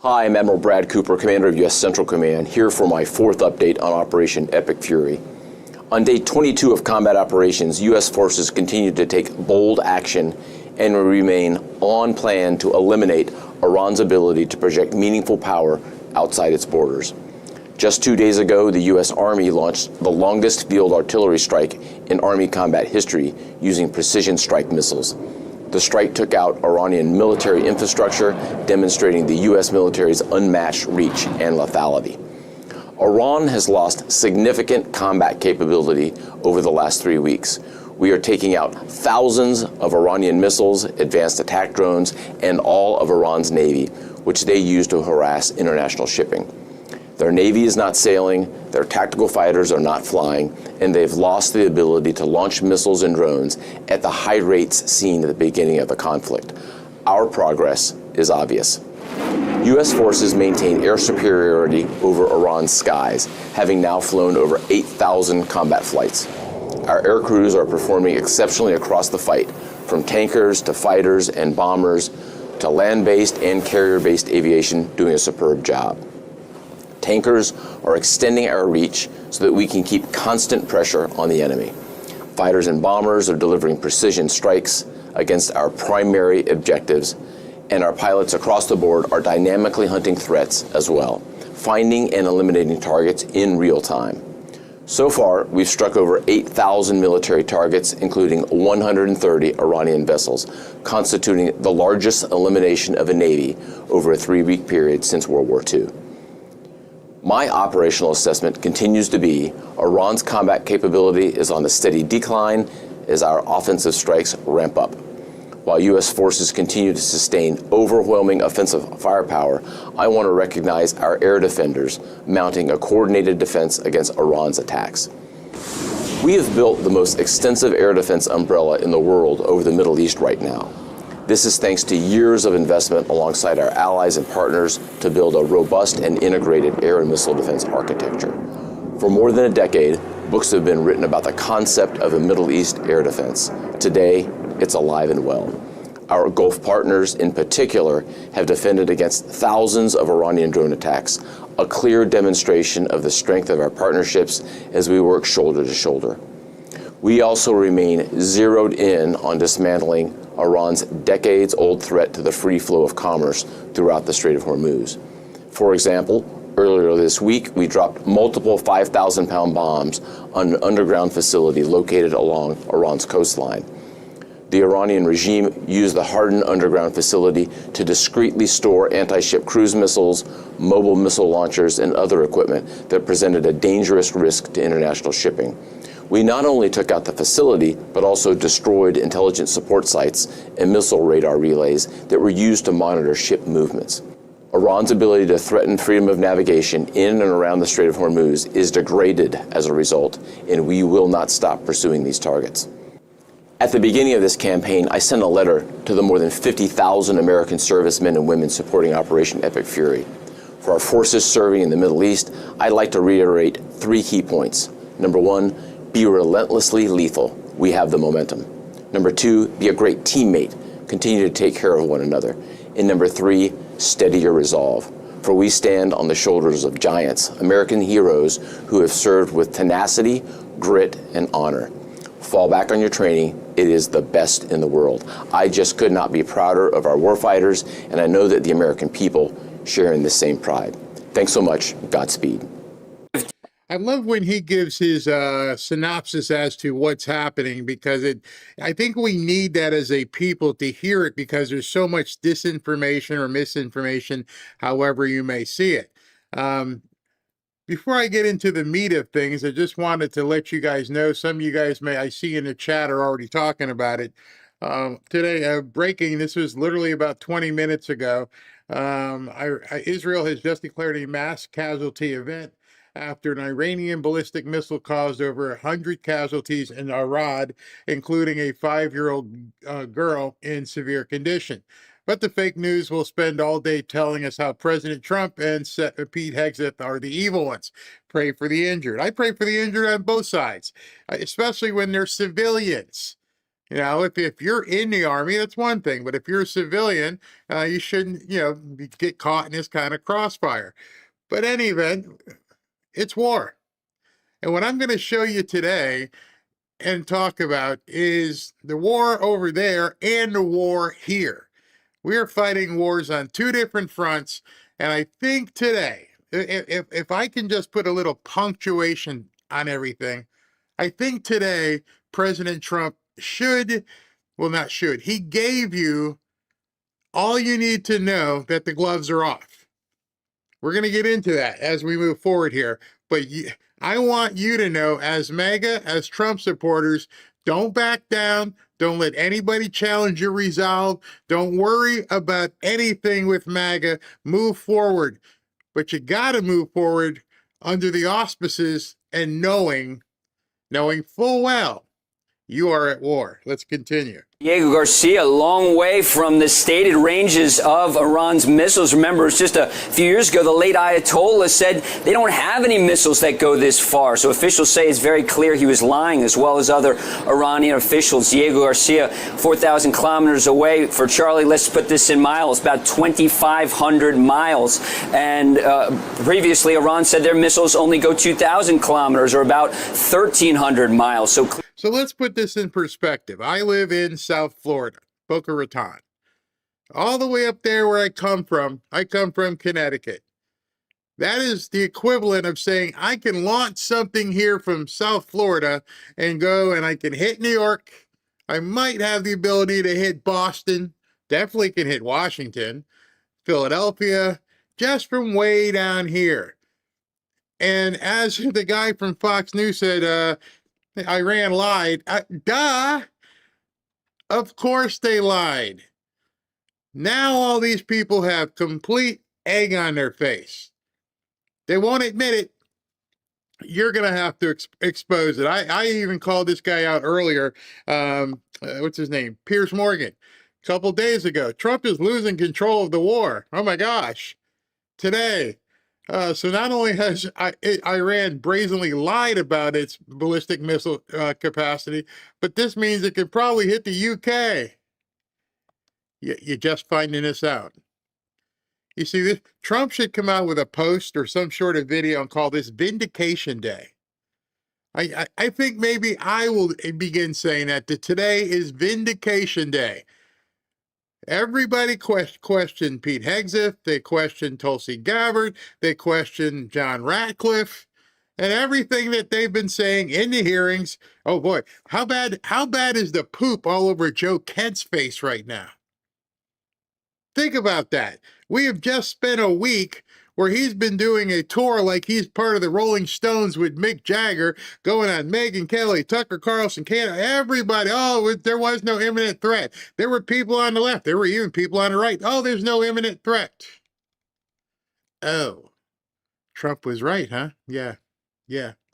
Hi, I'm Admiral Brad Cooper, Commander of U.S. Central Command, here for my fourth update on Operation Epic Fury. On day 22 of combat operations, U.S. forces continue to take bold action and remain on plan to eliminate Iran's ability to project meaningful power outside its borders. Just 2 days ago, the U.S. Army launched the longest field artillery strike in Army combat history using precision strike missiles. The strike took out Iranian military infrastructure, demonstrating the U.S. military's unmatched reach and lethality. Iran has lost significant combat capability over the last 3 weeks. We are taking out thousands of Iranian missiles, advanced attack drones, and all of Iran's navy, which they use to harass international shipping. Their navy is not sailing, their tactical fighters are not flying, and they've lost the ability to launch missiles and drones at the high rates seen at the beginning of the conflict. Our progress is obvious. U.S. forces maintain air superiority over Iran's skies, having now flown over 8,000 combat flights. Our air crews are performing exceptionally across the fight, from tankers to fighters and bombers to land-based and carrier-based aviation doing a superb job. Tankers are extending our reach so that we can keep constant pressure on the enemy. Fighters and bombers are delivering precision strikes against our primary objectives, and our pilots across the board are dynamically hunting threats as well, finding and eliminating targets in real time. So far, we've struck over 8,000 military targets, including 130 Iranian vessels, constituting the largest elimination of a navy over a 3-week period since World War II. My operational assessment continues to be Iran's combat capability is on a steady decline as our offensive strikes ramp up. While U.S. forces continue to sustain overwhelming offensive firepower, I want to recognize our air defenders mounting a coordinated defense against Iran's attacks. We have built the most extensive air defense umbrella in the world over the Middle East right now. This is thanks to years of investment alongside our allies and partners to build a robust and integrated air and missile defense architecture. For more than a decade, books have been written about the concept of a Middle East air defense. Today, it's alive and well. Our Gulf partners, in particular, have defended against thousands of Iranian drone attacks, a clear demonstration of the strength of our partnerships as we work shoulder to shoulder. We also remain zeroed in on dismantling Iran's decades-old threat to the free flow of commerce throughout the Strait of Hormuz. For example, earlier this week, we dropped multiple 5,000-pound bombs on an underground facility located along Iran's coastline. The Iranian regime used the hardened underground facility to discreetly store anti-ship cruise missiles, mobile missile launchers, and other equipment that presented a dangerous risk to international shipping. We not only took out the facility, but also destroyed intelligence support sites and missile radar relays that were used to monitor ship movements. Iran's ability to threaten freedom of navigation in and around the Strait of Hormuz is degraded as a result, and we will not stop pursuing these targets. At the beginning of this campaign, I sent a letter to the more than 50,000 American servicemen and women supporting Operation Epic Fury. For our forces serving in the Middle East, I'd like to reiterate 3 key points. Number 1, be relentlessly lethal. We have the momentum. Number 2, be a great teammate. Continue to take care of one another. And number 3, steady your resolve. For we stand on the shoulders of giants, American heroes who have served with tenacity, grit, and honor. Fall back on your training. It is the best in the world. I just could not be prouder of our warfighters, and I know that the American people share in the same pride. Thanks so much. Godspeed. I love when he gives his synopsis as to what's happening, because I think we need that as a people to hear it, because there's so much disinformation or misinformation, however you may see it. Before I get into the meat of things, I just wanted to let you guys know, some of you guys I see in the chat are already talking about it. Today, breaking, this was literally about 20 minutes ago. Israel has just declared a mass casualty event after an Iranian ballistic missile caused over 100 casualties in Arad, including a 5-year-old girl in severe condition. But the fake news will spend all day telling us how President Trump and Pete Hegseth are the evil ones. Pray for the injured. I pray for the injured on both sides, especially when they're civilians. If you're in the army, that's one thing. But if you're a civilian, you shouldn't, get caught in this kind of crossfire. But in any event, it's war. And what I'm going to show you today and talk about is the war over there and the war here. We are fighting wars on two different fronts. And I think today, if I can just put a little punctuation on everything, I think today President Trump he gave you all you need to know that the gloves are off. We're going to get into that as we move forward here. But I want you to know, as MAGA, as Trump supporters, don't back down. Don't let anybody challenge your resolve. Don't worry about anything with MAGA. Move forward. But you got to move forward under the auspices and knowing full well you are at war. Let's continue. Diego Garcia, a long way from the stated ranges of Iran's missiles. Remember, it's just a few years ago, the late Ayatollah said they don't have any missiles that go this far. So officials say it's very clear he was lying, as well as other Iranian officials. Diego Garcia, 4,000 kilometers away. For Charlie, let's put this in miles, about 2,500 miles. And previously, Iran said their missiles only go 2,000 kilometers, or about 1,300 miles. So let's put this in perspective. I live in South Florida, Boca Raton. All the way up there where I come from Connecticut. That is the equivalent of saying I can launch something here from South Florida and go and I can hit New York. I might have the ability to hit Boston. Definitely can hit Washington, Philadelphia, just from way down here. And as the guy from Fox News said, Iran lied. Duh! Of course they lied. Now all these people have complete egg on their face. They won't admit it. You're going to have to expose it. I even called this guy out earlier. What's his name? Piers Morgan. A couple days ago. Trump is losing control of the war. Oh my gosh. Today. So not only has Iran brazenly lied about its ballistic missile capacity, but this means it could probably hit the UK. You're just finding this out. You see, Trump should come out with a post or some sort of video and call this Vindication Day. I think maybe I will begin saying that today is Vindication Day. Everybody questioned Pete Hegseth. They questioned Tulsi Gabbard. They questioned John Ratcliffe, and everything that they've been saying in the hearings. Oh boy, how bad is the poop all over Joe Kent's face right now? Think about that. We have just spent a week where he's been doing a tour like he's part of the Rolling Stones with Mick Jagger, going on Megyn Kelly, Tucker Carlson, Canada, everybody. Oh, there was no imminent threat. There were people on the left. There were even people on the right. Oh, there's no imminent threat. Oh, Trump was right, huh? Yeah.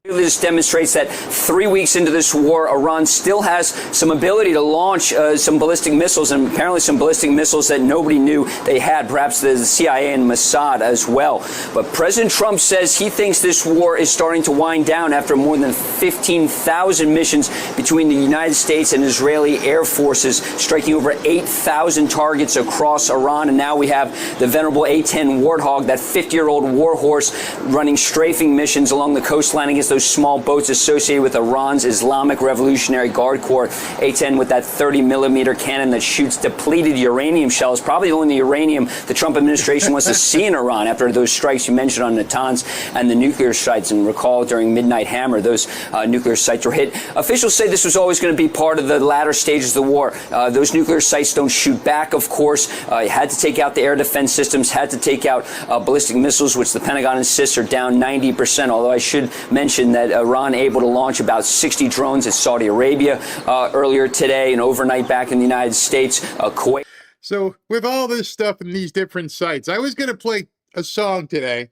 This demonstrates that 3 weeks into this war, Iran still has some ability to launch some ballistic missiles, and apparently some ballistic missiles that nobody knew they had, perhaps the CIA and Mossad as well. But President Trump says he thinks this war is starting to wind down after more than 15,000 missions between the United States and Israeli air forces, striking over 8,000 targets across Iran. And now we have the venerable A-10 Warthog, that 50-year-old warhorse, running strafing missions along the coastline against those small boats associated with Iran's Islamic Revolutionary Guard Corps. A-10 with that 30-millimeter cannon that shoots depleted uranium shells, probably the only uranium the Trump administration wants to see in Iran after those strikes you mentioned on Natanz and the nuclear sites. And recall during Midnight Hammer, those nuclear sites were hit. Officials say this was always going to be part of the latter stages of the war. Those nuclear sites don't shoot back, of course. Had to take out the air defense systems, had to take out ballistic missiles, which the Pentagon insists are down 90%, although I should mention that Iran able to launch about 60 drones at Saudi Arabia earlier today, and overnight back in the United States, Kuwait. So with all this stuff in these different sites, I was going to play a song today,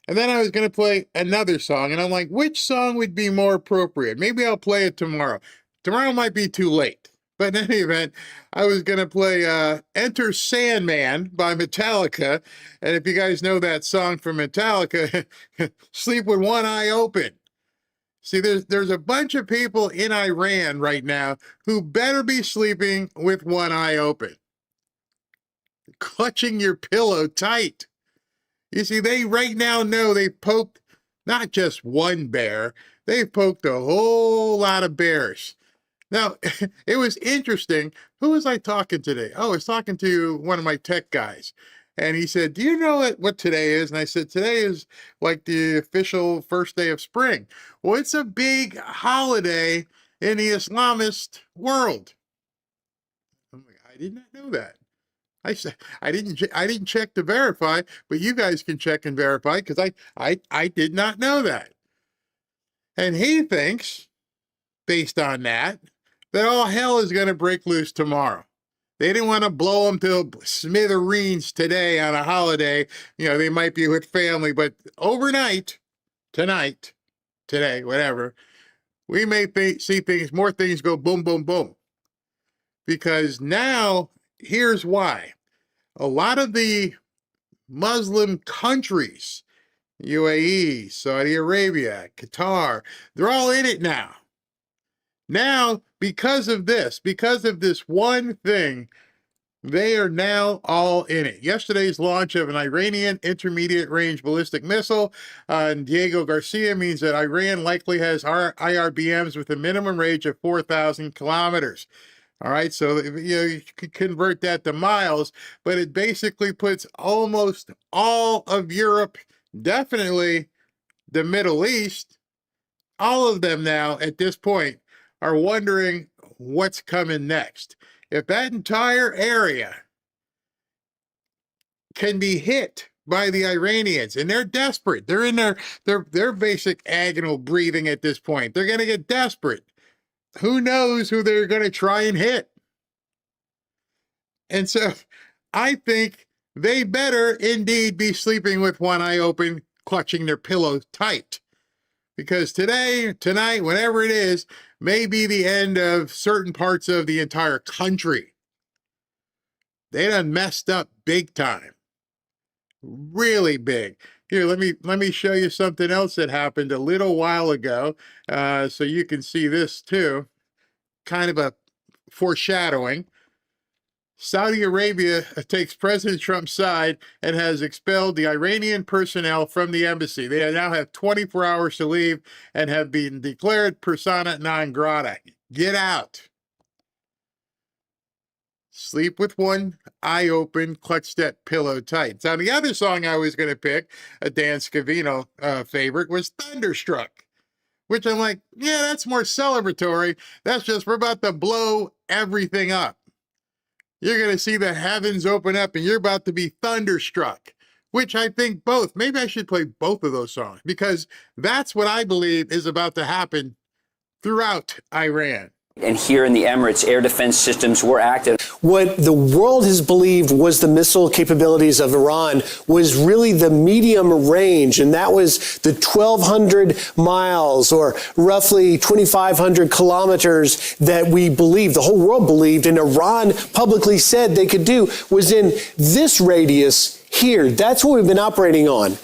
and then I was going to play another song, and I'm like, which song would be more appropriate? Maybe I'll play it tomorrow. Tomorrow might be too late. But in any event, I was going to play Enter Sandman by Metallica. And if you guys know that song from Metallica, Sleep with One Eye Open. See, there's a bunch of people in Iran right now who better be sleeping with one eye open, clutching your pillow tight. You see, they right now know they poked not just one bear, they poked a whole lot of bears. Now, it was interesting. Who was I talking today? Oh, I was talking to one of my tech guys. And he said, do you know what today is? And I said, today is like the official first day of spring. Well, it's a big holiday in the Islamist world. I'm like, I did not know that. I said I didn't check to verify, but you guys can check and verify because I did not know that. And he thinks, based on that all hell is going to break loose tomorrow. They didn't want to blow them to smithereens today on a holiday. You know, they might be with family, but overnight, tonight, today, whatever, we may see things, more things go boom, boom, boom. Because now, here's why. A lot of the Muslim countries, UAE, Saudi Arabia, Qatar, they're all in it now. Now, because of this one thing, they are now all in it. Yesterday's launch of an Iranian intermediate range ballistic missile on Diego Garcia means that Iran likely has IRBMs with a minimum range of 4,000 kilometers. All right, so you could convert that to miles, but it basically puts almost all of Europe, definitely the Middle East, all of them now at this point are wondering what's coming next. If that entire area can be hit by the Iranians, and they're desperate, they're in their basic agonal breathing at this point. They're going to get desperate. Who knows who they're going to try and hit? And so I think they better indeed be sleeping with one eye open, clutching their pillows tight. Because today, tonight, whenever it is, may be the end of certain parts of the entire country. They done messed up big time. Really big. Here, let me show you something else that happened a little while ago, so you can see this too. Kind of a foreshadowing. Saudi Arabia takes President Trump's side and has expelled the Iranian personnel from the embassy. They now have 24 hours to leave and have been declared persona non grata. Get out. Sleep with one eye open, clutch that pillow tight. Now, the other song I was going to pick, a Dan Scavino favorite, was Thunderstruck, which I'm like, yeah, that's more celebratory. That's just, we're about to blow everything up. You're going to see the heavens open up and you're about to be thunderstruck, which I think both, maybe I should play both of those songs because that's what I believe is about to happen throughout Iran. And here in the Emirates, air defense systems were active. What the world has believed was the missile capabilities of Iran was really the medium range, and that was the 1,200 miles or roughly 2,500 kilometers that we believed, the whole world believed, and Iran publicly said they could do was in this radius here. That's what we've been operating on.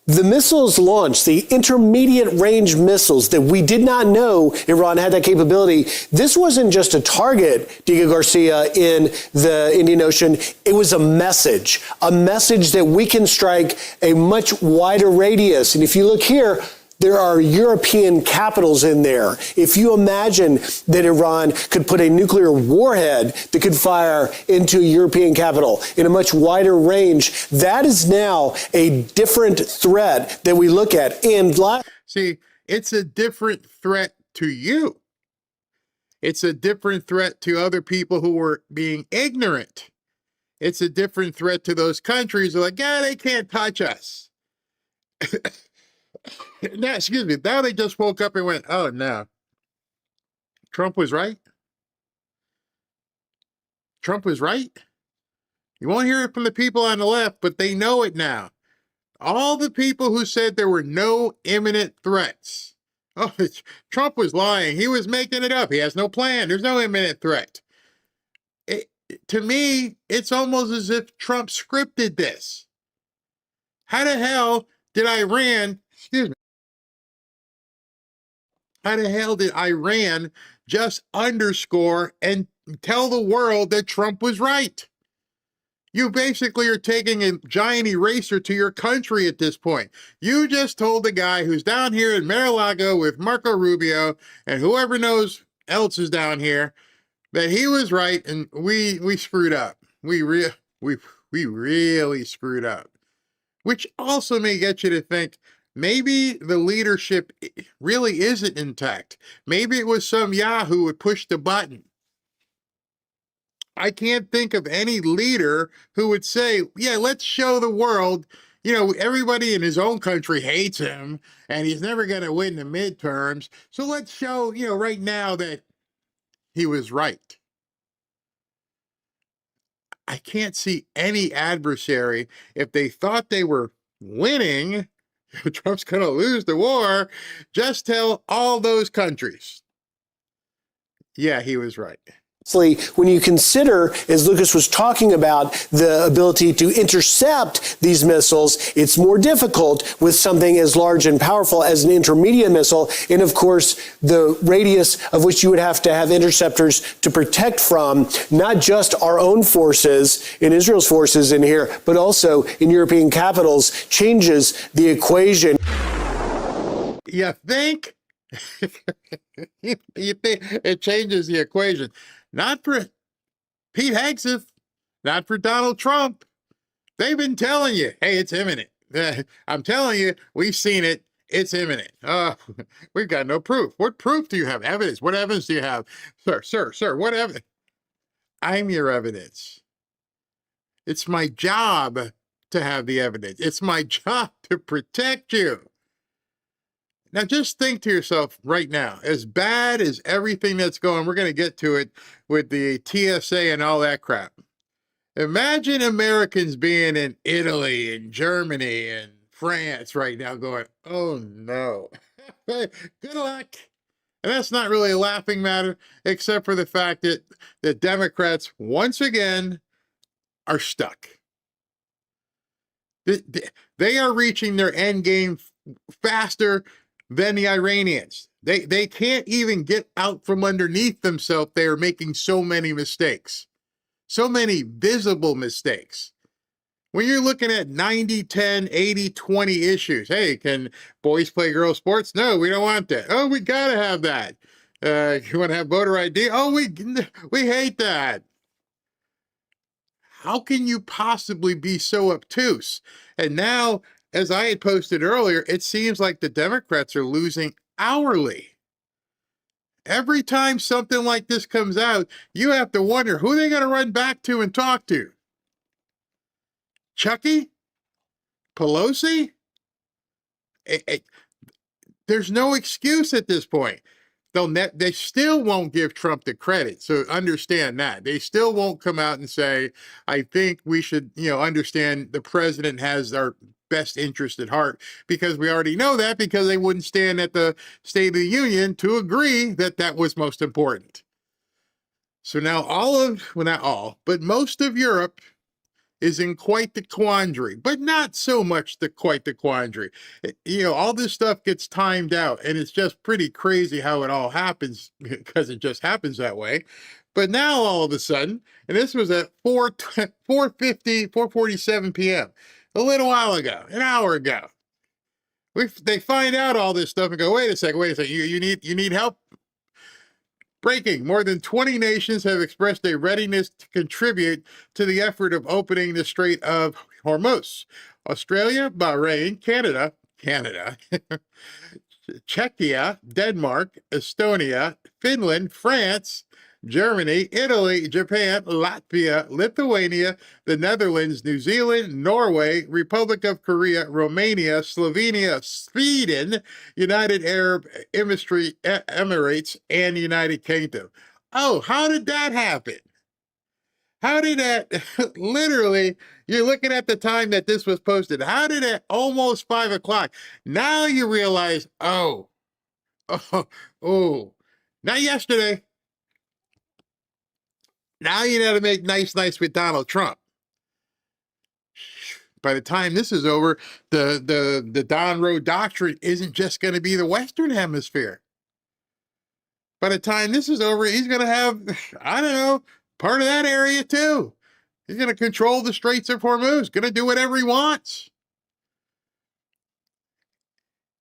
The missiles launched, the intermediate range missiles that we did not know Iran had that capability. This wasn't just a target, Diego Garcia, in the Indian Ocean. It was a message that we can strike a much wider radius. And if you look here, there are European capitals in there. If you imagine that Iran could put a nuclear warhead that could fire into a European capital in a much wider range, that is now a different threat that we look at. And see, it's a different threat to you. It's a different threat to other people who were being ignorant. It's a different threat to those countries who are like, yeah, they can't touch us. Now, excuse me, now they just woke up and went, oh, no. Trump was right. Trump was right. You won't hear it from the people on the left, but they know it now. All the people who said there were no imminent threats. Oh, Trump was lying. He was making it up. He has no plan. There's no imminent threat. To me, it's almost as if Trump scripted this. How the hell did Iran, excuse me, how the hell did Iran just underscore and tell the world that Trump was right? You basically are taking a giant eraser to your country at this point. You just told the guy who's down here in Mar-a-Lago with Marco Rubio and whoever knows else is down here that he was right, and we screwed up. We really screwed up. Which also may get you to think maybe the leadership really isn't intact. Maybe it was some Yahoo who pushed the button. I can't think of any leader who would say, yeah, let's show the world, everybody in his own country hates him and he's never going to win the midterms. So let's show, right now that he was right. I can't see any adversary, if they thought they were winning, Trump's going to lose the war, just tell all those countries, yeah, he was right. When you consider, as Lucas was talking about, the ability to intercept these missiles, it's more difficult with something as large and powerful as an intermediate missile. And of course, the radius of which you would have to have interceptors to protect from, not just our own forces and Israel's forces in here, but also in European capitals, changes the equation. You think? You think it changes the equation? Not for Pete Hegseth, not for Donald Trump. They've been telling you, hey, it's imminent. I'm telling you, we've seen it. It's imminent. We've got no proof. What proof do you have? Evidence. What evidence do you have? Sir, what evidence? I'm your evidence. It's my job to have the evidence. It's my job to protect you. Now, just think to yourself right now, as bad as everything that's going, we're going to get to it with the TSA and all that crap. Imagine Americans being in Italy and Germany and France right now going, oh no, good luck. And that's not really a laughing matter, except for the fact that the Democrats, once again, are stuck. They are reaching their end game faster than the Iranians. They can't even get out from underneath themselves. They are making so many mistakes, so many visible mistakes. When you're looking at 90-10, 80-20 issues, hey, can boys play girls sports? No, we don't want that. Oh, we got to have that. You want to have voter ID? Oh, we hate that. How can you possibly be so obtuse? And now, as I had posted earlier, it seems like the Democrats are losing hourly. Every time something like this comes out, you have to wonder who they're going to run back to and talk to. Chucky? Pelosi? There's no excuse at this point. They still won't give Trump the credit. So understand that. They still won't come out and say, I think we should, understand the president has our best interest at heart, because we already know that, because they wouldn't stand at the State of the Union to agree that that was most important. So now not all, but most of Europe is in quite the quandary, but not so much quite the quandary. All this stuff gets timed out, and it's just pretty crazy how it all happens, because it just happens that way. But now all of a sudden, and this was at 4:47 p.m., a little while ago, an hour ago, they find out all this stuff and go, wait a second, you need help? Breaking. More than 20 nations have expressed a readiness to contribute to the effort of opening the Strait of Hormuz. Australia, Bahrain, Canada, Czechia, Denmark, Estonia, Finland, France, Germany, Italy, Japan, Latvia, Lithuania, the Netherlands, New Zealand, Norway, Republic of Korea, Romania, Slovenia, Sweden, United Arab Emirates, and United Kingdom. Oh, how did that happen? How did that, literally, you're looking at the time that this was posted. How did it, almost 5 o'clock? Now you realize, not yesterday. Now you got to make nice with Donald Trump. By the time this is over, the Don Road doctrine isn't just going to be the Western Hemisphere. By the time this is over, he's going to have, I don't know, part of that area too. He's going to control the Straits of Hormuz, going to do whatever he wants.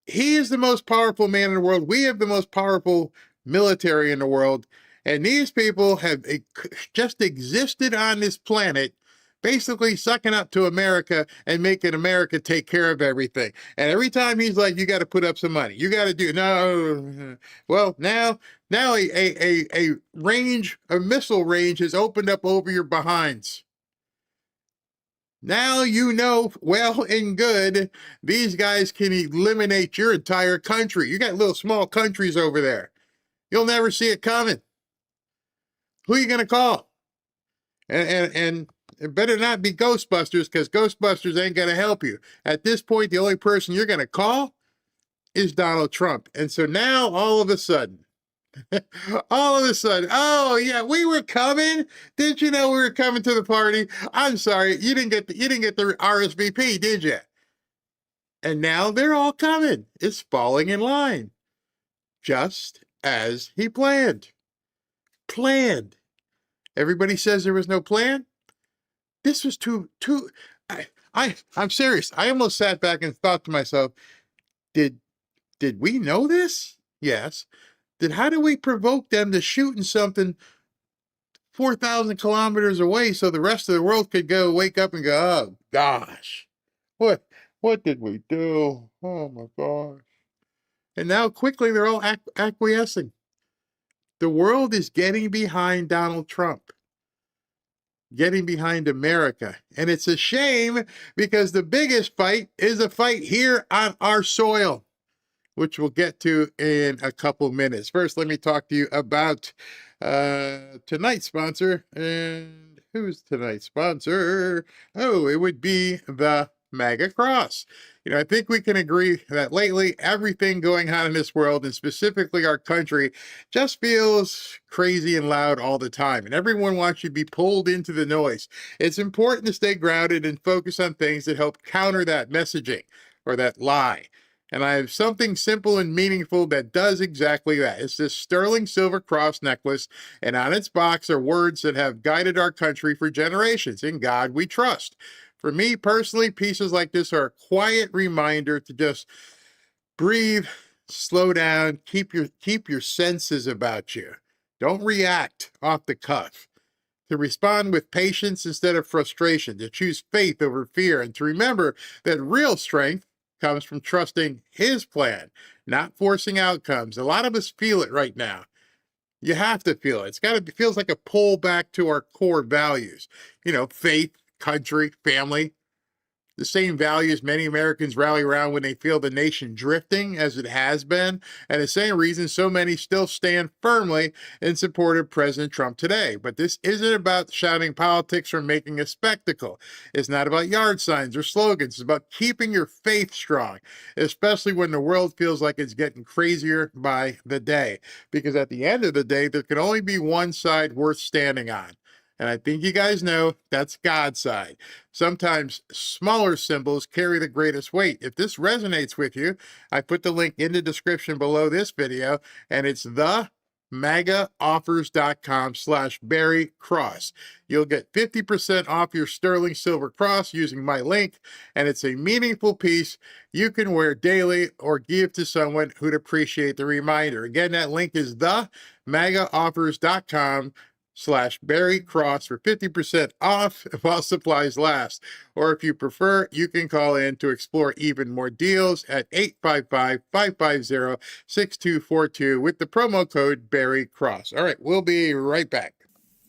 He is the most powerful man in the world. We have the most powerful military in the world. And these people have just existed on this planet, basically sucking up to America and making America take care of everything. And every time he's like, you got to put up some money. You got to do, no. Well, now a range, a missile range has opened up over your behinds. Now you know well and good these guys can eliminate your entire country. You got little small countries over there. You'll never see it coming. Who are you going to call? And it better not be Ghostbusters, because Ghostbusters ain't going to help you. At this point, the only person you're going to call is Donald Trump. And so now all of a sudden, oh yeah, we were coming. Didn't you know we were coming to the party? I'm sorry, you didn't get the RSVP, did you? And now they're all coming. It's falling in line, just as he planned. Everybody says there was no plan. This was too. I'm serious. I almost sat back and thought to myself, did we know this? Yes. Then how do we provoke them to shooting something 4,000 kilometers away so the rest of the world could go wake up and go, oh gosh, what did we do? Oh my gosh. And now quickly they're all acquiescing. The world is getting behind Donald Trump, getting behind America. And it's a shame, because the biggest fight is a fight here on our soil, which we'll get to in a couple minutes. First, let me talk to you about tonight's sponsor. And who's tonight's sponsor? Oh, it would be the MAGA cross. You know, I think we can agree that lately everything going on in this world, and specifically our country, just feels crazy and loud all the time. And everyone wants you to be pulled into the noise. It's important to stay grounded and focus on things that help counter that messaging or that lie. And I have something simple and meaningful that does exactly that. It's this sterling silver cross necklace, and on its box are words that have guided our country for generations. In God we trust. For me personally, pieces like this are a quiet reminder to just breathe, slow down, keep your senses about you. Don't react off the cuff. To respond with patience instead of frustration, to choose faith over fear, and to remember that real strength comes from trusting his plan, not forcing outcomes. A lot of us feel it right now. You have to feel it. It feels like a pull back to our core values. You know, faith, country, family. The same values many Americans rally around when they feel the nation drifting, as it has been, and the same reason so many still stand firmly in support of President Trump today. But this isn't about shouting politics or making a spectacle. It's not about yard signs or slogans. It's about keeping your faith strong, especially when the world feels like it's getting crazier by the day. Because at the end of the day, there can only be one side worth standing on. And I think you guys know that's God's side. Sometimes smaller symbols carry the greatest weight. If this resonates with you, I put the link in the description below this video, and it's themagaoffers.com/BarryCross. You'll get 50% off your sterling silver cross using my link, and it's a meaningful piece you can wear daily or give to someone who'd appreciate the reminder. Again, that link is themagaoffers.com/BarryCross for 50% off while supplies last. Or if you prefer, you can call in to explore even more deals at 855-550-6242 with the promo code BarryCross. All right, we'll be right back.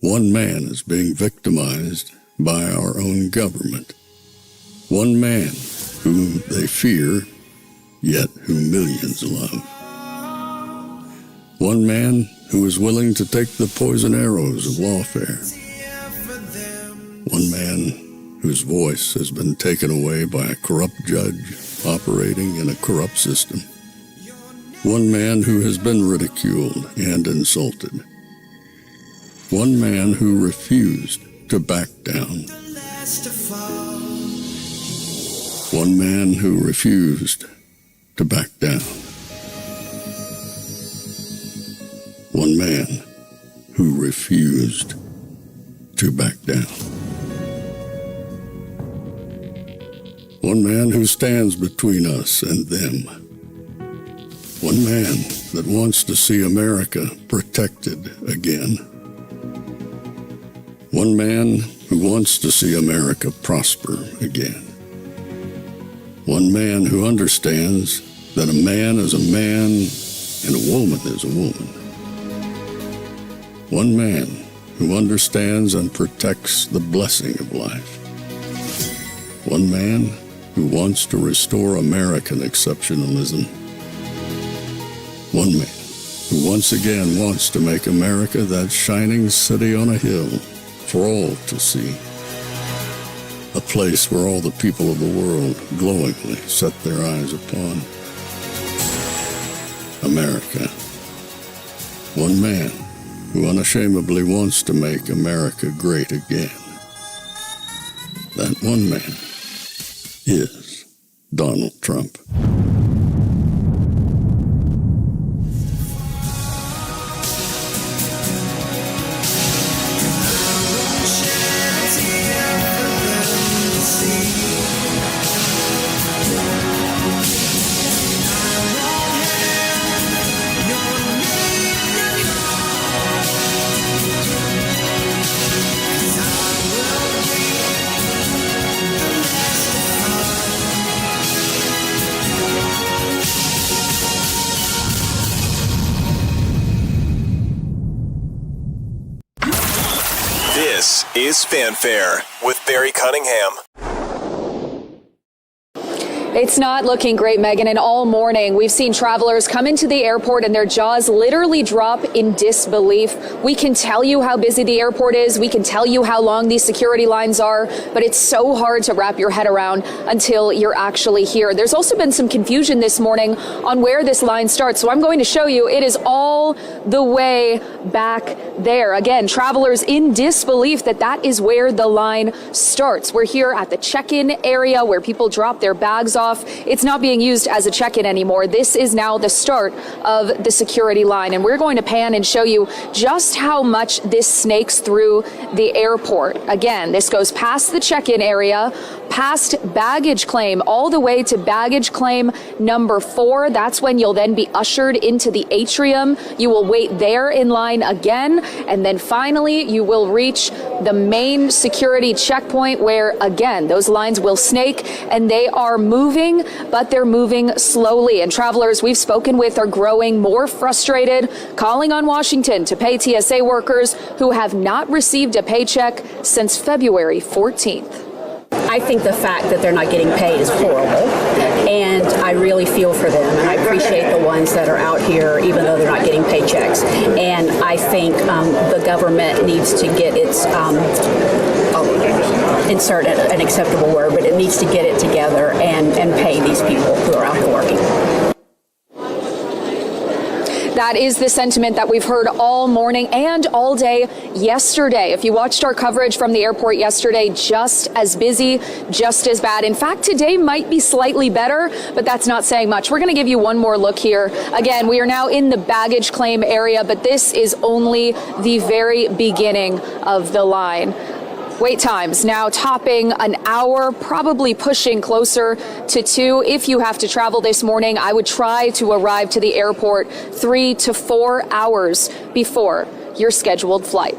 One man is being victimized by our own government. One man whom they fear, yet whom millions love. One man who is willing to take the poison arrows of lawfare. One man whose voice has been taken away by a corrupt judge operating in a corrupt system. One man who has been ridiculed and insulted. One man who refused to back down. One man who refused to back down. One man who refused to back down. One man who stands between us and them. One man that wants to see America protected again. One man who wants to see America prosper again. One man who understands that a man is a man and a woman is a woman. One man who understands and protects the blessing of life. One man who wants to restore American exceptionalism. One man who once again wants to make America that shining city on a hill for all to see. A place where all the people of the world glowingly set their eyes upon. America. One man who unashamedly wants to make America great again. That one man is Donald Trump. This is Fanfare with Barry Cunningham. It's not looking great, Megan, and all morning we've seen travelers come into the airport and their jaws literally drop in disbelief. We can tell you how busy the airport is. We can tell you how long these security lines are, but it's so hard to wrap your head around until you're actually here. There's also been some confusion this morning on where this line starts, so I'm going to show you. It is all the way back there. Again, travelers in disbelief that that is where the line starts. We're here at the check-in area where people drop their bags off. It's not being used as a check-in anymore. This is now the start of the security line, and we're going to pan and show you just how much this snakes through the airport. Again, this goes past the check-in area, past baggage claim, all the way to baggage claim number 4. That's when you'll then be ushered into the atrium. You will wait there in line again, and then finally you will reach the main security checkpoint where, again, those lines will snake, and they are moving, but they're moving slowly. And travelers we've spoken with are growing more frustrated, calling on Washington to pay TSA workers who have not received a paycheck since February 14th. I think the fact that they're not getting paid is horrible, and I really feel for them, and I appreciate the ones that are out here even though they're not getting paychecks. And I think the government needs to get its insert an acceptable word, but it needs to get it together and pay these people who are out here working. That is the sentiment that we've heard all morning and all day yesterday. If you watched our coverage from the airport yesterday, just as busy, just as bad. In fact, today might be slightly better, but that's not saying much. We're going to give you one more look here. Again, we are now in the baggage claim area, but this is only the very beginning of the line. Wait times now topping an hour, probably pushing closer to 2. If you have to travel this morning, I would try to arrive to the airport 3 to 4 hours before your scheduled flight.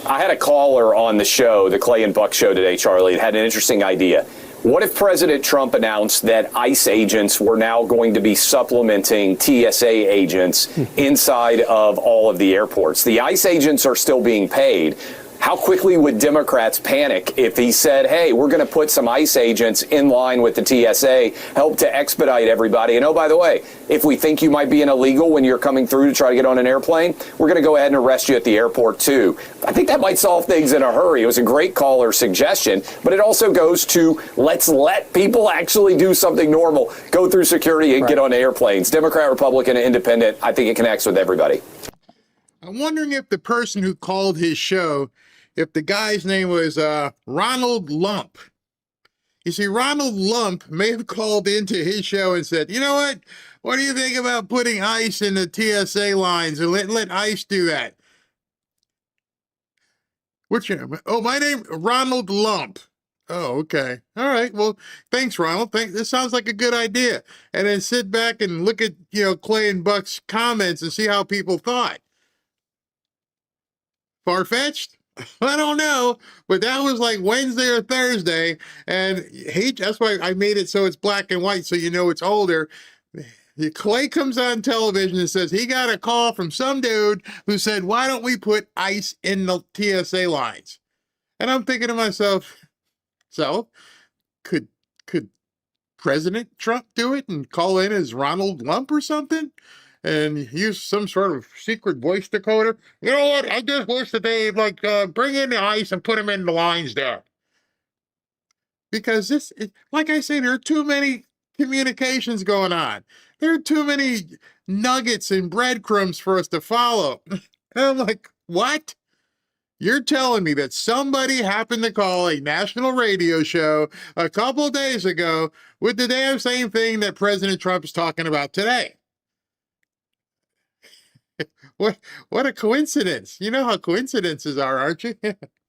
I had a caller on the show, the Clay and Buck show today, Charlie, that had an interesting idea. What if President Trump announced that ICE agents were now going to be supplementing TSA agents inside of all of the airports? The ICE agents are still being paid. How quickly would Democrats panic if he said, hey, we're going to put some ICE agents in line with the TSA, help to expedite everybody. And oh, by the way, if we think you might be an illegal when you're coming through to try to get on an airplane, we're going to go ahead and arrest you at the airport, too. I think that might solve things in a hurry. It was a great caller suggestion, but it also goes to let's let people actually do something normal, go through security and get on airplanes. Democrat, Republican, and Independent, I think it connects with everybody. I'm wondering if the person who called his show, if the guy's name was Ronald Lump. You see, Ronald Lump may have called into his show and said, you know what? What do you think about putting ICE in the TSA lines and let ICE do that? What's your name? Oh, my name, Ronald Lump. Oh, okay. All right. Well, thanks, Ronald. This sounds like a good idea. And then sit back and look at, Clay and Buck's comments and see how people thought. Far-fetched? I don't know, but that was like Wednesday or Thursday, and that's why I made it so it's black and white so you know it's older. Clay comes on television and says he got a call from some dude who said, why don't we put ICE in the TSA lines? And I'm thinking to myself, so could President Trump do it and call in as Ronald Lump or something? And use some sort of secret voice decoder. You know what? I just wish that they'd bring in the ICE and put them in the lines there. Because like I say, there are too many communications going on. There are too many nuggets and breadcrumbs for us to follow. And I'm like, what? You're telling me that somebody happened to call a national radio show a couple of days ago with the damn same thing that President Trump is talking about today? What a coincidence. You know how coincidences are, aren't you?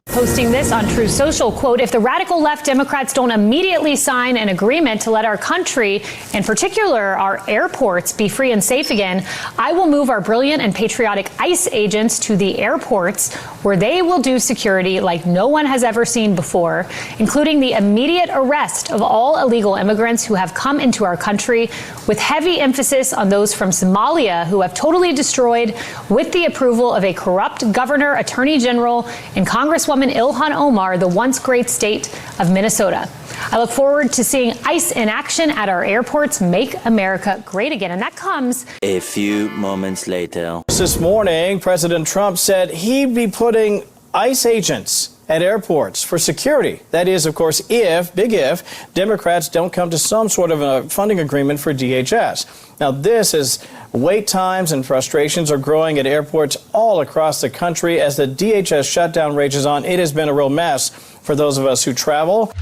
Posting this on True Social, quote, if the radical left Democrats don't immediately sign an agreement to let our country, in particular our airports, be free and safe again, I will move our brilliant and patriotic ICE agents to the airports where they will do security like no one has ever seen before, including the immediate arrest of all illegal immigrants who have come into our country, with heavy emphasis on those from Somalia who have totally destroyed, with the approval of a corrupt governor, attorney general, and Congresswoman Ilhan Omar, the once great state of Minnesota. I look forward to seeing ICE in action at our airports. Make America great again. And that comes a few moments later. This morning, President Trump said he'd be putting ICE agents at airports for security. That is, of course, big if, Democrats don't come to some sort of a funding agreement for DHS. Now, this is wait times and frustrations are growing at airports all across the country as the DHS shutdown rages on. It has been a real mess for those of us who travel.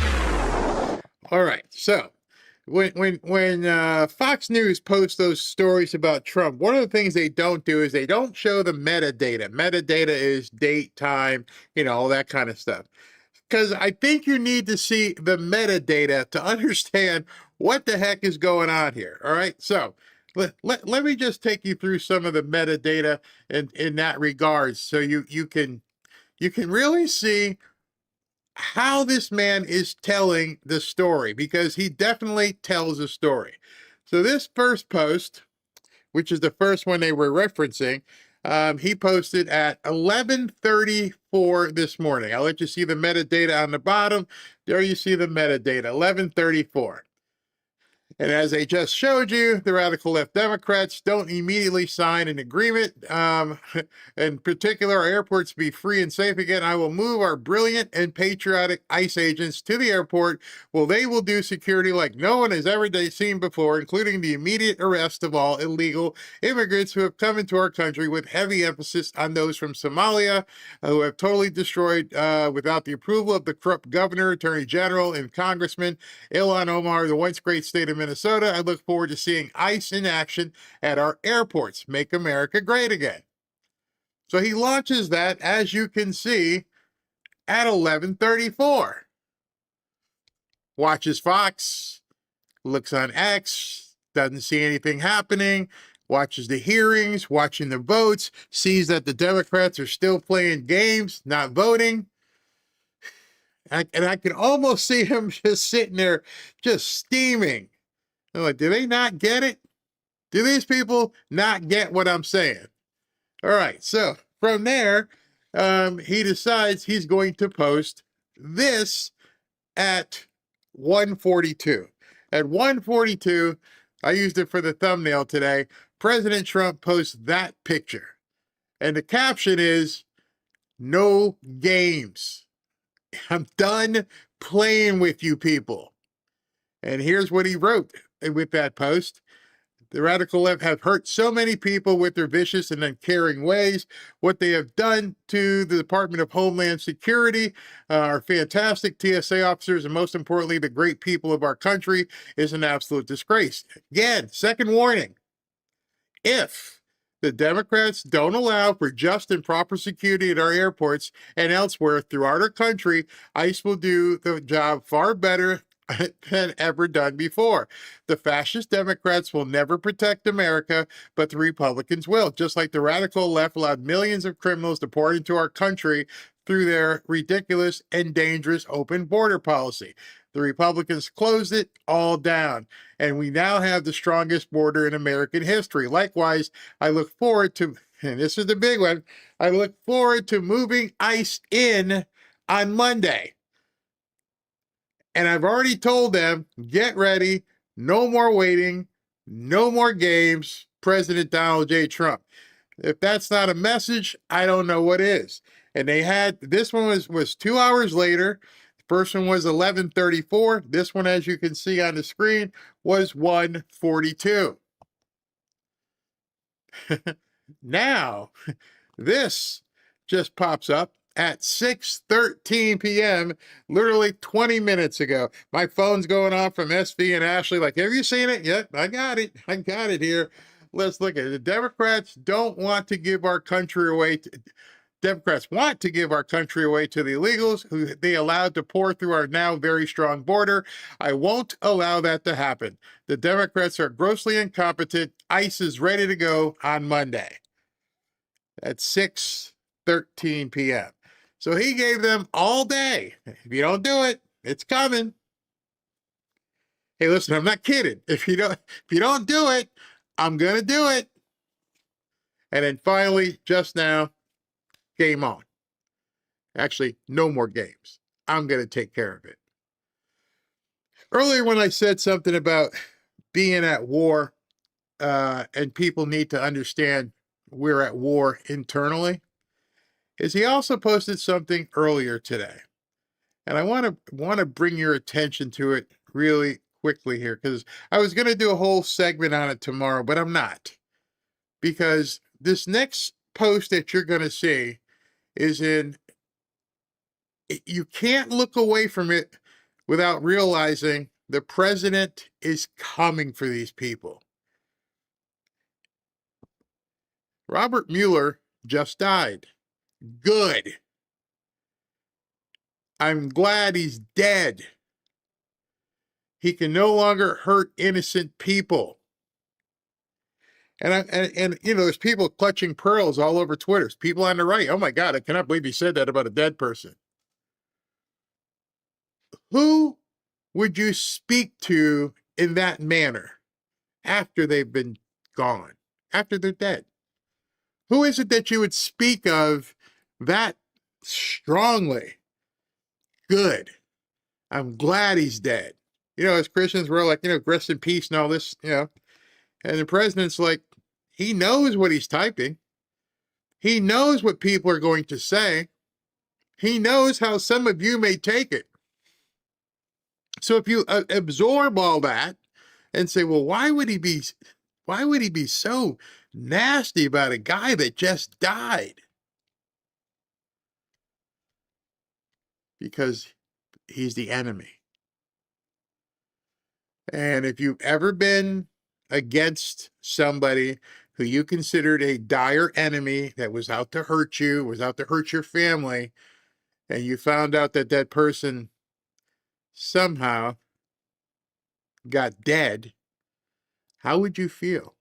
All right. So when Fox News posts those stories about Trump, one of the things they don't do is they don't show the metadata. Metadata is date, time, all that kind of stuff. Because I think you need to see the metadata to understand what the heck is going on here. All right. So let me just take you through some of the metadata in that regard so you can really see how this man is telling the story, because he definitely tells a story. So this first post, which is the first one they were referencing, he posted at 11:34 this morning. I'll let you see the metadata on the bottom. There you see the metadata, 11:34. And as I just showed you, the radical left Democrats don't immediately sign an agreement. In particular, our airports be free and safe again. I will move our brilliant and patriotic ICE agents to the airport. Well, they will do security like no one has ever seen before, including the immediate arrest of all illegal immigrants who have come into our country, with heavy emphasis on those from Somalia who have totally destroyed, without the approval of the corrupt governor, attorney general, and Congressman Ilhan Omar, the once great state of Minnesota. I look forward to seeing ICE in action at our airports. Make America great again. So he launches that, as you can see, at 11:34. Watches Fox, looks on X, doesn't see anything happening, watches the hearings, watching the votes, sees that the Democrats are still playing games, not voting. And I can almost see him just sitting there, just steaming. I'm like, do they not get it? Do these people not get what I'm saying? All right, so from there, he decides he's going to post this at 1:42. At 1:42, I used it for the thumbnail today. President Trump posts that picture. And the caption is, "No games. I'm done playing with you people." And here's what he wrote with that post. The radical left have hurt so many people with their vicious and uncaring ways. What they have done to the Department of Homeland Security, our fantastic TSA officers, and most importantly, the great people of our country, is an absolute disgrace. Again, second warning. If the Democrats don't allow for just and proper security at our airports and elsewhere throughout our country, ICE will do the job far better than ever done before. The fascist Democrats will never protect America, but the Republicans will, just like the radical left allowed millions of criminals to pour into our country through their ridiculous and dangerous open border policy. The Republicans closed it all down, and we now have the strongest border in American history. Likewise, I look forward to, and this is the big one, I look forward to moving ICE in on Monday. And I've already told them, get ready, no more waiting, no more games, President Donald J. Trump. If that's not a message, I don't know what is. And they had, this one was 2 hours later. The first one was 11:34. This one, as you can see on the screen, was 1:42. Now, this just pops up at 6:13 p.m., literally 20 minutes ago. My phone's going off from SV and Ashley like, have you seen it? Yep, I got it. I got it here. Let's look at it. The Democrats don't want to give our country away. Democrats want to give our country away to the illegals who they allowed to pour through our now very strong border. I won't allow that to happen. The Democrats are grossly incompetent. ICE is ready to go on Monday at 6:13 p.m. So he gave them all day. If you don't do it, it's coming. Hey, listen, I'm not kidding. If you don't do it, I'm gonna do it. And then finally, just now, game on. Actually, no more games. I'm gonna take care of it. Earlier when I said something about being at war, and people need to understand we're at war internally, is he also posted something earlier today. And I want to bring your attention to it really quickly here, because I was going to do a whole segment on it tomorrow, but I'm not. Because this next post that you're going to see is you can't look away from it without realizing the president is coming for these people. Robert Mueller just died. Good. I'm glad he's dead. He can no longer hurt innocent people. And you know, there's people clutching pearls all over Twitter. There's people on the right. Oh my God, I cannot believe he said that about a dead person. Who would you speak to in that manner after they've been gone, after they're dead? Who is it that you would speak of that strongly? Good. I'm glad he's dead. You know, as Christians, we're like, you know, rest in peace and all this, you know. And the president's like, he knows what he's typing. He knows what people are going to say. He knows how some of you may take it. So if you absorb all that and say, well, why would he be so nasty about a guy that just died? Because he's the enemy. And if you've ever been against somebody who you considered a dire enemy that was out to hurt you, was out to hurt your family, and you found out that that person somehow got dead, how would you feel?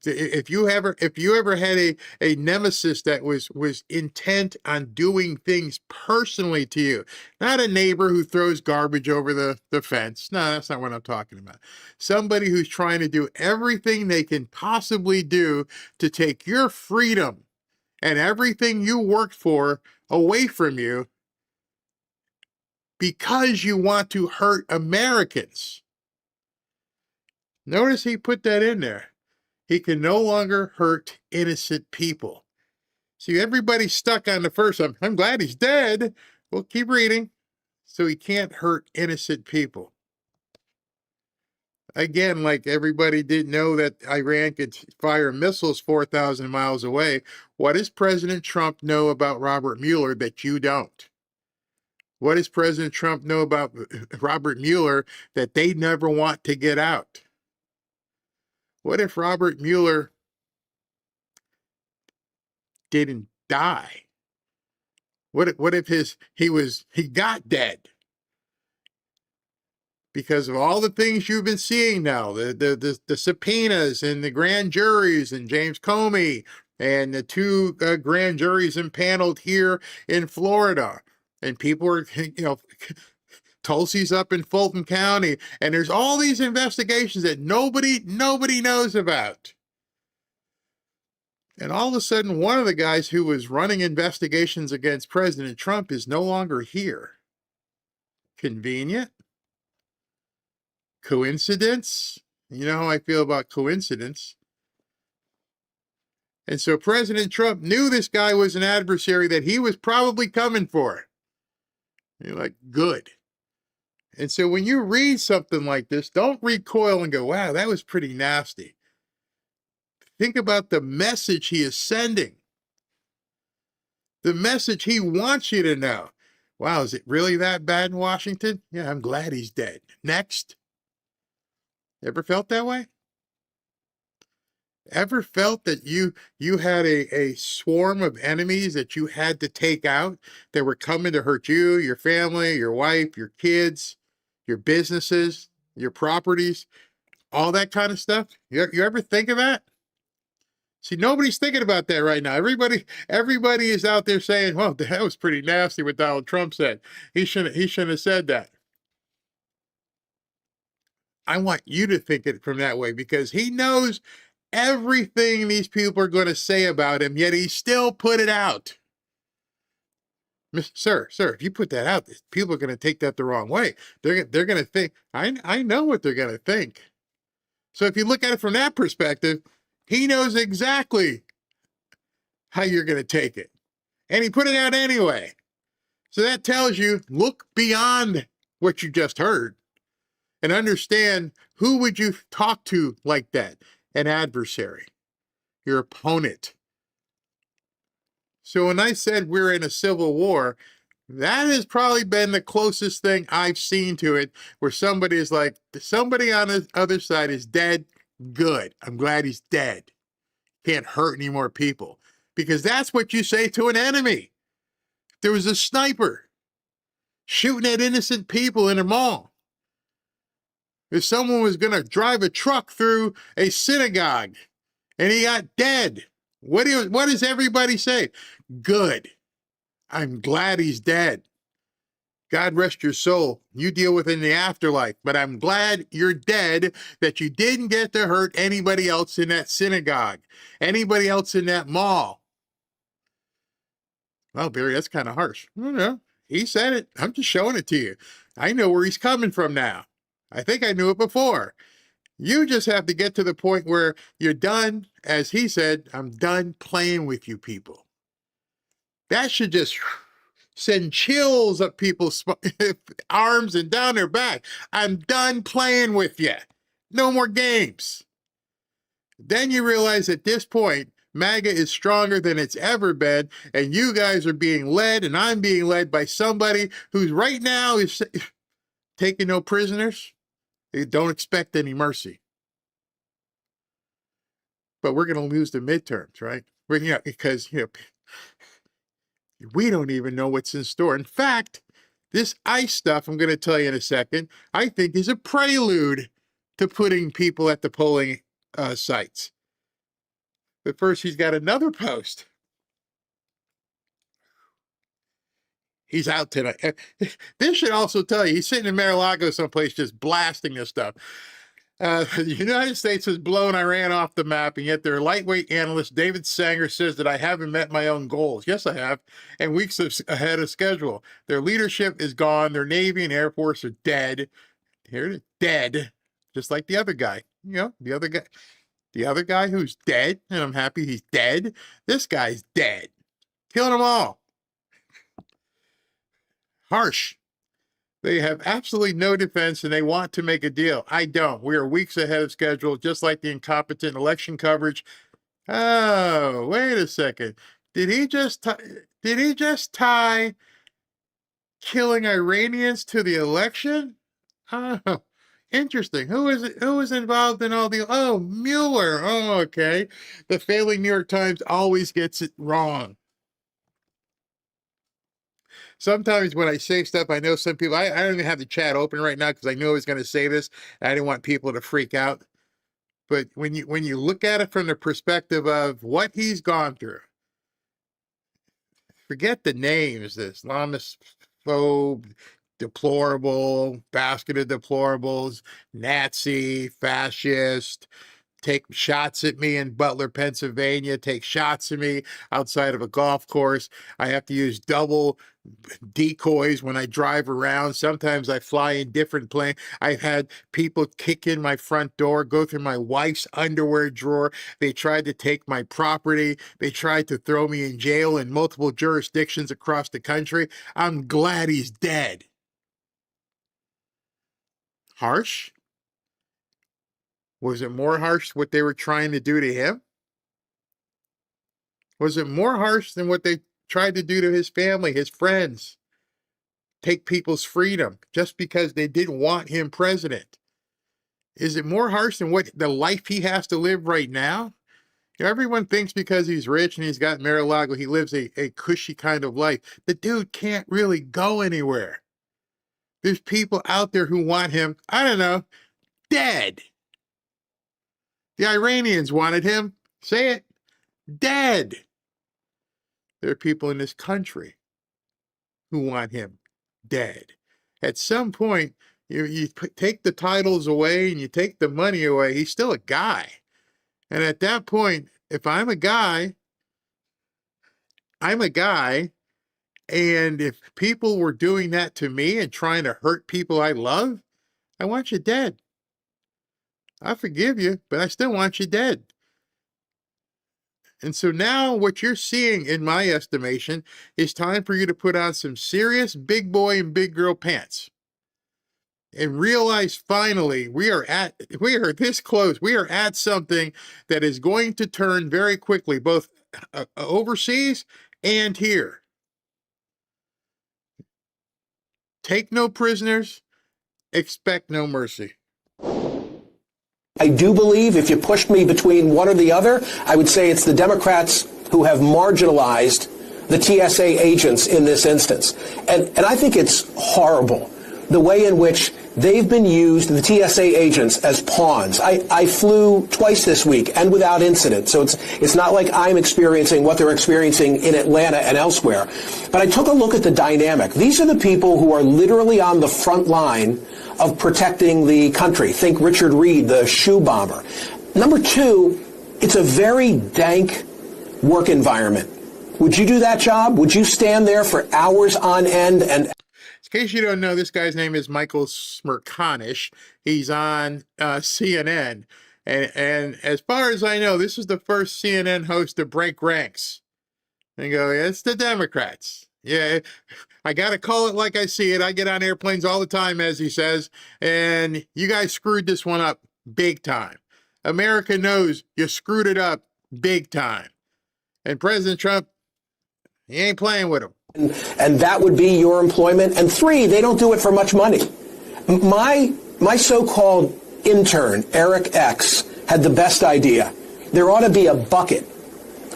If you ever had a nemesis that was intent on doing things personally to you, not a neighbor who throws garbage over the fence. No, that's not what I'm talking about. Somebody who's trying to do everything they can possibly do to take your freedom and everything you worked for away from you because you want to hurt Americans. Notice he put that in there. He can no longer hurt innocent people. See, everybody's stuck on the first one. I'm glad he's dead. Well, keep reading. So he can't hurt innocent people. Again, like everybody didn't know that Iran could fire missiles 4,000 miles away. What does President Trump know about Robert Mueller that you don't? What does President Trump know about Robert Mueller that they never want to get out? What if Robert Mueller didn't die? What if he got dead? Because of all the things you've been seeing now, the subpoenas and the grand juries and James Comey and the two grand juries impaneled here in Florida, and people are, Tulsi's up in Fulton County, and there's all these investigations that nobody knows about. And all of a sudden, one of the guys who was running investigations against President Trump is no longer here. Convenient? Coincidence? You know how I feel about coincidence. And so President Trump knew this guy was an adversary that he was probably coming for. You're like, good. And so when you read something like this, don't recoil and go, wow, that was pretty nasty. Think about the message he is sending. The message he wants you to know. Wow, is it really that bad in Washington? Yeah, I'm glad he's dead. Next. Ever felt that way? Ever felt that you had a swarm of enemies that you had to take out that were coming to hurt you, your family, your wife, your kids, your businesses, your properties, all that kind of stuff? You ever think of that? See, nobody's thinking about that right now. Everybody is out there saying, well, that was pretty nasty what Donald Trump said. He shouldn't have said that. I want you to think it from that way, because he knows everything these people are going to say about him, yet he still put it out. Sir, if you put that out, people are going to take that the wrong way. They're going to think, I know what they're going to think. So if you look at it from that perspective, he knows exactly how you're going to take it. And he put it out anyway. So that tells you, look beyond what you just heard and understand, who would you talk to like that? An adversary, your opponent. So when I said we're in a civil war, that has probably been the closest thing I've seen to it, where somebody is like, somebody on the other side is dead. Good. I'm glad he's dead. Can't hurt any more people. Because that's what you say to an enemy. There was a sniper shooting at innocent people in a mall. If someone was going to drive a truck through a synagogue and he got dead, what does everybody say? Good. I'm glad he's dead. God rest your soul. You deal with it in the afterlife. But I'm glad you're dead, that you didn't get to hurt anybody else in that synagogue, anybody else in that mall. Well, Barry, that's kind of harsh. No, he said it. I'm just showing it to you. I know where he's coming from now. I think I knew it before. You just have to get to the point where you're done, as he said, I'm done playing with you people. That should just send chills up people's arms and down their back. I'm done playing with you. No more games. Then you realize at this point, MAGA is stronger than it's ever been, and you guys are being led, and I'm being led by somebody who's right now is taking no prisoners. Don't expect any mercy. But we're going to lose the midterms, right? Because we don't even know what's in store. In fact, this ICE stuff I'm going to tell you in a second, I think is a prelude to putting people at the polling sites. But first, he's got another post. He's out tonight. This should also tell you, he's sitting in Mar-a-Lago someplace just blasting this stuff. The United States has blown Iran off the map, and yet their lightweight analyst, David Sanger, says that I haven't met my own goals. Yes, I have, and weeks ahead of schedule. Their leadership is gone. Their Navy and Air Force are dead. Here, dead, just like the other guy. The other guy who's dead, and I'm happy he's dead. This guy's dead. Killing them all. Harsh. They have absolutely no defense, and they want to make a deal. I don't. We are weeks ahead of schedule, just like the incompetent election coverage. Oh, wait a second. Did he just tie killing Iranians to the election? Oh, interesting. Who is it? Who was involved in all the? Oh, Mueller. Oh, okay. The failing New York Times always gets it wrong. Sometimes when I say stuff, I know some people, I don't even have the chat open right now because I knew I was going to say this. I didn't want people to freak out. But when you look at it from the perspective of what he's gone through, forget the names, the Islamophobe, deplorable, basket of deplorables, Nazi, fascist, take shots at me in Butler, Pennsylvania, take shots at me outside of a golf course. I have to use double decoys when I drive around. Sometimes I fly in different planes. I've had people kick in my front door, go through my wife's underwear drawer. They tried to take my property. They tried to throw me in jail in multiple jurisdictions across the country. I'm glad he's dead. Harsh? Was it more harsh what they were trying to do to him? Was it more harsh than what they tried to do to his family, his friends? Take people's freedom just because they didn't want him president? Is it more harsh than what the life he has to live right now? You know, everyone thinks because he's rich and he's got Mar-a-Lago, he lives a cushy kind of life. The dude can't really go anywhere. There's people out there who want him, I don't know, dead. The Iranians wanted him, say it, dead. There are people in this country who want him dead. At some point, you take the titles away and you take the money away, he's still a guy. And at that point, if I'm a guy, I'm a guy. And if people were doing that to me and trying to hurt people I love, I want you dead. I forgive you, but I still want you dead. And so now what you're seeing, in my estimation, is time for you to put on some serious big boy and big girl pants and realize finally we are this close. We are at something that is going to turn very quickly, both overseas and here. Take no prisoners, expect no mercy. I do believe if you pushed me between one or the other, I would say it's the Democrats who have marginalized the TSA agents in this instance. And I think it's horrible, the way in which they've been used, the TSA agents, as pawns. I flew twice this week and without incident, so it's not like I'm experiencing what they're experiencing in Atlanta and elsewhere. But I took a look at the dynamic. These are the people who are literally on the front line of protecting the country. Think Richard Reed, the shoe bomber. Number two, it's a very dank work environment. Would you do that job? Would you stand there for hours on end? And in case you don't know, this guy's name is Michael Smerconish. He's on CNN. And as far as I know, this is the first CNN host to break ranks and go, it's the Democrats. Yeah, I got to call it like I see it. I get on airplanes all the time, as he says, and you guys screwed this one up big time. America knows you screwed it up big time. And President Trump, he ain't playing with him. And that would be your employment. And three, they don't do it for much money. My so-called intern, Eric X, had the best idea. There ought to be a bucket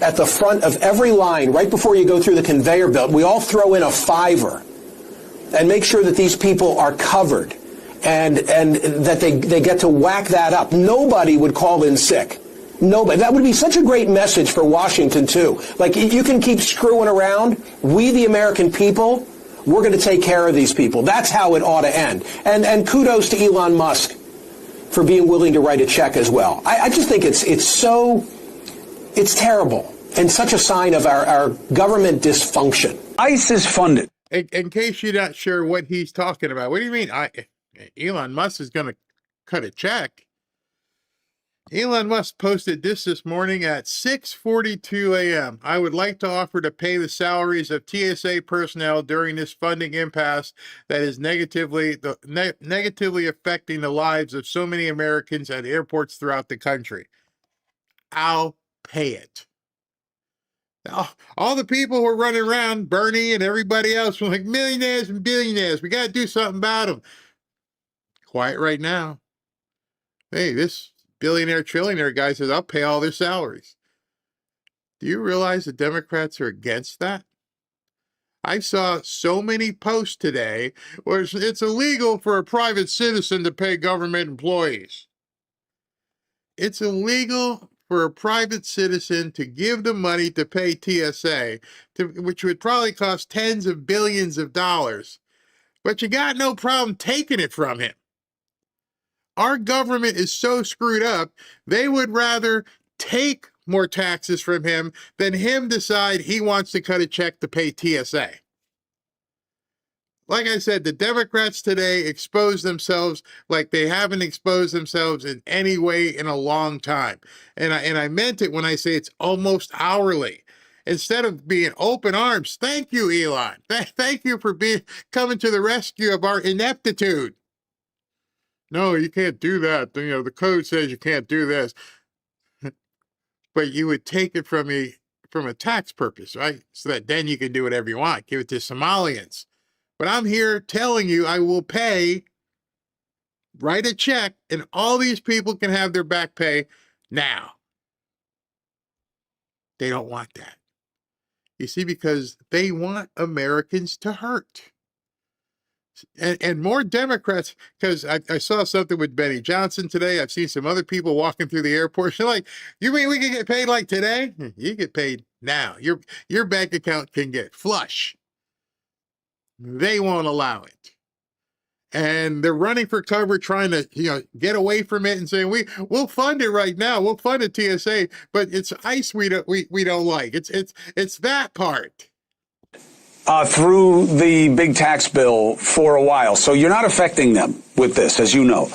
at the front of every line, right before you go through the conveyor belt. We all throw in a $5 and make sure that these people are covered and that they get to whack that up. Nobody would call in sick. Nobody. That would be such a great message for Washington, too. Like, you can keep screwing around. We, the American people, we're going to take care of these people. That's how it ought to end. And kudos to Elon Musk for being willing to write a check as well. I just think it's terrible and such a sign of our government dysfunction. ICE is funded. In case you're not sure what he's talking about, what do you mean Elon Musk is going to cut a check? Elon Musk posted this morning at 6:42 a.m. I would like to offer to pay the salaries of TSA personnel during this funding impasse that is negatively affecting the lives of so many Americans at airports throughout the country. I'll pay it. All the people who are running around, Bernie and everybody else, were like millionaires and billionaires. We got to do something about them. Quiet right now. Hey, this billionaire, trillionaire guy says, I'll pay all their salaries. Do you realize the Democrats are against that? I saw so many posts today where it's illegal for a private citizen to pay government employees. It's illegal for a private citizen to give the money to pay TSA, which would probably cost tens of billions of dollars. But you got no problem taking it from him. Our government is so screwed up, they would rather take more taxes from him than him decide he wants to cut a check to pay TSA. Like I said, the Democrats today exposed themselves like they haven't exposed themselves in any way in a long time. And I meant it when I say it's almost hourly. Instead of being open arms, thank you, Elon. Thank you for coming to the rescue of our ineptitude. No, you can't do that. You know, the code says you can't do this. But you would take it from a tax purpose, right? So that then you can do whatever you want. Give it to Somalians. But I'm here telling you I will pay, write a check, and all these people can have their back pay now. They don't want that. You see, because they want Americans to hurt. And more Democrats, because I saw something with Benny Johnson today. I've seen some other people walking through the airport. They're like, you mean we can get paid like today? You get paid now. Your bank account can get flush. They won't allow it. And they're running for cover, trying to get away from it and saying, we'll fund it right now. We'll fund it TSA, but it's ICE we don't like. It's that part. Through the big tax bill for a while. So you're not affecting them with this, as you know.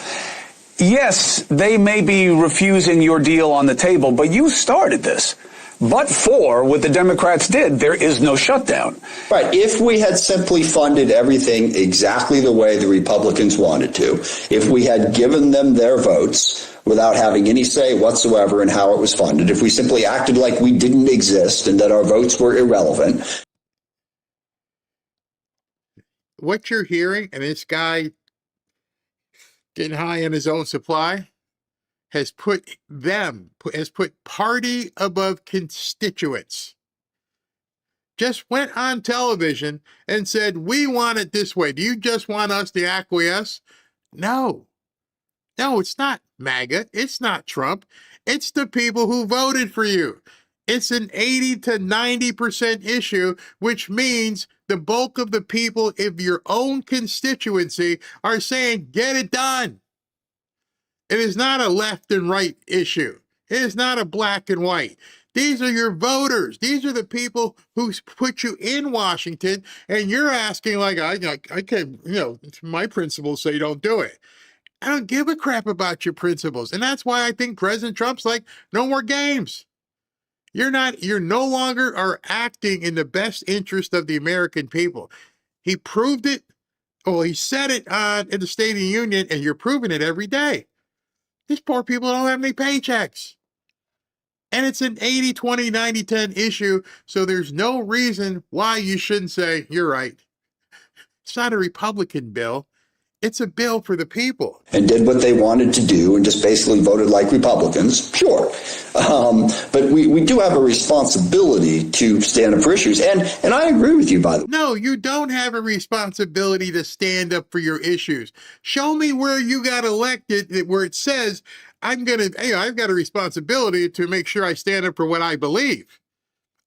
Yes, they may be refusing your deal on the table, but you started this. But for what the Democrats did, there is no shutdown. Right. If we had simply funded everything exactly the way the Republicans wanted to, if we had given them their votes without having any say whatsoever in how it was funded, if we simply acted like we didn't exist and that our votes were irrelevant. What you're hearing, and this guy getting high on his own supply, has put party above constituents. Just went on television and said, we want it this way. Do you just want us to acquiesce? No, it's not MAGA. It's not Trump. It's the people who voted for you. It's an 80 to 90% issue, which means the bulk of the people of your own constituency are saying, get it done. It is not a left and right issue. It is not a black and white. These are your voters. These are the people who put you in Washington, and you're asking like, I can, my principles say don't do it. I don't give a crap about your principles. And that's why I think President Trump's like, no more games. You're no longer are acting in the best interest of the American people. He proved it. Well, he said it in the State of the Union, and you're proving it every day. These poor people don't have any paychecks. And it's an 80, 20, 90, 10 issue, so there's no reason why you shouldn't say, you're right. It's not a Republican bill. It's a bill for the people. And did what they wanted to do and just basically voted like Republicans, sure. But we do have a responsibility to stand up for issues. And I agree with you, by the way. No, you don't have a responsibility to stand up for your issues. Show me where you got elected, where it says, I've got a responsibility to make sure I stand up for what I believe.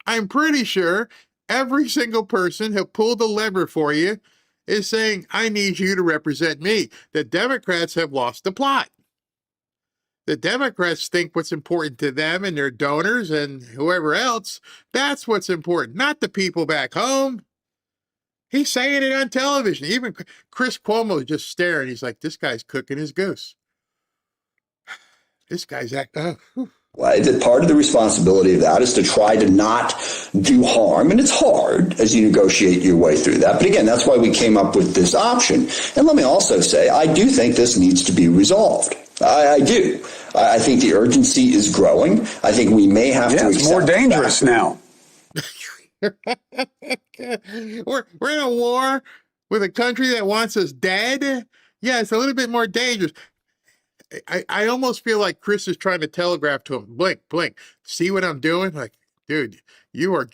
I'm pretty sure every single person who pulled the lever for you is saying, I need you to represent me. The Democrats have lost the plot. The Democrats think what's important to them and their donors and whoever else, that's what's important, not the people back home. He's saying it on television. Even Chris Cuomo is just staring. He's like, this guy's cooking his goose. This guy's act. That part of the responsibility of that is to try to not do harm, and it's hard as you negotiate your way through that. But again, that's why we came up with this option. And let me also say, I do think this needs to be resolved. I do. I think the urgency is growing. I think we may have to. It's more dangerous now. We're in a war with a country that wants us dead. Yeah, it's a little bit more dangerous. I almost feel like Chris is trying to telegraph to him, blink, blink, see what I'm doing? Like, dude, you are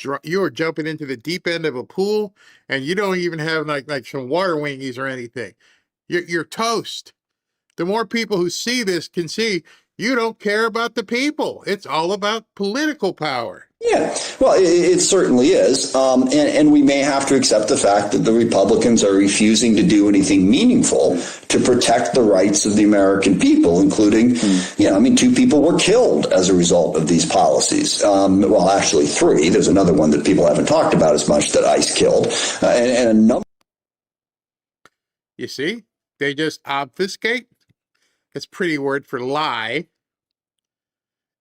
jumping into the deep end of a pool, and you don't even have like some water wingies or anything. You're toast. The more people who see this can see you don't care about the people. It's all about political power. Yeah, well, it certainly is. And we may have to accept the fact that the Republicans are refusing to do anything meaningful to protect the rights of the American people, including, 2 people were killed as a result of these policies. Well, actually 3. There's another one that people haven't talked about as much that ICE killed. And a number. You see, they just obfuscate. That's a pretty word for lie.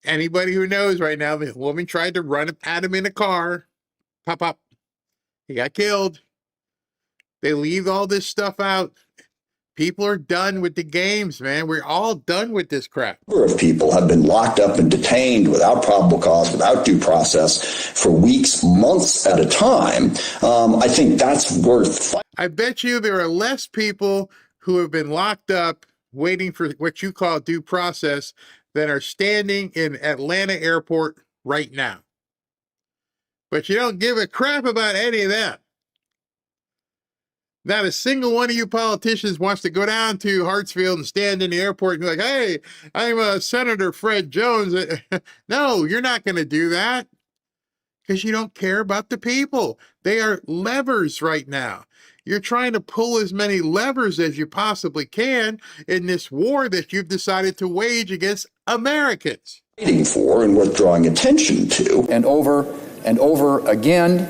Anybody who knows right now, the woman tried to run at him in a car. Pop, pop. He got killed. They leave all this stuff out. People are done with the games, man. We're all done with this crap. A number of people have been locked up and detained without probable cause, without due process for weeks, months at a time. I think that's worth fighting. I bet you there are less people who have been locked up waiting for what you call due process that are standing in Atlanta airport right now. But you don't give a crap about any of that. Not a single one of you politicians wants to go down to Hartsfield and stand in the airport and be like, hey, I'm Senator Fred Jones. No, you're not going to do that because you don't care about the people. They are levers right now. You're trying to pull as many levers as you possibly can in this war that you've decided to wage against Americans. Fighting for and worth drawing attention to. And over again,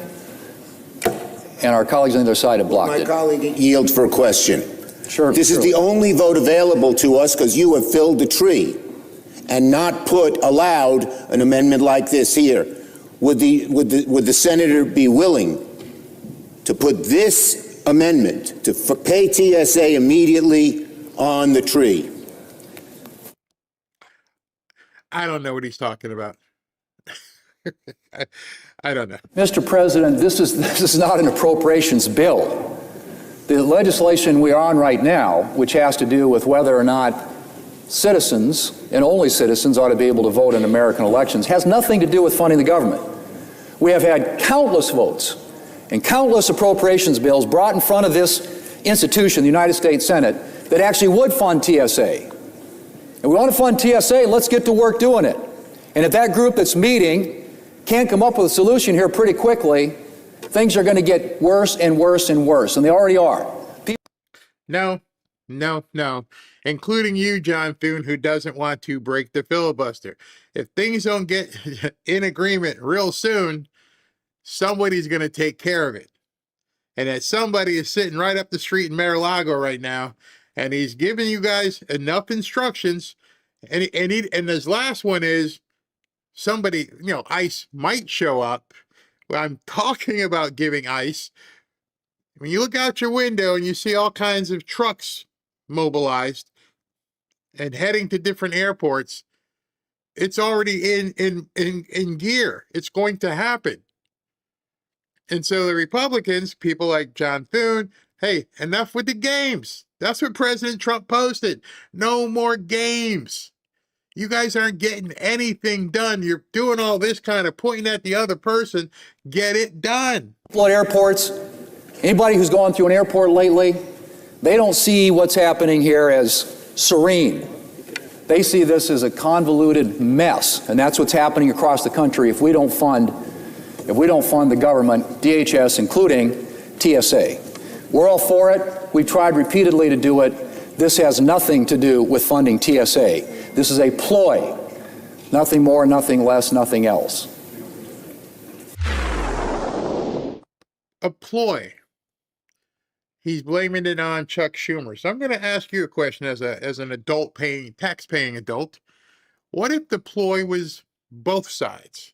and our colleagues on the other side have blocked it. My colleague yields for a question. Sure. This is the only vote available to us because you have filled the tree and not allowed an amendment like this here. Would the senator be willing to put this amendment to pay TSA immediately on the tree? I don't know what he's talking about. I don't know. Mr. President, this is not an appropriations bill. The legislation we are on right now, which has to do with whether or not citizens, and only citizens, ought to be able to vote in American elections, has nothing to do with funding the government. We have had countless votes and countless appropriations bills brought in front of this institution, the United States Senate, that actually would fund TSA. And we want to fund TSA, let's get to work doing it. And if that group that's meeting can't come up with a solution here pretty quickly, things are going to get worse and worse and worse, and they already are. No, including you, John Thune, who doesn't want to break the filibuster. If things don't get in agreement real soon, somebody's going to take care of it. And that somebody is sitting right up the street in Mar-a-Lago right now, and he's giving you guys enough instructions. And this last one is somebody, ICE might show up. Well, I'm talking about giving ICE. When you look out your window and you see all kinds of trucks mobilized and heading to different airports, it's already in gear. It's going to happen. And so the Republicans, people like John Thune, hey, enough with the games. That's what President Trump posted. No more games. You guys aren't getting anything done. You're doing all this kind of pointing at the other person. Get it done. At airports, anybody who's gone through an airport lately, they don't see what's happening here as serene. They see this as a convoluted mess, and that's what's happening across the country if we don't fund the government, DHS, including TSA. We're all for it. We've tried repeatedly to do it. This has nothing to do with funding TSA. This is a ploy. Nothing more, nothing less, nothing else. A ploy. He's blaming it on Chuck Schumer. So I'm going to ask you a question as an adult tax-paying adult. What if the ploy was both sides?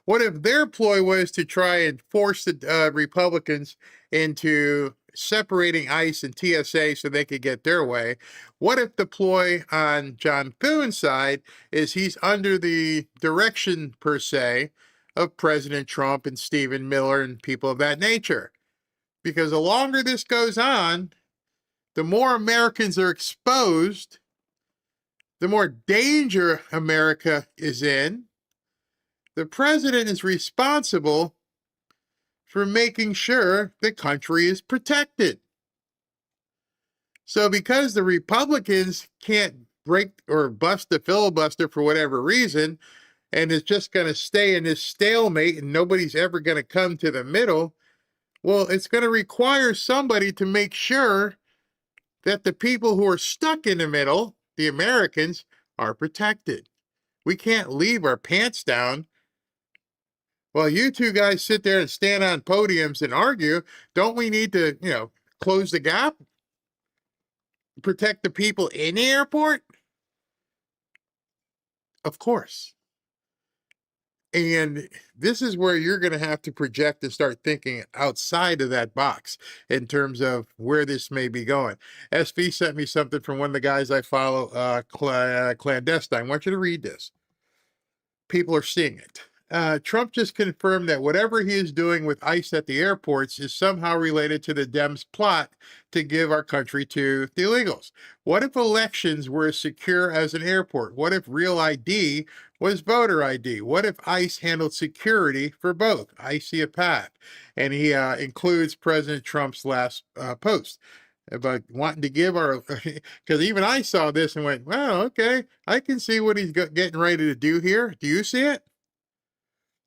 What if their ploy was to try and force the Republicans into separating ICE and TSA so they could get their way? What if the ploy on John Thune's side is he's under the direction, per se, of President Trump and Stephen Miller and people of that nature? Because the longer this goes on, the more Americans are exposed, the more danger America is in. The president is responsible for making sure the country is protected. So because the Republicans can't break or bust the filibuster for whatever reason, and it's just going to stay in this stalemate and nobody's ever going to come to the middle, well, it's going to require somebody to make sure that the people who are stuck in the middle, the Americans, are protected. We can't leave our pants down. Well, you two guys sit there and stand on podiums and argue. Don't we need to, close the gap? Protect the people in the airport? Of course. And this is where you're going to have to project and start thinking outside of that box in terms of where this may be going. SV sent me something from one of the guys I follow, Clandestine. I want you to read this. People are seeing it. Trump just confirmed that whatever he is doing with ICE at the airports is somehow related to the Dems' plot to give our country to the illegals. What if elections were as secure as an airport? What if real ID was voter ID? What if ICE handled security for both? I see a path. And he includes President Trump's last post about wanting to give our, because even I saw this and went, well, okay, I can see what he's getting ready to do here. Do you see it?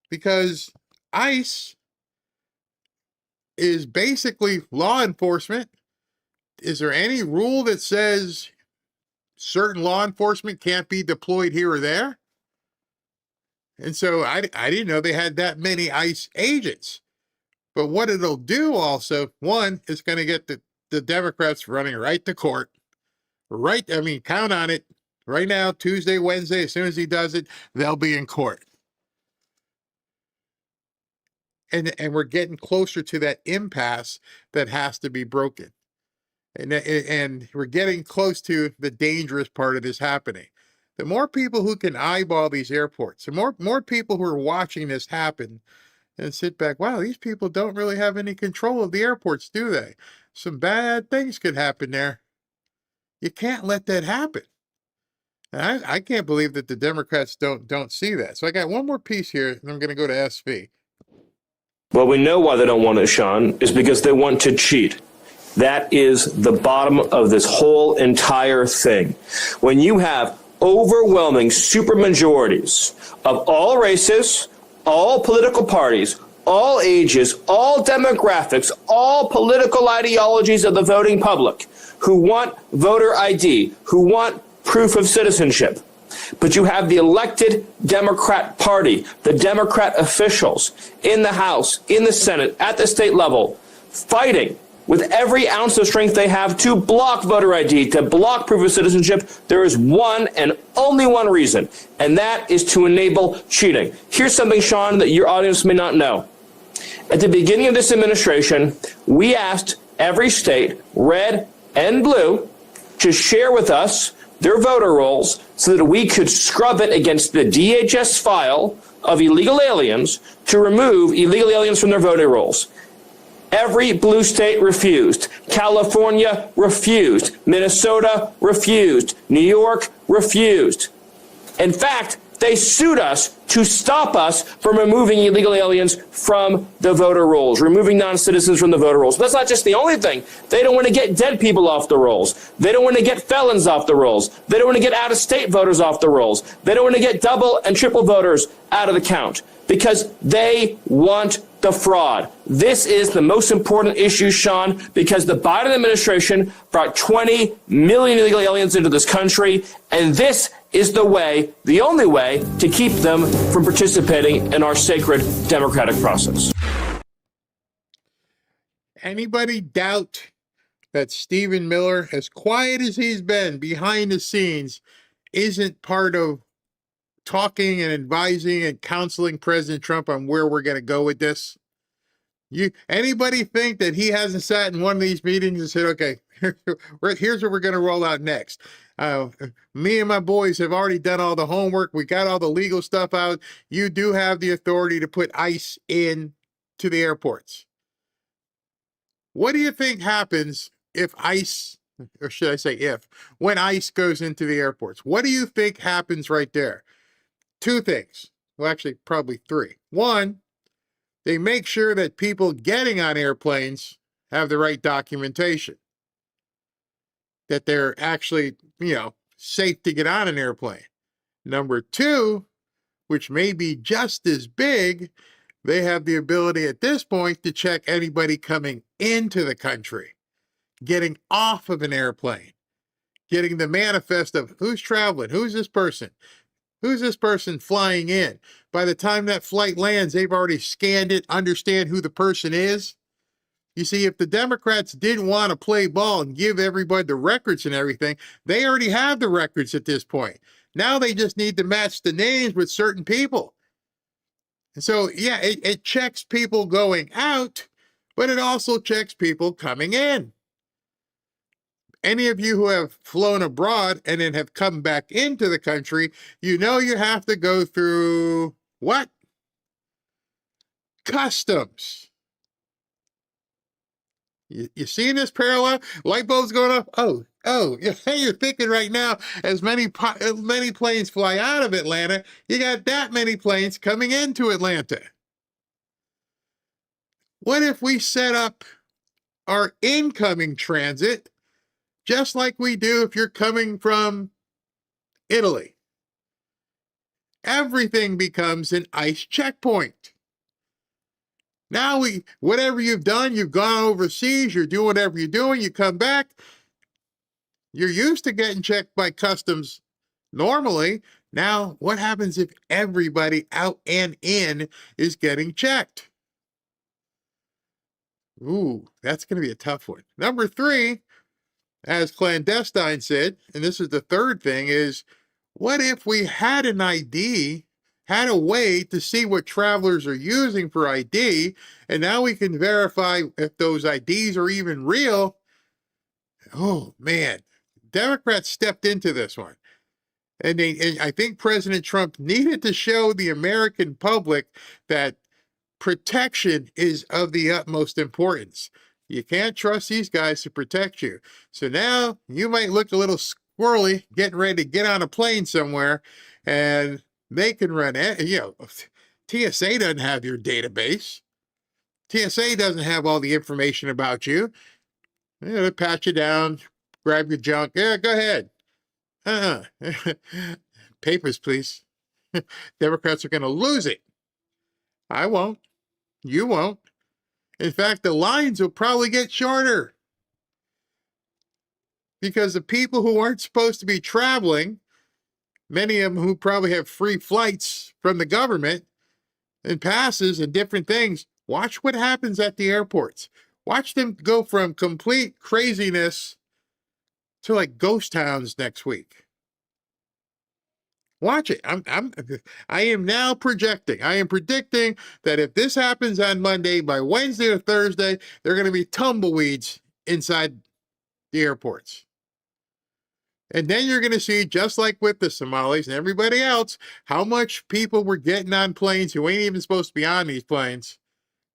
Because ICE is basically law enforcement. Is there any rule that says certain law enforcement can't be deployed here or there? And so I didn't know they had that many ICE agents. But what it'll do also, one, is going to get the Democrats running right to court. Count on it. Right now, Tuesday, Wednesday, as soon as he does it, they'll be in court. And we're getting closer to that impasse that has to be broken. And we're getting close to the dangerous part of this happening. The more people who can eyeball these airports, the more people who are watching this happen and sit back, wow, these people don't really have any control of the airports, do they? Some bad things could happen there. You can't let that happen. And I can't believe that the Democrats don't see that. So I got one more piece here, and I'm going to go to SV. Well, we know why they don't want it, Sean, is because they want to cheat. That is the bottom of this whole entire thing. When you have overwhelming supermajorities of all races, all political parties, all ages, all demographics, all political ideologies of the voting public who want voter ID, who want proof of citizenship, but you have the elected Democrat Party, the Democrat officials in the House, in the Senate, at the state level, fighting with every ounce of strength they have to block voter ID, to block proof of citizenship. There is one and only one reason, and that is to enable cheating. Here's something, Sean, that your audience may not know. At the beginning of this administration, we asked every state, red and blue, to share with us their voter rolls so that we could scrub it against the DHS file of illegal aliens to remove illegal aliens from their voter rolls. Every blue state refused. California refused. Minnesota refused. New York refused. In fact, they sued us to stop us from removing illegal aliens from the voter rolls, removing non-citizens from the voter rolls. But that's not just the only thing. They don't want to get dead people off the rolls. They don't want to get felons off the rolls. They don't want to get out-of-state voters off the rolls. They don't want to get double and triple voters out of the count because they want the fraud. This is the most important issue, Sean, because the Biden administration brought 20 million illegal aliens into this country, and this is the way, the only way, to keep them from participating in our sacred democratic process. Anybody doubt that Stephen Miller, as quiet as he's been behind the scenes, isn't part of talking and advising and counseling President Trump on where we're going to go with this? Anybody think that he hasn't sat in one of these meetings and said, okay, here's what we're going to roll out next. Me and my boys have already done all the homework. We got all the legal stuff out. You do have the authority to put ICE in to the airports. What do you think happens if ICE, or should I say when ICE goes into the airports? What do you think happens right there? Two things. Well, actually, probably three. One, they make sure that people getting on airplanes have the right documentation, that they're actually, safe to get on an airplane. Number two, which may be just as big, they have the ability at this point to check anybody coming into the country, getting off of an airplane, getting the manifest of who's traveling, who's this person, who's this person flying in. By the time that flight lands, they've already scanned it, understand who the person is. You see, if the Democrats didn't want to play ball and give everybody the records and everything, they already have the records at this point. Now they just need to match the names with certain people. And so, yeah, it checks people going out, but it also checks people coming in. Any of you who have flown abroad and then have come back into the country, you have to go through what? Customs. You seeing this parallel? Light bulbs going off? Oh, you're thinking right now, as many planes fly out of Atlanta, you got that many planes coming into Atlanta. What if we set up our incoming transit just like we do if you're coming from Italy? Everything becomes an ICE checkpoint. Now whatever you've done, you've gone overseas, you're doing whatever you're doing, you come back, you're used to getting checked by customs normally. Now, what happens if everybody out and in is getting checked? Ooh, that's going to be a tough one. Number three, as Clandestine said, and this is the third thing, is what if we had an ID, had a way to see what travelers are using for ID, and now we can verify if those IDs are even real? Oh, man. Democrats stepped into this one. And I think President Trump needed to show the American public that protection is of the utmost importance. You can't trust these guys to protect you. So now you might look a little squirrely getting ready to get on a plane somewhere, and they can run it. TSA doesn't have your database. TSA doesn't have all the information about you. They pat you down, grab your junk. Yeah, go ahead. Papers, please. Democrats are going to lose it. I won't. You won't. In fact, the lines will probably get shorter because the people who aren't supposed to be traveling, many of them who probably have free flights from the government and passes and different things, watch what happens at the airports. Watch them go from complete craziness to like ghost towns next week. Watch it. I am now projecting. I am predicting that if this happens on Monday, by Wednesday or Thursday, there are going to be tumbleweeds inside the airports. And then you're going to see, just like with the Somalis and everybody else, how much people were getting on planes who ain't even supposed to be on these planes,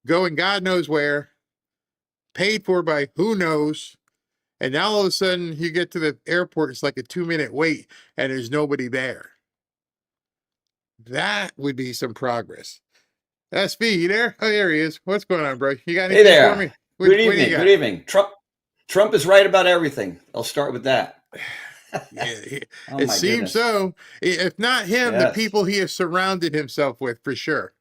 going God knows where, paid for by who knows. And now all of a sudden you get to the airport, it's like a 2-minute wait and there's nobody there. That would be some progress. SB, you there? Oh, there he is. What's going on, bro? You got anything for me? Good evening. Good evening. Trump is right about everything. I'll start with that. It seems so. If not him, the people he has surrounded himself with, for sure.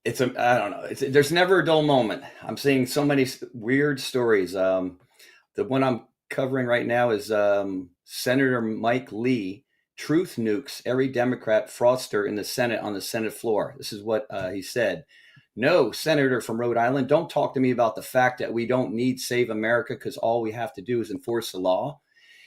I don't know. There's never a dull moment. I'm seeing so many weird stories. The one I'm covering right now is Senator Mike Lee. Truth nukes every Democrat fraudster in the Senate on the Senate floor. This is what he said. No, Senator from Rhode Island, don't talk to me about the fact that we don't need Save America because all we have to do is enforce the law.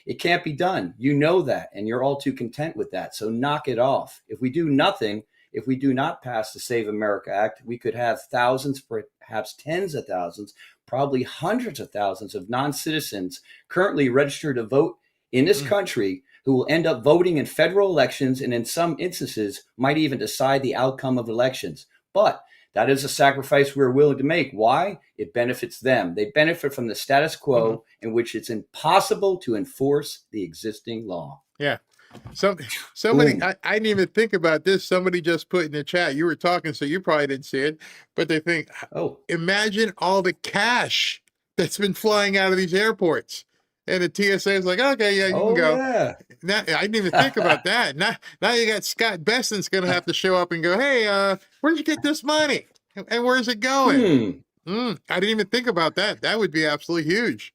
It can't be done. You know that, and you're all too content with that. So knock it off. If we do nothing, if we do not pass the Save America Act, we could have thousands, perhaps tens of thousands, probably hundreds of thousands of non-citizens currently registered to vote in this country who will end up voting in federal elections and in some instances might even decide the outcome of elections. But that is a sacrifice we're willing to make. Why? It benefits them. They benefit from the status quo in which it's impossible to enforce the existing law. Yeah. Somebody, I didn't even think about this. Somebody just put in the chat, you were talking, so you probably didn't see it, but they think, imagine all the cash that's been flying out of these airports. And the TSA is like, okay, yeah, you can go. Yeah. Now, I didn't even think about that. Now you got Scott Bessent's going to have to show up and go, hey, where'd you get this money? And where's it going? I didn't even think about that. That would be absolutely huge.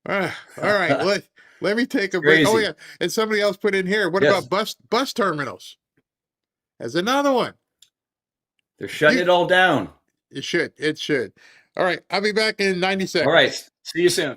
All right, let me take a break. Oh, yeah. And somebody else put in here, what about bus terminals? As another one. They're shutting it all down. It should. All right, I'll be back in 90 seconds. All right, see you soon.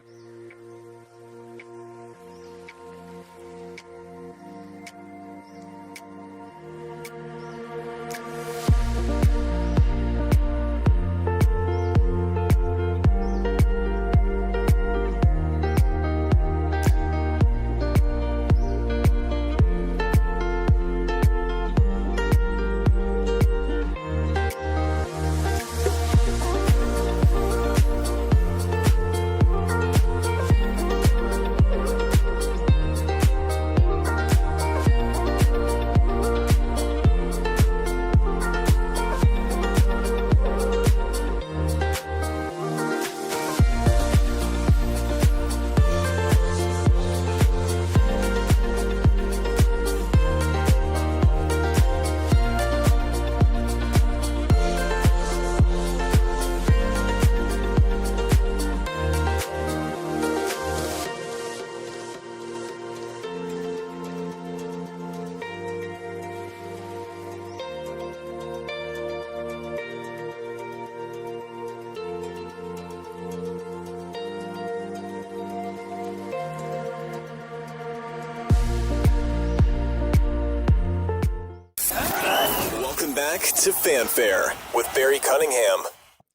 Back to Fanfare with Barry Cunningham.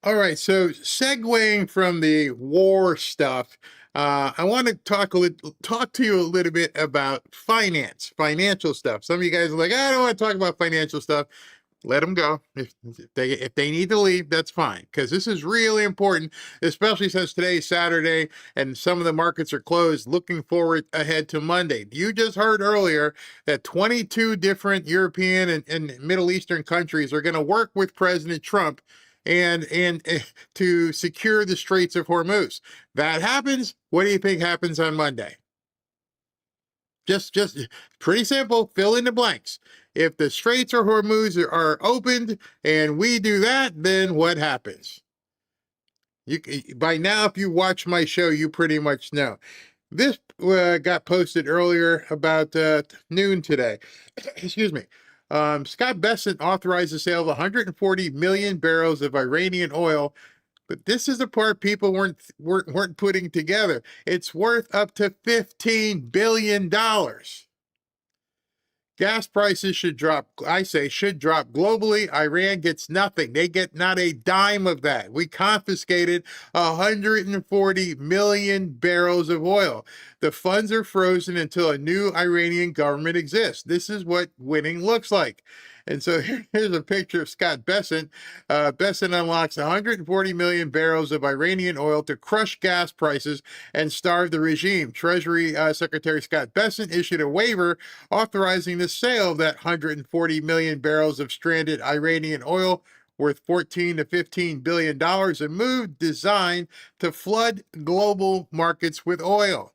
All right, so segueing from the war stuff, I want to talk to you a little bit about financial stuff. Some of you guys are like, I don't want to talk about financial stuff. Let them go. If they need to leave, that's fine, because this is really important, especially since today's Saturday and some of the markets are closed. Looking forward ahead to Monday. You just heard earlier that 22 different European and Middle Eastern countries are going to work with President Trump and to secure the Straits of Hormuz. That happens. What do you think happens on Monday? Just pretty simple. Fill in the blanks. If the Straits of Hormuz are opened and we do that, then what happens? By now, if you watch my show, you pretty much know. This got posted earlier about noon today. Excuse me. Scott Bessent authorized the sale of 140 million barrels of Iranian oil. But this is the part people weren't putting together. It's worth up to $15 billion. Gas prices should drop. I say should drop globally. Iran gets nothing. They get not a dime of that. We confiscated 140 million barrels of oil. The funds are frozen until a new Iranian government exists. This is what winning looks like. And so here's a picture of Scott Bessent. Bessent unlocks 140 million barrels of Iranian oil to crush gas prices and starve the regime. Treasury Secretary Scott Bessent issued a waiver authorizing the sale of that 140 million barrels of stranded Iranian oil worth $14 to $15 billion, a move designed to flood global markets with oil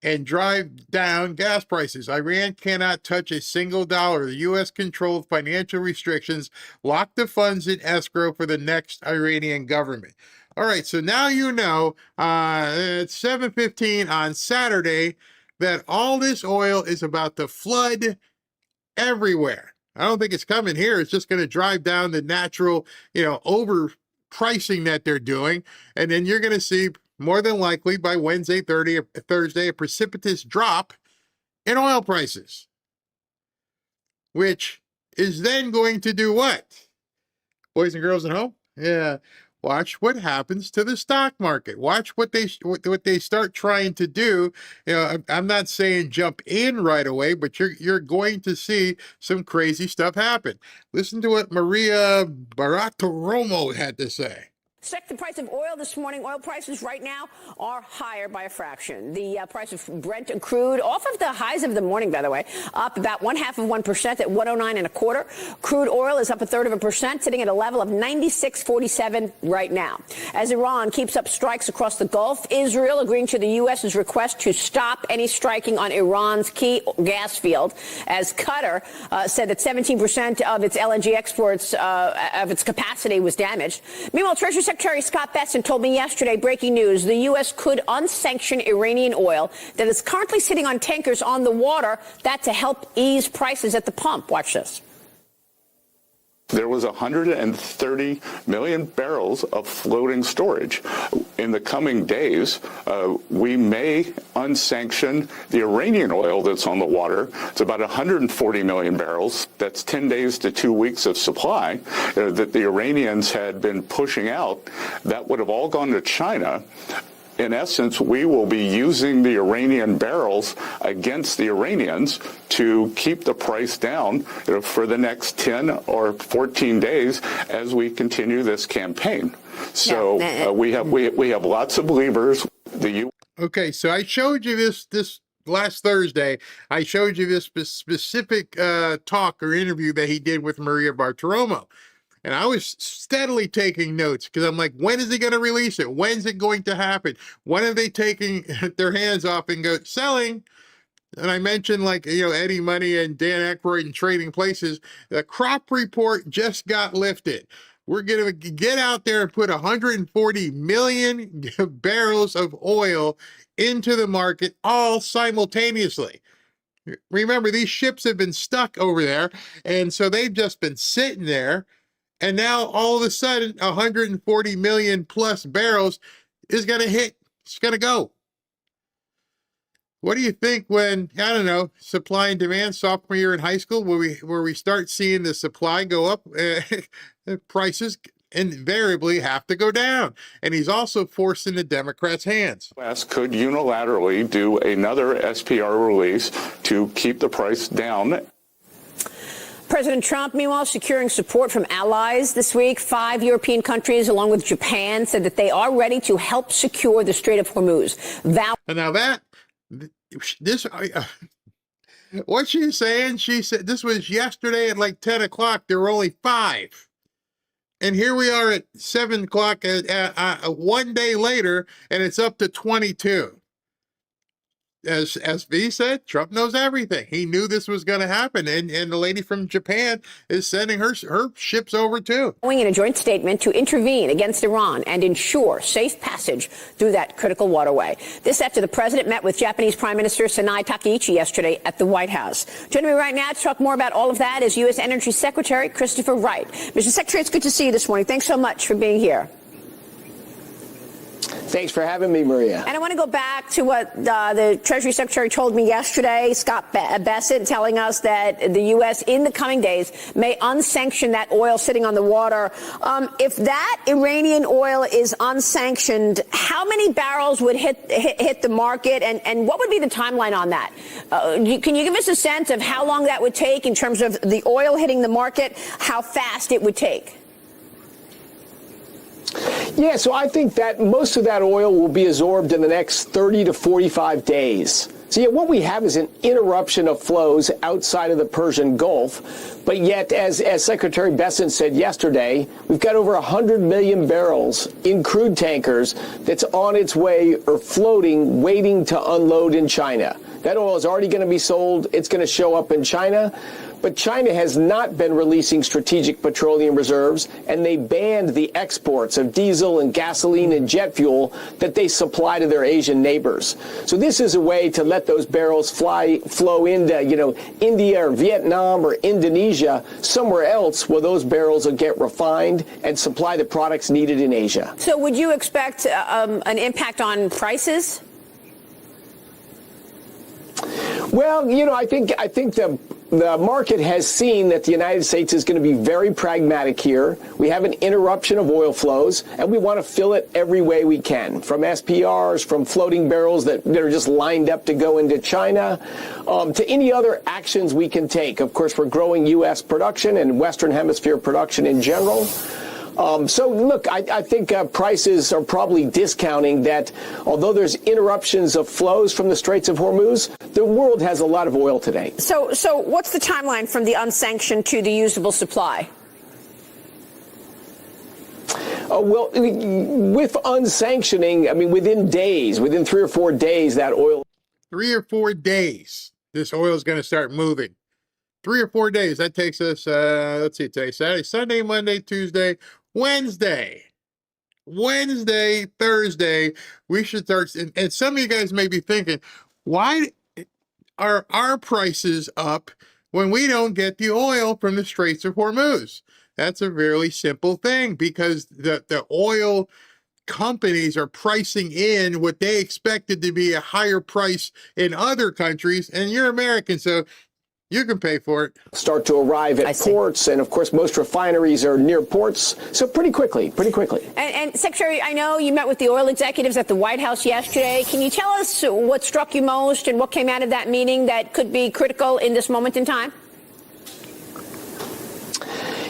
and drive down gas prices. Iran cannot touch a single dollar. The U.S.-controlled financial restrictions lock the funds in escrow for the next Iranian government. All right, so now you know at 7:15 on Saturday that all this oil is about to flood everywhere. I don't think it's coming here. It's just going to drive down the natural, overpricing that they're doing. And then you're going to see more than likely by Wednesday, Thursday, a precipitous drop in oil prices, which is then going to do what? Boys and girls at home? Yeah. Watch what happens to the stock market. Watch what they start trying to do. You know, I'm not saying jump in right away, but you're going to see some crazy stuff happen. Listen to what Maria Bartiromo had to say. Check the price of oil this morning. Oil prices right now are higher by a fraction. The price of Brent crude, off of the highs of the morning, by the way, up about 0.5% at 109.25. Crude oil is up 1/3%, sitting at a level of 96.47 right now. As Iran keeps up strikes across the Gulf, Israel agreeing to the U.S.'s request to stop any striking on Iran's key gas field, as Qatar said that 17% of its LNG exports of its capacity was damaged. Meanwhile, Treasury Secretary Scott Bessent told me yesterday, breaking news, the U.S. could unsanction Iranian oil that is currently sitting on tankers on the water, that to help ease prices at the pump. Watch this. There was 130 million barrels of floating storage. In the coming days, we may unsanction the Iranian oil that's on the water. It's about 140 million barrels. That's 10 days to 2 weeks of supply that the Iranians had been pushing out. That would have all gone to China. In essence, we will be using the Iranian barrels against the Iranians to keep the price down for the next 10 or 14 days as we continue this campaign. So we have lots of levers. Okay, so I showed you this last Thursday. I showed you this specific talk or interview that he did with Maria Bartiromo. And I was steadily taking notes because I'm like, when is he going to release it? When's it going to happen? When are they taking their hands off and go selling? And I mentioned, like, Eddie Money and Dan Aykroyd and Trading Places. The crop report just got lifted. We're going to get out there and put 140 million barrels of oil into the market all simultaneously. Remember, these ships have been stuck over there, and so they've just been sitting there. And now all of a sudden, 140 million plus barrels is going to hit. It's going to go. What do you think when, I don't know, supply and demand sophomore year in high school, where we start seeing the supply go up, prices invariably have to go down. And he's also forcing the Democrats' hands. U.S. could unilaterally do another SPR release to keep the price down. President Trump, meanwhile, securing support from allies this week. 5 European countries, along with Japan, said that they are ready to help secure the Strait of Hormuz. What she's saying, she said this was yesterday at like 10 o'clock. There were only 5. And here we are at 7 o'clock, 1 day later, and it's up to 22. As V said, Trump knows everything. He knew this was going to happen, and the lady from Japan is sending her ships over too. Going in a joint statement to intervene against Iran and ensure safe passage through that critical waterway. This after the president met with Japanese Prime Minister Sanae Takaichi yesterday at the White House. Joining me right now to talk more about all of that is U.S. Energy Secretary Christopher Wright. Mr. Secretary, it's good to see you this morning. Thanks so much for being here. Thanks for having me, Maria. And I want to go back to what the Treasury Secretary told me yesterday, Scott Bessent, telling us that the U.S. in the coming days may unsanction that oil sitting on the water. If that Iranian oil is unsanctioned, how many barrels would hit the market, and what would be the timeline on that? Can you give us a sense of how long that would take in terms of the oil hitting the market, how fast it would take? Yeah, so I think that most of that oil will be absorbed in the next 30 to 45 days. So yeah, what we have is an interruption of flows outside of the Persian Gulf. But yet, as Secretary Bessent said yesterday, we've got over 100 million barrels in crude tankers that's on its way or floating, waiting to unload in China. That oil is already going to be sold. It's going to show up in China. but China has not been releasing strategic petroleum reserves, and they banned the exports of diesel and gasoline and jet fuel that they supply to their Asian neighbors. So this is a way to let those barrels flow into, India or Vietnam or Indonesia, somewhere else where those barrels will get refined and supply the products needed in Asia. So would you expect an impact on prices? Well, I think the market has seen that the United States is going to be very pragmatic here. We have an interruption of oil flows, and we want to fill it every way we can, from SPRs, from floating barrels that are just lined up to go into China, to any other actions we can take. Of course, we're growing U.S. production and Western Hemisphere production in general. So, look, I think prices are probably discounting that although there's interruptions of flows from the Straits of Hormuz, the world has a lot of oil today. So what's the timeline from the unsanctioned to the usable supply? Well, with unsanctioning, I mean, within 3 or 4 days, that oil. 3 or 4 days, this oil is going to start moving. 3 or 4 days. That takes us, let's see, today, Saturday, Sunday, Monday, Tuesday, Wednesday, Thursday. We should start. And some of you guys may be thinking, why are our prices up when we don't get the oil from the Straits of Hormuz? That's a really simple thing, because the oil companies are pricing in what they expected to be a higher price in other countries, and you're American, so you can pay for it. Start to arrive at ports, and of course, most refineries are near ports, so pretty quickly. And Secretary, I know you met with the oil executives at the White House yesterday. Can you tell us what struck you most and what came out of that meeting that could be critical in this moment in time?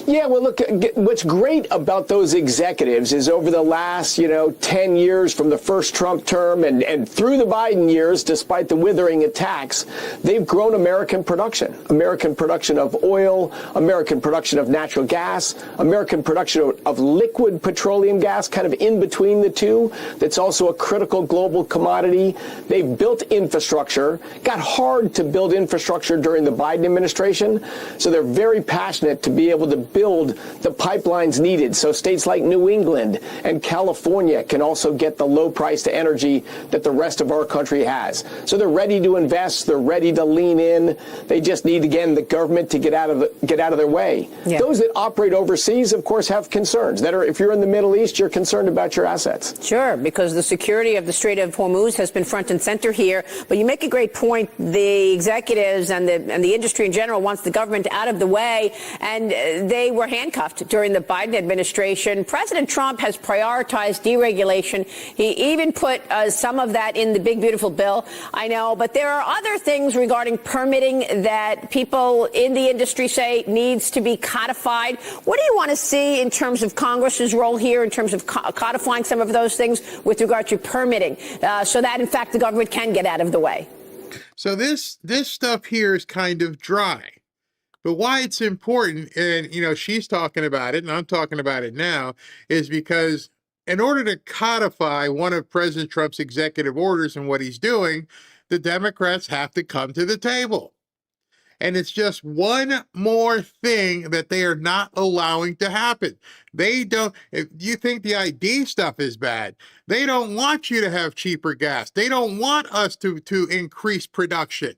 Yeah, well, look, what's great about those executives is over the last, 10 years from the first Trump term and through the Biden years, despite the withering attacks, they've grown American production of oil, American production of natural gas, American production of liquid petroleum gas, kind of in between the two. That's also a critical global commodity. They've built infrastructure, got hard to build infrastructure during the Biden administration. So they're very passionate to be able to build the pipelines needed so states like New England and California can also get the low priced energy that the rest of our country has. So they're ready to invest. They're ready to lean in. They just need, again, the government to get out of their way. Yeah. Those that operate overseas, of course, have concerns. If you're in the Middle East, you're concerned about your assets. Sure, because the security of the Strait of Hormuz has been front and center here. But you make a great point. The executives and the industry in general wants the government out of the way, and they were handcuffed during the Biden administration. President Trump has prioritized deregulation. He even put some of that in the big, beautiful bill. I know, but there are other things regarding permitting that people in the industry say needs to be codified. What do you want to see in terms of Congress's role here, in terms of codifying some of those things with regard to permitting, so that, in fact, the government can get out of the way? So this stuff here is kind of dry. But why it's important, and she's talking about it, and I'm talking about it now, is because in order to codify one of President Trump's executive orders and what he's doing, the Democrats have to come to the table. And it's just one more thing that they are not allowing to happen. They don't, if you think the ID stuff is bad, they don't want you to have cheaper gas. They don't want us to increase production.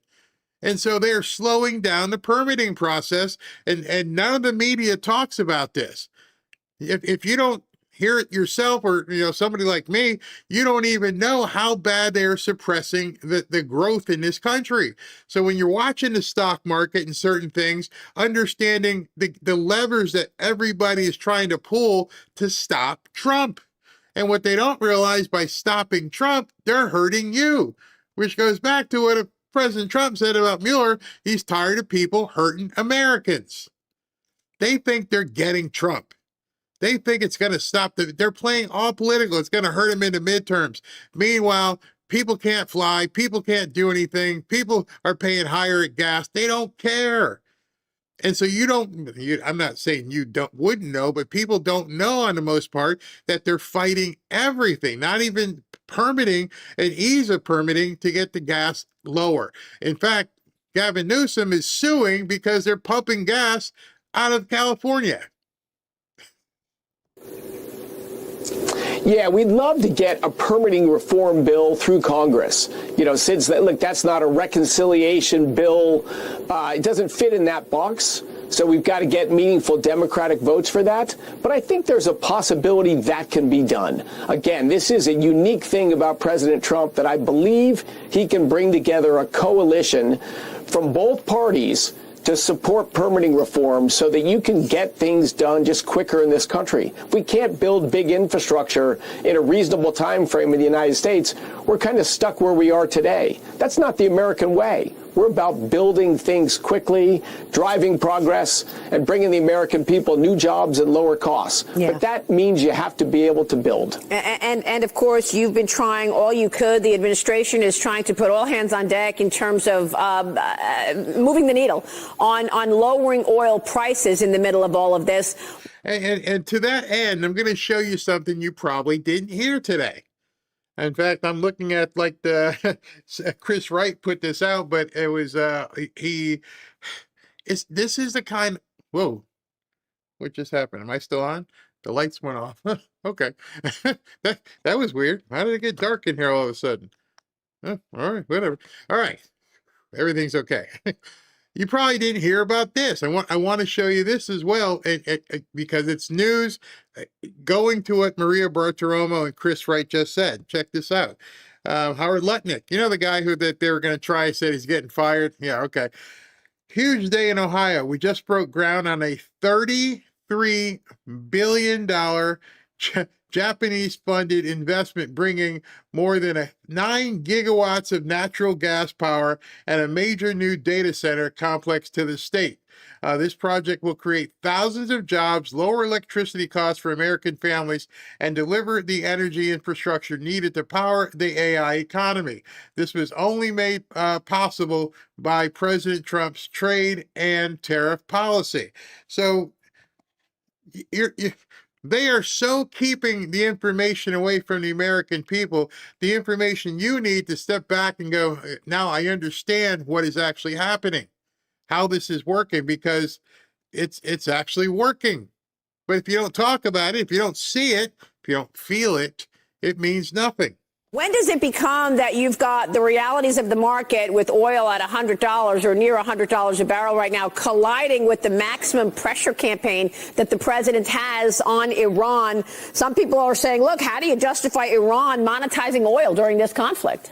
And so they're slowing down the permitting process, and none of the media talks about this. If you don't hear it yourself, or somebody like me, you don't even know how bad they're suppressing the growth in this country. So when you're watching the stock market and certain things, understanding the levers that everybody is trying to pull to stop Trump. And what they don't realize, by stopping Trump, they're hurting you, which goes back to what President Trump said about Mueller. He's tired of people hurting Americans. They think they're getting Trump. They think it's going to stop them. They're playing all political. It's going to hurt them in the midterms. Meanwhile, people can't fly. People can't do anything. People are paying higher at gas. They don't care. And so I'm not saying you wouldn't know, but people don't know, on the most part, that they're fighting everything, not even permitting and ease of permitting to get the gas lower. In fact, Gavin Newsom is suing because they're pumping gas out of California. Yeah, we'd love to get a permitting reform bill through Congress. You know, since look, that's not a reconciliation bill. It doesn't fit in that box. So we've got to get meaningful Democratic votes for that. But I think there's a possibility that can be done. Again, this is a unique thing about President Trump that I believe he can bring together a coalition from both parties to support permitting reform so that you can get things done just quicker in this country. If we can't build big infrastructure in a reasonable time frame in the United States, we're kind of stuck where we are today. That's not the American way. We're about building things quickly, driving progress, and bringing the American people new jobs and lower costs. Yeah. But that means you have to be able to build. And of course, you've been trying all you could. The administration is trying to put all hands on deck in terms of moving the needle on lowering oil prices in the middle of all of this. And to that end, I'm going to show you something you probably didn't hear today. In fact, I'm looking at like the Chris Wright put this out, but it was this is the kind. Whoa, what just happened? Am I still on? The lights went off. Okay, that was weird. How did it get dark in here all of a sudden? All right, whatever. All right, everything's okay. You probably didn't hear about this. I want to show you this as well, because it's news. Going to what Maria Bartiromo and Chris Wright just said. Check this out. Howard Lutnick, you know the guy that they were going to try, said he's getting fired. Yeah, okay. Huge day in Ohio. We just broke ground on a $33 billion Japanese-funded investment, bringing more than 9 gigawatts of natural gas power and a major new data center complex to the state. This project will create thousands of jobs, lower electricity costs for American families, and deliver the energy infrastructure needed to power the AI economy. This was only made possible by President Trump's trade and tariff policy. So they are so keeping the information away from the American people, the information you need to step back and go, now I understand what is actually happening, how this is working, because it's actually working. But if you don't talk about it, if you don't see it, if you don't feel it, it means nothing. When does it become that you've got the realities of the market with oil at $100 or near $100 a barrel right now colliding with the maximum pressure campaign that the president has on Iran? Some people are saying, look, how do you justify Iran monetizing oil during this conflict?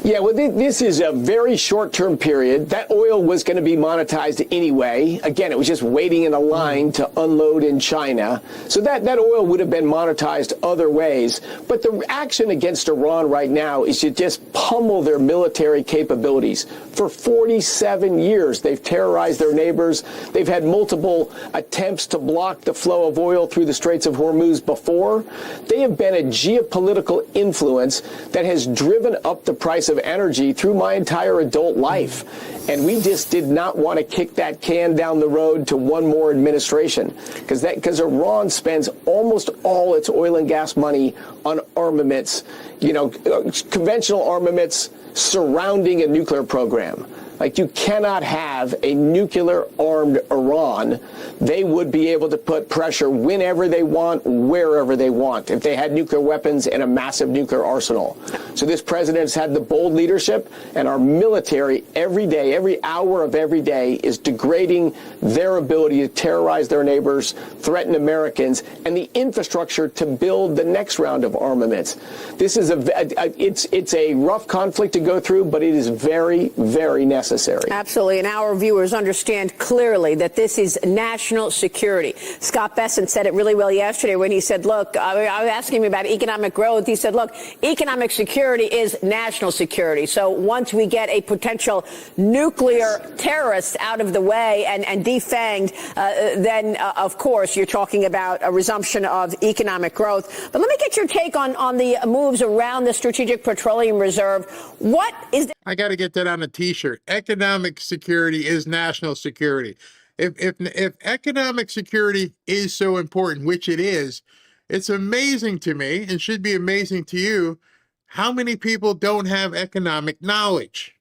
Yeah, well, this is a very short-term period. That oil was going to be monetized anyway. Again, it was just waiting in a line to unload in China. So that oil would have been monetized other ways. But the action against Iran right now is to just pummel their military capabilities. For 47 years, they've terrorized their neighbors. They've had multiple attempts to block the flow of oil through the Straits of Hormuz before. They have been a geopolitical influence that has driven up the price of energy through my entire adult life. And we just did not want to kick that can down the road to one more administration, because Iran spends almost all its oil and gas money on armaments, conventional armaments surrounding a nuclear program. Like, you cannot have a nuclear-armed Iran. They would be able to put pressure whenever they want, wherever they want, if they had nuclear weapons and a massive nuclear arsenal. So this president has had the bold leadership, and our military every day, every hour of every day, is degrading their ability to terrorize their neighbors, threaten Americans, and the infrastructure to build the next round of armaments. This is it's a rough conflict to go through, but it is very, very necessary. Absolutely. And our viewers understand clearly that this is national security. Scott Bessent said it really well yesterday when he said, look, I was asking him about economic growth. He said, look, economic security is national security. So once we get a potential nuclear terrorist out of the way and defanged, then, of course, you're talking about a resumption of economic growth. But let me get your take on the moves around the Strategic Petroleum Reserve. What is I got to get that on a T-shirt. Economic security is national security. If economic security is so important, which it is, it's amazing to me, and should be amazing to you, how many people don't have economic knowledge.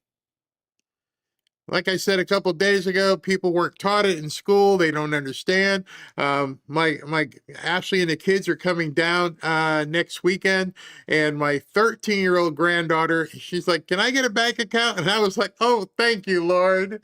Like I said a couple of days ago, people weren't taught it in school. They don't understand. My Ashley and the kids are coming down next weekend, and my 13-year-old granddaughter, she's like, "Can I get a bank account?" And I was like, "Oh, thank you, Lord.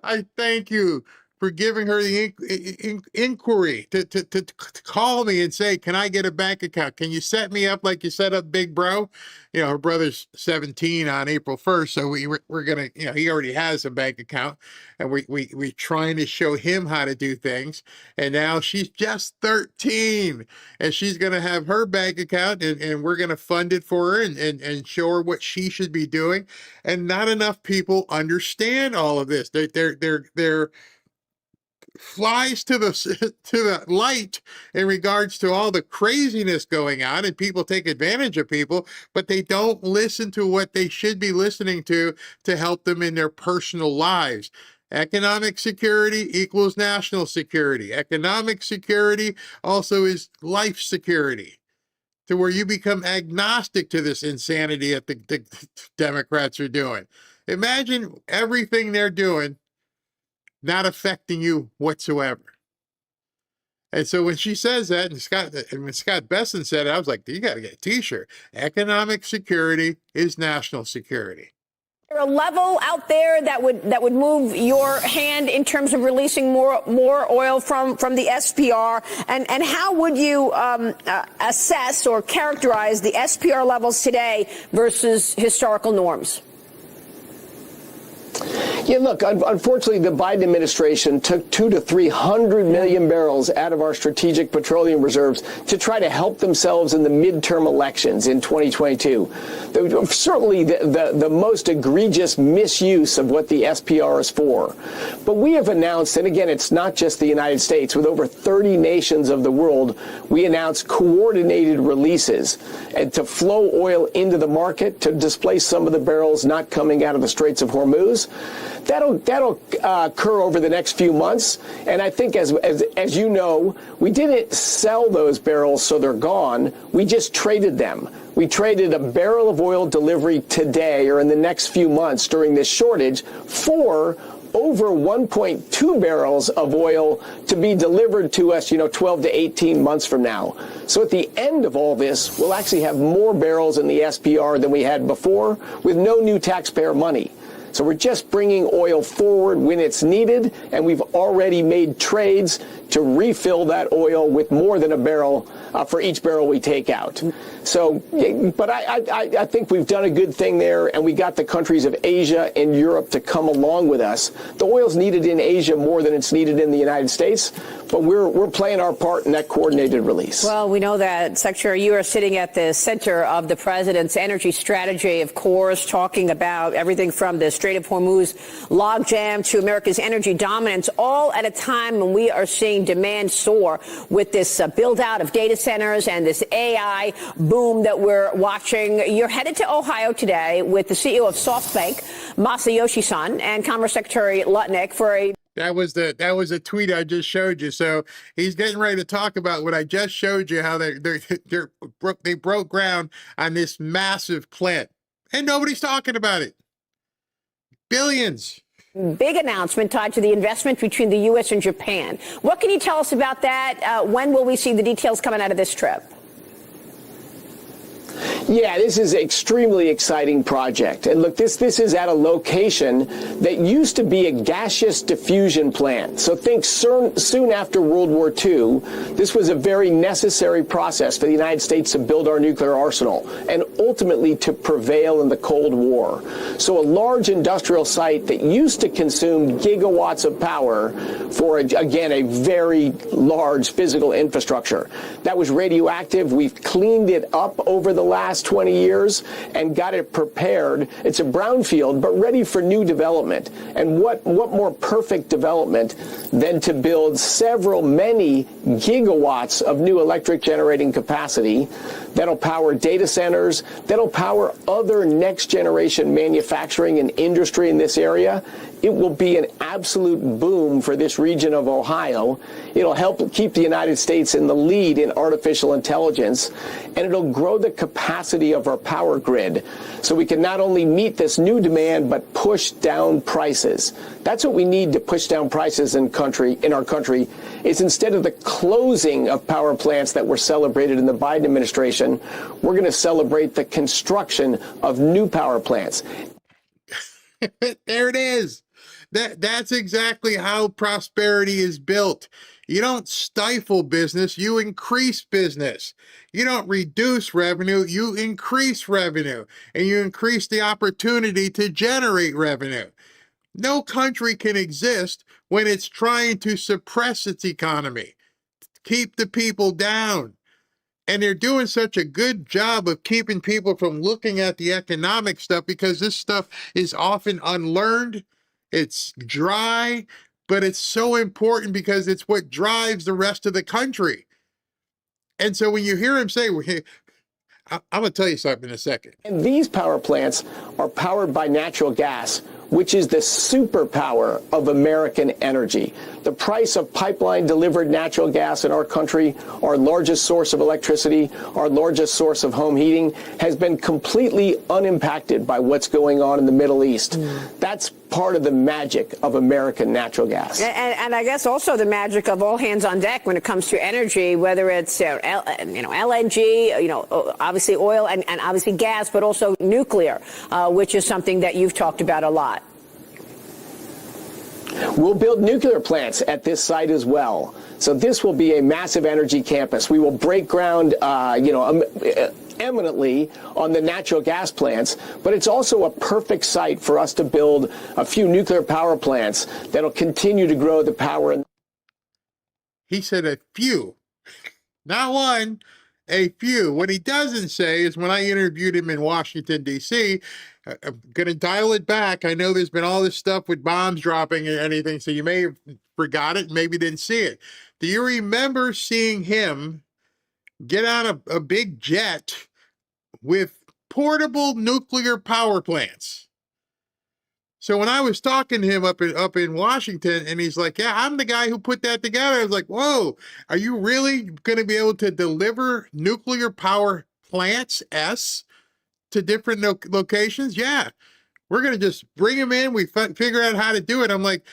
I thank you for giving her the inquiry to call me and say, can I get a bank account? Can you set me up like you set up Big Bro?" You know, her brother's 17 on April 1st, so we're gonna, you know, he already has a bank account, and we trying to show him how to do things. And now she's just 13, and she's gonna have her bank account, and we're gonna fund it for her and show her what she should be doing. And not enough people understand all of this. They're flies to the light in regards to all the craziness going on, and people take advantage of people, but they don't listen to what they should be listening to help them in their personal lives. Economic security equals national security. Economic security also is life security, to where you become agnostic to this insanity that the Democrats are doing. Imagine everything they're doing not affecting you whatsoever. And so when she says that, and when Scott Besson said it, I was like, you got to get a t-shirt. Economic security is national security. Is there a level out there that would move your hand in terms of releasing more oil from the SPR? And how would you assess or characterize the SPR levels today versus historical norms? Yeah, look, unfortunately, the Biden administration took 200 to 300 million barrels out of our strategic petroleum reserves to try to help themselves in the midterm elections in 2022. Certainly the most egregious misuse of what the SPR is for. But we have announced, and again, it's not just the United States, with over 30 nations of the world, we announced coordinated releases and to flow oil into the market to displace some of the barrels not coming out of the Straits of Hormuz. That'll occur over the next few months, and I think as you know, we didn't sell those barrels so they're gone. We just traded them. We traded a barrel of oil delivery today or in the next few months during this shortage for over 1.2 barrels of oil to be delivered to us, 12 to 18 months from now. So at the end of all this, we'll actually have more barrels in the SPR than we had before with no new taxpayer money. So we're just bringing oil forward when it's needed, and we've already made trades to refill that oil with more than a barrel for each barrel we take out. So, but I think we've done a good thing there, and we got the countries of Asia and Europe to come along with us. The oil's needed in Asia more than it's needed in the United States, but we're playing our part in that coordinated release. Well, we know that, Secretary, you are sitting at the center of the president's energy strategy, of course, talking about everything from the Strait of Hormuz logjam to America's energy dominance, all at a time when we are seeing demand soar with this build out of data centers and this AI boom that we're watching. You're headed to Ohio today with the CEO of SoftBank, Masayoshi-san, and Commerce Secretary Lutnick for a That was a tweet I just showed you. So he's getting ready to talk about what I just showed you, how they broke ground on this massive plant, and nobody's talking about it. Billions. Big announcement tied to the investment between the U.S. and Japan. What can you tell us about that? When will we see the details coming out of this trip? Yeah, this is an extremely exciting project. And look, this is at a location that used to be a gaseous diffusion plant. So think soon after World War II, this was a very necessary process for the United States to build our nuclear arsenal and ultimately to prevail in the Cold War. So a large industrial site that used to consume gigawatts of power for, again, a very large physical infrastructure. That was radioactive. We've cleaned it up over the last 20 years and got it prepared. It's a brownfield, but ready for new development. And what more perfect development than to build many gigawatts of new electric generating capacity that'll power data centers, that'll power other next generation manufacturing and industry in this area, it will be an absolute boom for this region of Ohio. It'll help keep the United States in the lead in artificial intelligence, and it'll grow the capacity of our power grid so we can not only meet this new demand, but push down prices. That's what we need to push down prices in our country, is instead of the closing of power plants that were celebrated in the Biden administration, we're going to celebrate the construction of new power plants. There it is. That's exactly how prosperity is built. You don't stifle business, you increase business. You don't reduce revenue, you increase revenue, and you increase the opportunity to generate revenue. No country can exist when it's trying to suppress its economy, keep the people down. And they're doing such a good job of keeping people from looking at the economic stuff because this stuff is often unlearned. It's dry, but it's so important because it's what drives the rest of the country. And so when you hear him say, I'm going to tell you something in a second. And these power plants are powered by natural gas, which is the superpower of American energy. The price of pipeline-delivered natural gas in our country, our largest source of electricity, our largest source of home heating, has been completely unimpacted by what's going on in the Middle East. That's part of the magic of American natural gas. And I guess also the magic of all hands on deck when it comes to energy, whether it's LNG, obviously oil and obviously gas, but also nuclear, which is something that you've talked about a lot. We'll build nuclear plants at this site as well. So this will be a massive energy campus. We will break ground, eminently on the natural gas plants, but it's also a perfect site for us to build a few nuclear power plants that'll continue to grow the power. He said a few, not one, a few. What he doesn't say is when I interviewed him in Washington, D.C., I'm going to dial it back. I know there's been all this stuff with bombs dropping and anything, so you may have forgot it, maybe didn't see it. Do you remember seeing him get on a big jet with portable nuclear power plants? So when I was talking to him up in Washington, and he's like, yeah, I'm the guy who put that together. I was like, whoa, are you really going to be able to deliver nuclear power plants, to different locations? Yeah, we're going to just bring them in. We figure out how to do it. I'm like,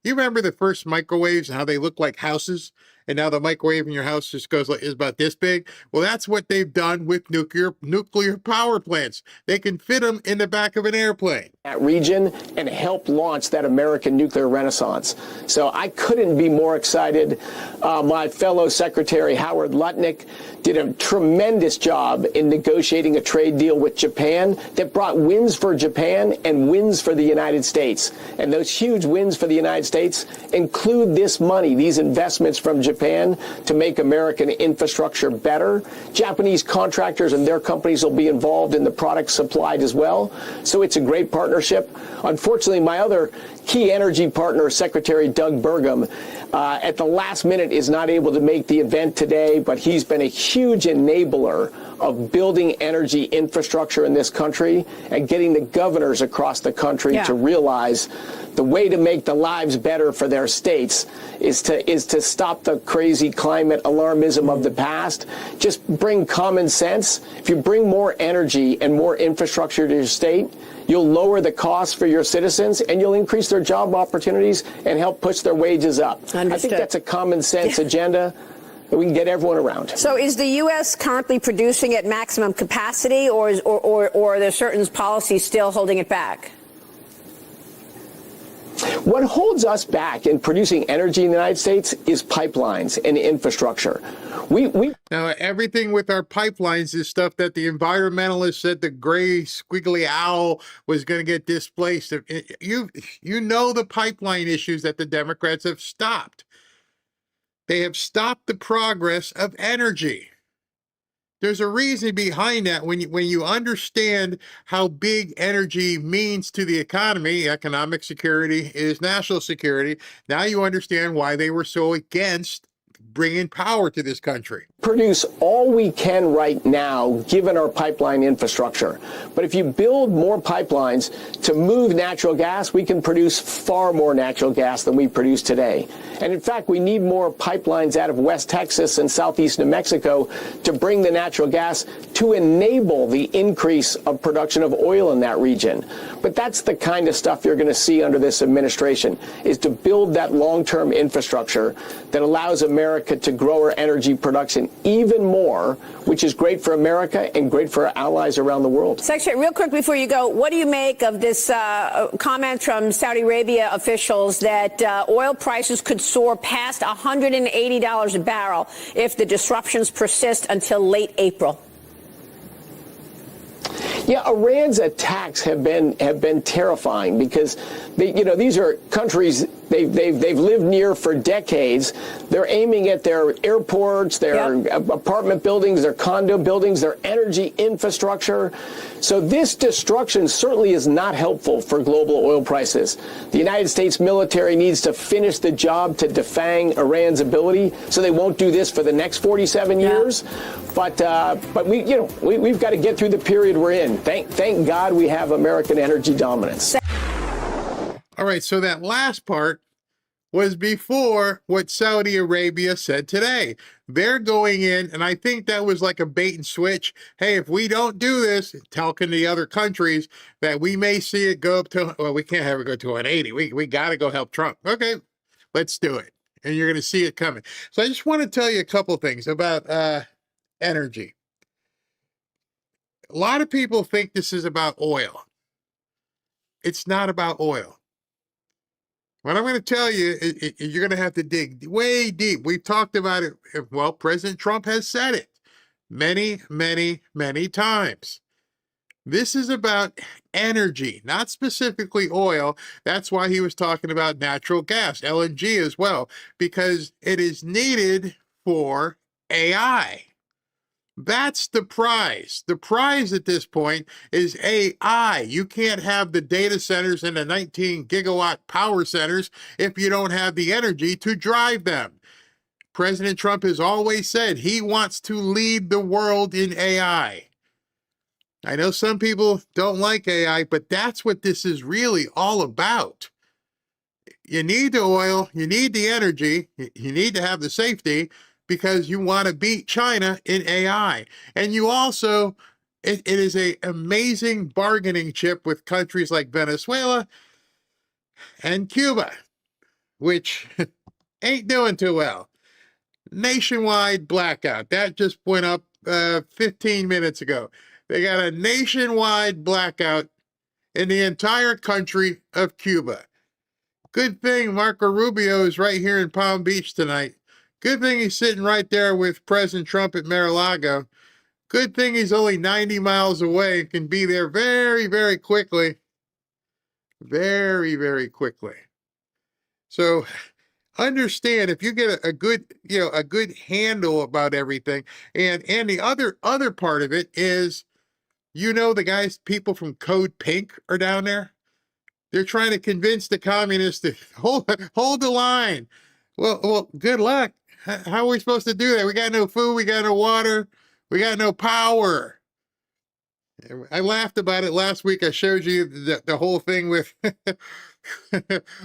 you remember the first microwaves and how they look like houses? And now the microwave in your house just is about this big. Well, that's what they've done with nuclear power plants. They can fit them in the back of an airplane. That region and help launch that American nuclear renaissance. So I couldn't be more excited. My fellow Secretary Howard Lutnick did a tremendous job in negotiating a trade deal with Japan that brought wins for Japan and wins for the United States. And those huge wins for the United States include this money, these investments from Japan to make American infrastructure better. Japanese contractors and their companies will be involved in the products supplied as well. So it's a great partnership. Unfortunately, my other key energy partner, Secretary Doug Burgum, at the last minute is not able to make the event today, but he's been a huge enabler of building energy infrastructure in this country and getting the governors across the country to realize the way to make the lives better for their states is to stop the crazy climate alarmism of the past. Just bring common sense. If you bring more energy and more infrastructure to your state, you'll lower the costs for your citizens and you'll increase their job opportunities and help push their wages up. Understood. I think that's a common sense agenda that we can get everyone around. So is the U.S. currently producing at maximum capacity, or are there certain policies still holding it back? What holds us back in producing energy in the United States is pipelines and infrastructure. Now, everything with our pipelines is stuff that the environmentalists said the gray squiggly owl was going to get displaced. You know the pipeline issues that the Democrats have stopped. They have stopped the progress of energy. There's a reason behind that. When you understand how big energy means to the economy, economic security is national security. Now you understand why they were so against bringing power to this country. Produce all we can right now, given our pipeline infrastructure. But if you build more pipelines to move natural gas, we can produce far more natural gas than we produce today. And in fact, we need more pipelines out of West Texas and southeast New Mexico to bring the natural gas to enable the increase of production of oil in that region. But that's the kind of stuff you're going to see under this administration, is to build that long-term infrastructure that allows America to grow our energy production even more, which is great for America and great for our allies around the world. Secretary, real quick before you go, what do you make of this comment from Saudi Arabia officials that oil prices could soar past $180 a barrel if the disruptions persist until late April? Yeah, Iran's attacks have been terrifying because these are countries they've lived near for decades. They're aiming at their airports, their apartment buildings, their condo buildings, their energy infrastructure. So this destruction certainly is not helpful for global oil prices. The United States military needs to finish the job to defang Iran's ability, so they won't do this for the next 47 years. But we've got to get through the period we're in. Thank God we have American energy dominance. All right, so that last part was before what Saudi Arabia said today. They're going in, and I think that was like a bait and switch. Hey, if we don't do this, telling the other countries that we may see it go up to, well, we can't have it go to 180. We got to go help Trump. Okay, let's do it. And you're going to see it coming. So I just want to tell you a couple things about energy. A lot of people think this is about oil. It's not about oil. What I'm going to tell you, you're going to have to dig way deep. We've talked about it. Well, President Trump has said it many, many, many times. This is about energy, not specifically oil. That's why he was talking about natural gas, LNG as well, because it is needed for AI. That's the prize. The prize at this point is AI. You can't have the data centers and the 19 gigawatt power centers if you don't have the energy to drive them. President Trump has always said he wants to lead the world in AI. I know some people don't like AI, but that's what this is really all about. You need the oil, you need the energy, you need to have the safety, because you want to beat China in AI. And you also, it is an amazing bargaining chip with countries like Venezuela and Cuba, which ain't doing too well. Nationwide blackout. That just went up 15 minutes ago. They got a nationwide blackout in the entire country of Cuba. Good thing Marco Rubio is right here in Palm Beach tonight. Good thing he's sitting right there with President Trump at Mar-a-Lago. Good thing he's only 90 miles away and can be there very, very quickly. Very, very quickly. So understand, if you get a good handle about everything, and the other part of it is, the people from Code Pink are down there. They're trying to convince the communists to hold the line. Well, good luck. How are we supposed to do that? We got no food, we got no water, we got no power. I laughed about it last week. I showed you the whole thing with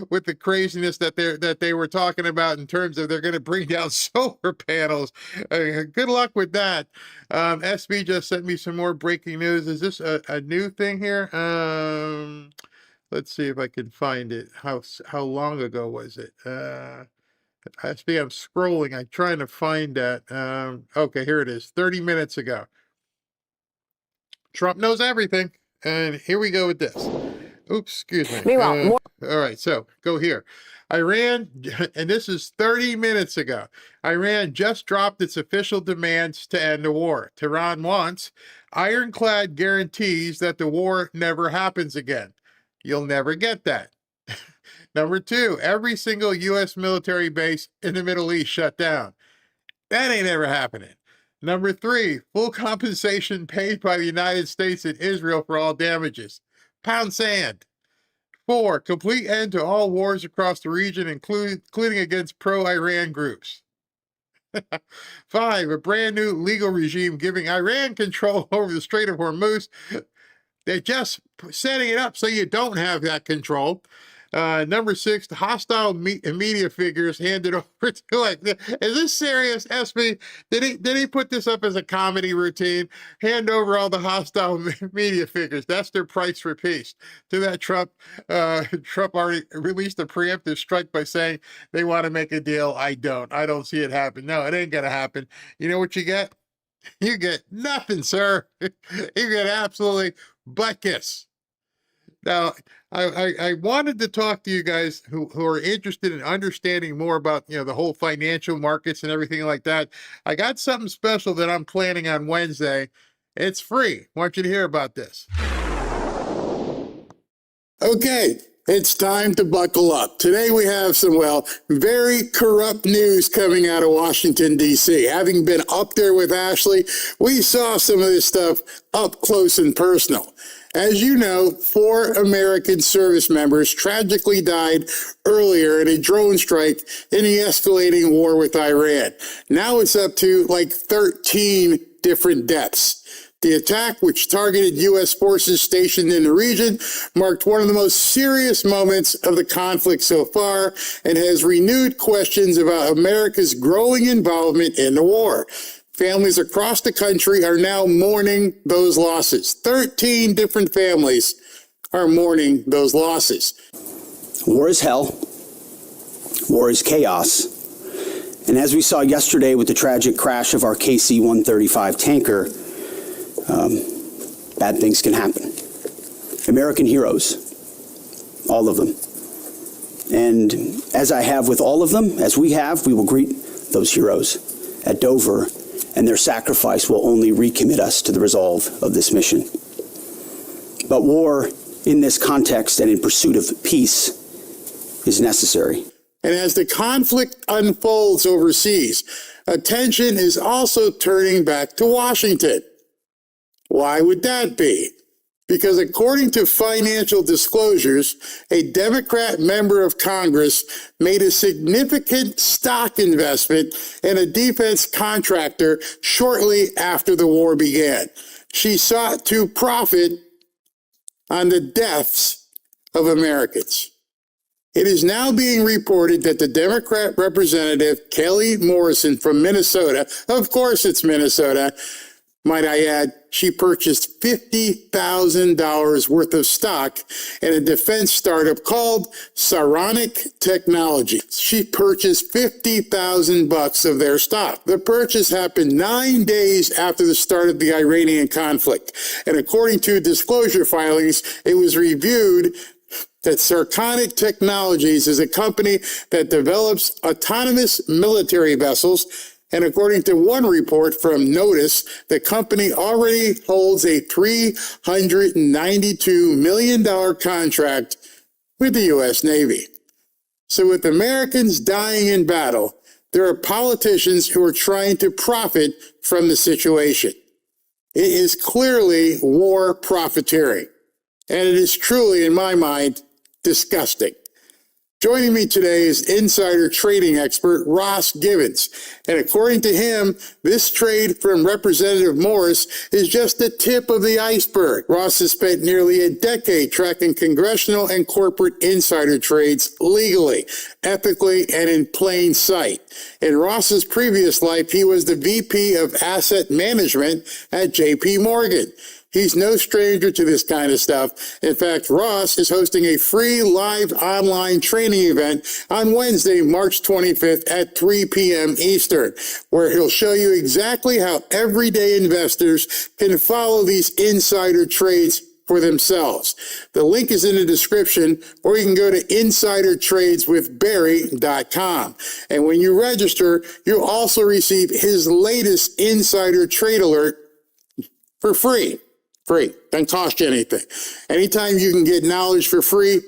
with the craziness that they were talking about in terms of they're going to bring down solar panels. Good luck with that. SB just sent me some more breaking news. Is this a new thing here? Let's see if I can find it. How long ago was it? I'm scrolling. I'm trying to find that. Okay, here it is. 30 minutes ago. Trump knows everything. And here we go with this. Oops, excuse me. Meanwhile, all right, so go here. Iran, and this is 30 minutes ago. Iran just dropped its official demands to end the war. Tehran wants ironclad guarantees that the war never happens again. You'll never get that. Number 2, every single U.S. military base in the Middle East shut down. That ain't ever happening. Number 3, full compensation paid by the United States and Israel for all damages. Pound sand. 4, complete end to all wars across the region, including against pro-Iran groups. 5, a brand new legal regime giving Iran control over the Strait of Hormuz. They're just setting it up so you don't have that control. Number 6, the hostile media figures handed over to, like, is this serious, SB? Did he put this up as a comedy routine? Hand over all the hostile media figures. That's their price for peace. To that, Trump already released a preemptive strike by saying they want to make a deal. I don't see it happen. No, it ain't gonna happen. You know what you get? You get nothing, sir. You get absolutely butt kiss. Now, I wanted to talk to you guys who are interested in understanding more about, the whole financial markets and everything like that. I got something special that I'm planning on Wednesday. It's free. I want you to hear about this. Okay, it's time to buckle up. Today we have some, very corrupt news coming out of Washington, D.C. Having been up there with Ashley, we saw some of this stuff up close and personal. As you know, 4 American service members tragically died earlier in a drone strike in the escalating war with Iran. Now it's up to 13 different deaths. The attack, which targeted U.S. forces stationed in the region, marked one of the most serious moments of the conflict so far and has renewed questions about America's growing involvement in the war. Families across the country are now mourning those losses. 13 different families are mourning those losses. War is hell. War is chaos. And as we saw yesterday with the tragic crash of our KC-135 tanker, bad things can happen. American heroes, all of them. And as I have with all of them, as we will greet those heroes at Dover, and their sacrifice will only recommit us to the resolve of this mission. But war in this context and in pursuit of peace is necessary. And as the conflict unfolds overseas, attention is also turning back to Washington. Why would that be? Because according to financial disclosures, a Democrat member of Congress made a significant stock investment in a defense contractor shortly after the war began. She sought to profit on the deaths of Americans. It is now being reported that the Democrat representative, Kelly Morrison from Minnesota, of course it's Minnesota, might I add, she purchased $50,000 worth of stock in a defense startup called Saronic Technology. She purchased $50,000 of their stock. The purchase happened 9 days after the start of the Iranian conflict. And according to disclosure filings, it was reviewed that Saronic Technologies is a company that develops autonomous military vessels. And according to one report from Notice, the company already holds a $392 million contract with the U.S. Navy. So with Americans dying in battle, there are politicians who are trying to profit from the situation. It is clearly war profiteering, and it is truly, in my mind, disgusting. Joining me today is insider trading expert Ross Givens. And according to him, this trade from Representative Morris is just the tip of the iceberg. Ross has spent nearly a decade tracking congressional and corporate insider trades legally, ethically, and in plain sight. In Ross's previous life, he was the VP of Asset Management at J.P. Morgan. He's no stranger to this kind of stuff. In fact, Ross is hosting a free live online training event on Wednesday, March 25th at 3 p.m. Eastern, where he'll show you exactly how everyday investors can follow these insider trades for themselves. The link is in the description, or you can go to insidertradeswithbarry.com. And when you register, you'll also receive his latest insider trade alert for free. Free. Doesn't cost you anything. Anytime you can get knowledge for free,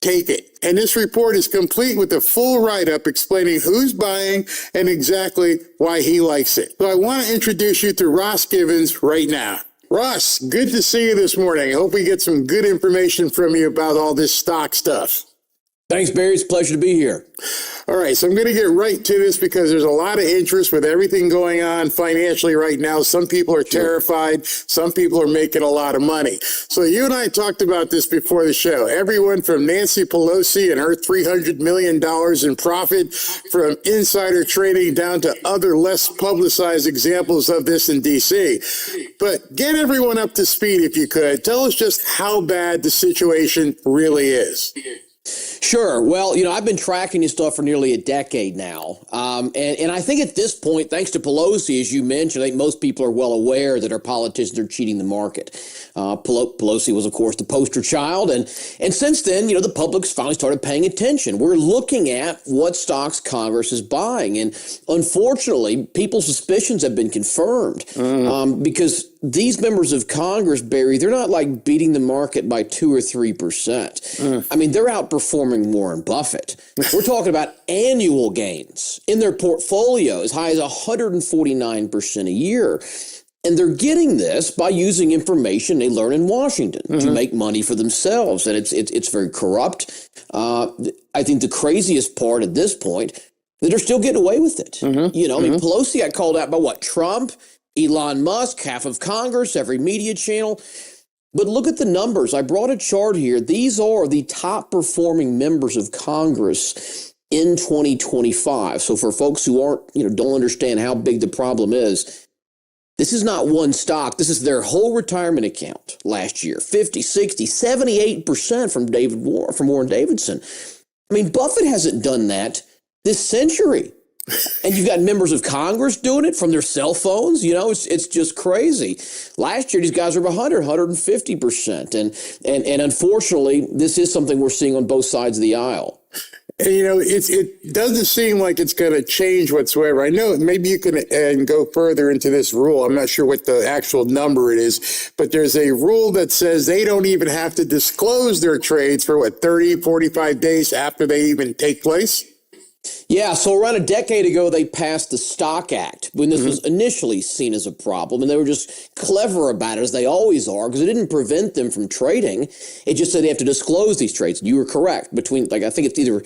take it. And this report is complete with a full write-up explaining who's buying and exactly why he likes it. So I want to introduce you to Ross Givens right now. Ross, good to see you this morning. I hope we get some good information from you about all this stock stuff. Thanks, Barry. It's a pleasure to be here. All right, so I'm going to get right to this because there's a lot of interest with everything going on financially right now. Some people are terrified. Some people are making a lot of money. So you and I talked about this before the show. Everyone from Nancy Pelosi and her $300 million in profit from insider trading down to other less publicized examples of this in D.C. But get everyone up to speed if you could. Tell us just how bad the situation really is. Sure. Well, I've been tracking this stuff for nearly a decade now. And I think at this point, thanks to Pelosi, as you mentioned, I think most people are well aware that our politicians are cheating the market. Pelosi was, of course, the poster child. And since then, the public's finally started paying attention. We're looking at what stocks Congress is buying. And unfortunately, people's suspicions have been confirmed because these members of Congress, Barry, they're not like beating the market by 2 or 3%. I mean, they're outperforming Warren Buffett. We're talking about annual gains in their portfolio as high as 149% a year. And they're getting this by using information they learn in Washington to make money for themselves. And it's very corrupt. I think the craziest part at this point, that they're still getting away with it. I mean, Pelosi got called out by what? Trump, Elon Musk, half of Congress, every media channel. But look at the numbers. I brought a chart here. These are the top performing members of Congress in 2025. So for folks who don't understand how big the problem is, this is not one stock. This is their whole retirement account last year. 50, 60, 78% from Warren Davidson. I mean, Buffett hasn't done that this century. And you've got members of Congress doing it from their cell phones. It's just crazy. Last year, these guys were 150%. And unfortunately, this is something we're seeing on both sides of the aisle. And, it doesn't seem like it's going to change whatsoever. I know maybe you can go further into this rule. I'm not sure what the actual number it is, but there's a rule that says they don't even have to disclose their trades for 30, 45 days after they even take place. Yeah, so around a decade ago, they passed the Stock Act when this was initially seen as a problem, and they were just clever about it, as they always are, because it didn't prevent them from trading. It just said they have to disclose these trades. You were correct. Between, I think it's either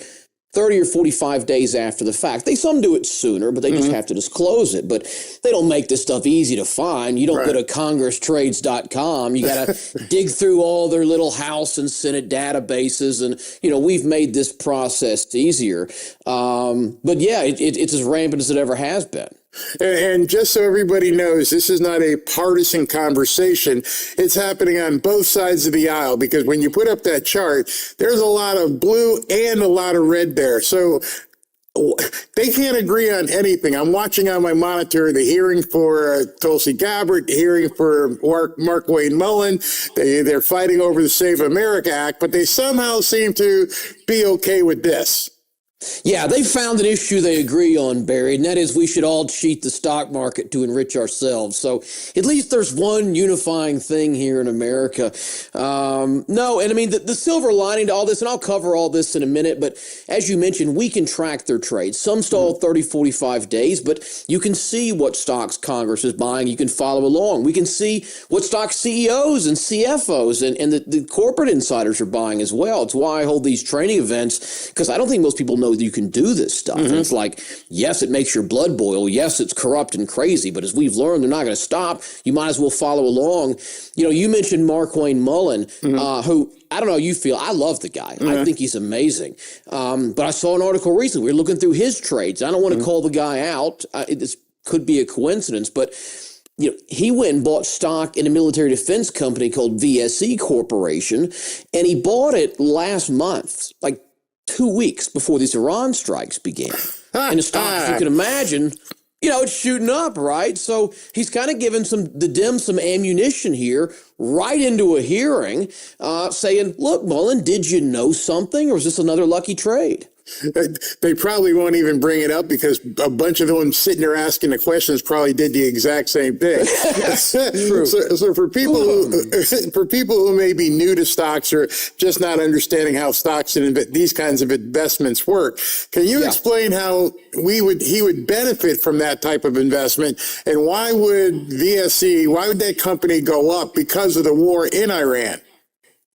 30 or 45 days after the fact. Some do it sooner, but they just have to disclose it. But they don't make this stuff easy to find. You don't go to congresstrades.com. You got to dig through all their little House and Senate databases. And, we've made this process easier. But yeah, it's as rampant as it ever has been. And just so everybody knows, this is not a partisan conversation. It's happening on both sides of the aisle, because when you put up that chart, there's a lot of blue and a lot of red there. So they can't agree on anything. I'm watching on my monitor the hearing for Tulsi Gabbard, the hearing for Mark Wayne Mullen. They're fighting over the Save America Act, but they somehow seem to be okay with this. Yeah, they found an issue they agree on, Barry, and that is we should all cheat the stock market to enrich ourselves. So at least there's one unifying thing here in America. No, and I mean, the silver lining to all this, and I'll cover all this in a minute, but as you mentioned, we can track their trades. Some stall 30, 45 days, but you can see what stocks Congress is buying. You can follow along. We can see what stock CEOs and CFOs and the corporate insiders are buying as well. It's why I hold these training events, because I don't think most people know that you can do this stuff. And it's like, yes, it makes your blood boil. Yes, it's corrupt and crazy, but as we've learned, they're not going to stop. You might as well follow along. You mentioned Mark Wayne Mullen, who, I don't know how you feel. I love the guy. I think he's amazing. But I saw an article recently. We were looking through his trades. I don't want to call the guy out. This could be a coincidence, but he went and bought stock in a military defense company called VSE Corporation, and he bought it last month, like 2 weeks before these Iran strikes began. And the stock, as you can imagine, it's shooting up, right? So he's kind of giving the Dems some ammunition here right into a hearing, saying, look, Mullen, did you know something, or is this another lucky trade? They probably won't even bring it up, because a bunch of them sitting there asking the questions probably did the exact same thing. True. So for people who may be new to stocks or just not understanding how stocks and these kinds of investments work, can you explain how he would benefit from that type of investment, and why would that company go up because of the war in Iran?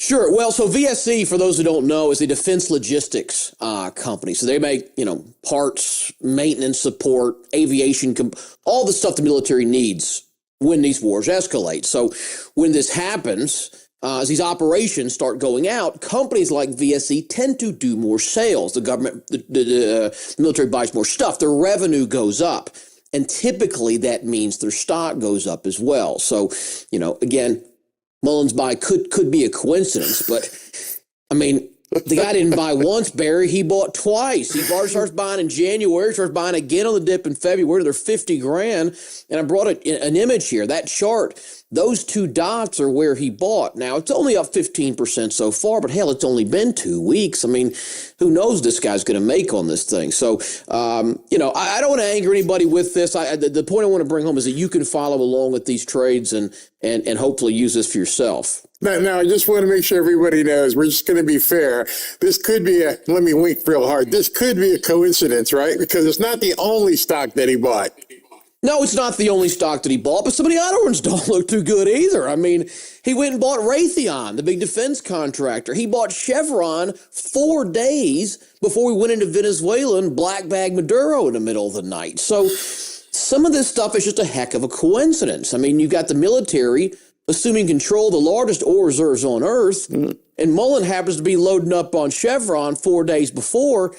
Sure. Well, so VSE, for those who don't know, is a defense logistics company. So they make, parts, maintenance support, aviation, all the stuff the military needs when these wars escalate. So when this happens, as these operations start going out, companies like VSE tend to do more sales. The government, the military buys more stuff. Their revenue goes up. And typically that means their stock goes up as well. So, again, Mullins buy could be a coincidence, but I mean, the guy didn't buy once, Barry. He bought twice. He starts buying in January, starts buying again on the dip in February. They're $50,000. And I brought an image here. That chart, those two dots are where he bought. Now, it's only up 15% so far, but hell, it's only been 2 weeks. I mean, who knows this guy's going to make on this thing? So, I don't want to anger anybody with this. The point I want to bring home is that you can follow along with these trades and hopefully use this for yourself. Now, I just want to make sure everybody knows, we're just going to be fair. This could be let me wink real hard. This could be a coincidence, right? Because it's not the only stock that he bought. No, it's not the only stock that he bought, but some of the other ones don't look too good either. I mean, he went and bought Raytheon, the big defense contractor. He bought Chevron 4 days before we went into Venezuela and black bag Maduro in the middle of the night. So some of this stuff is just a heck of a coincidence. I mean, you got the military assuming control of the largest oil reserves on Earth, and Mullen happens to be loading up on Chevron 4 days before.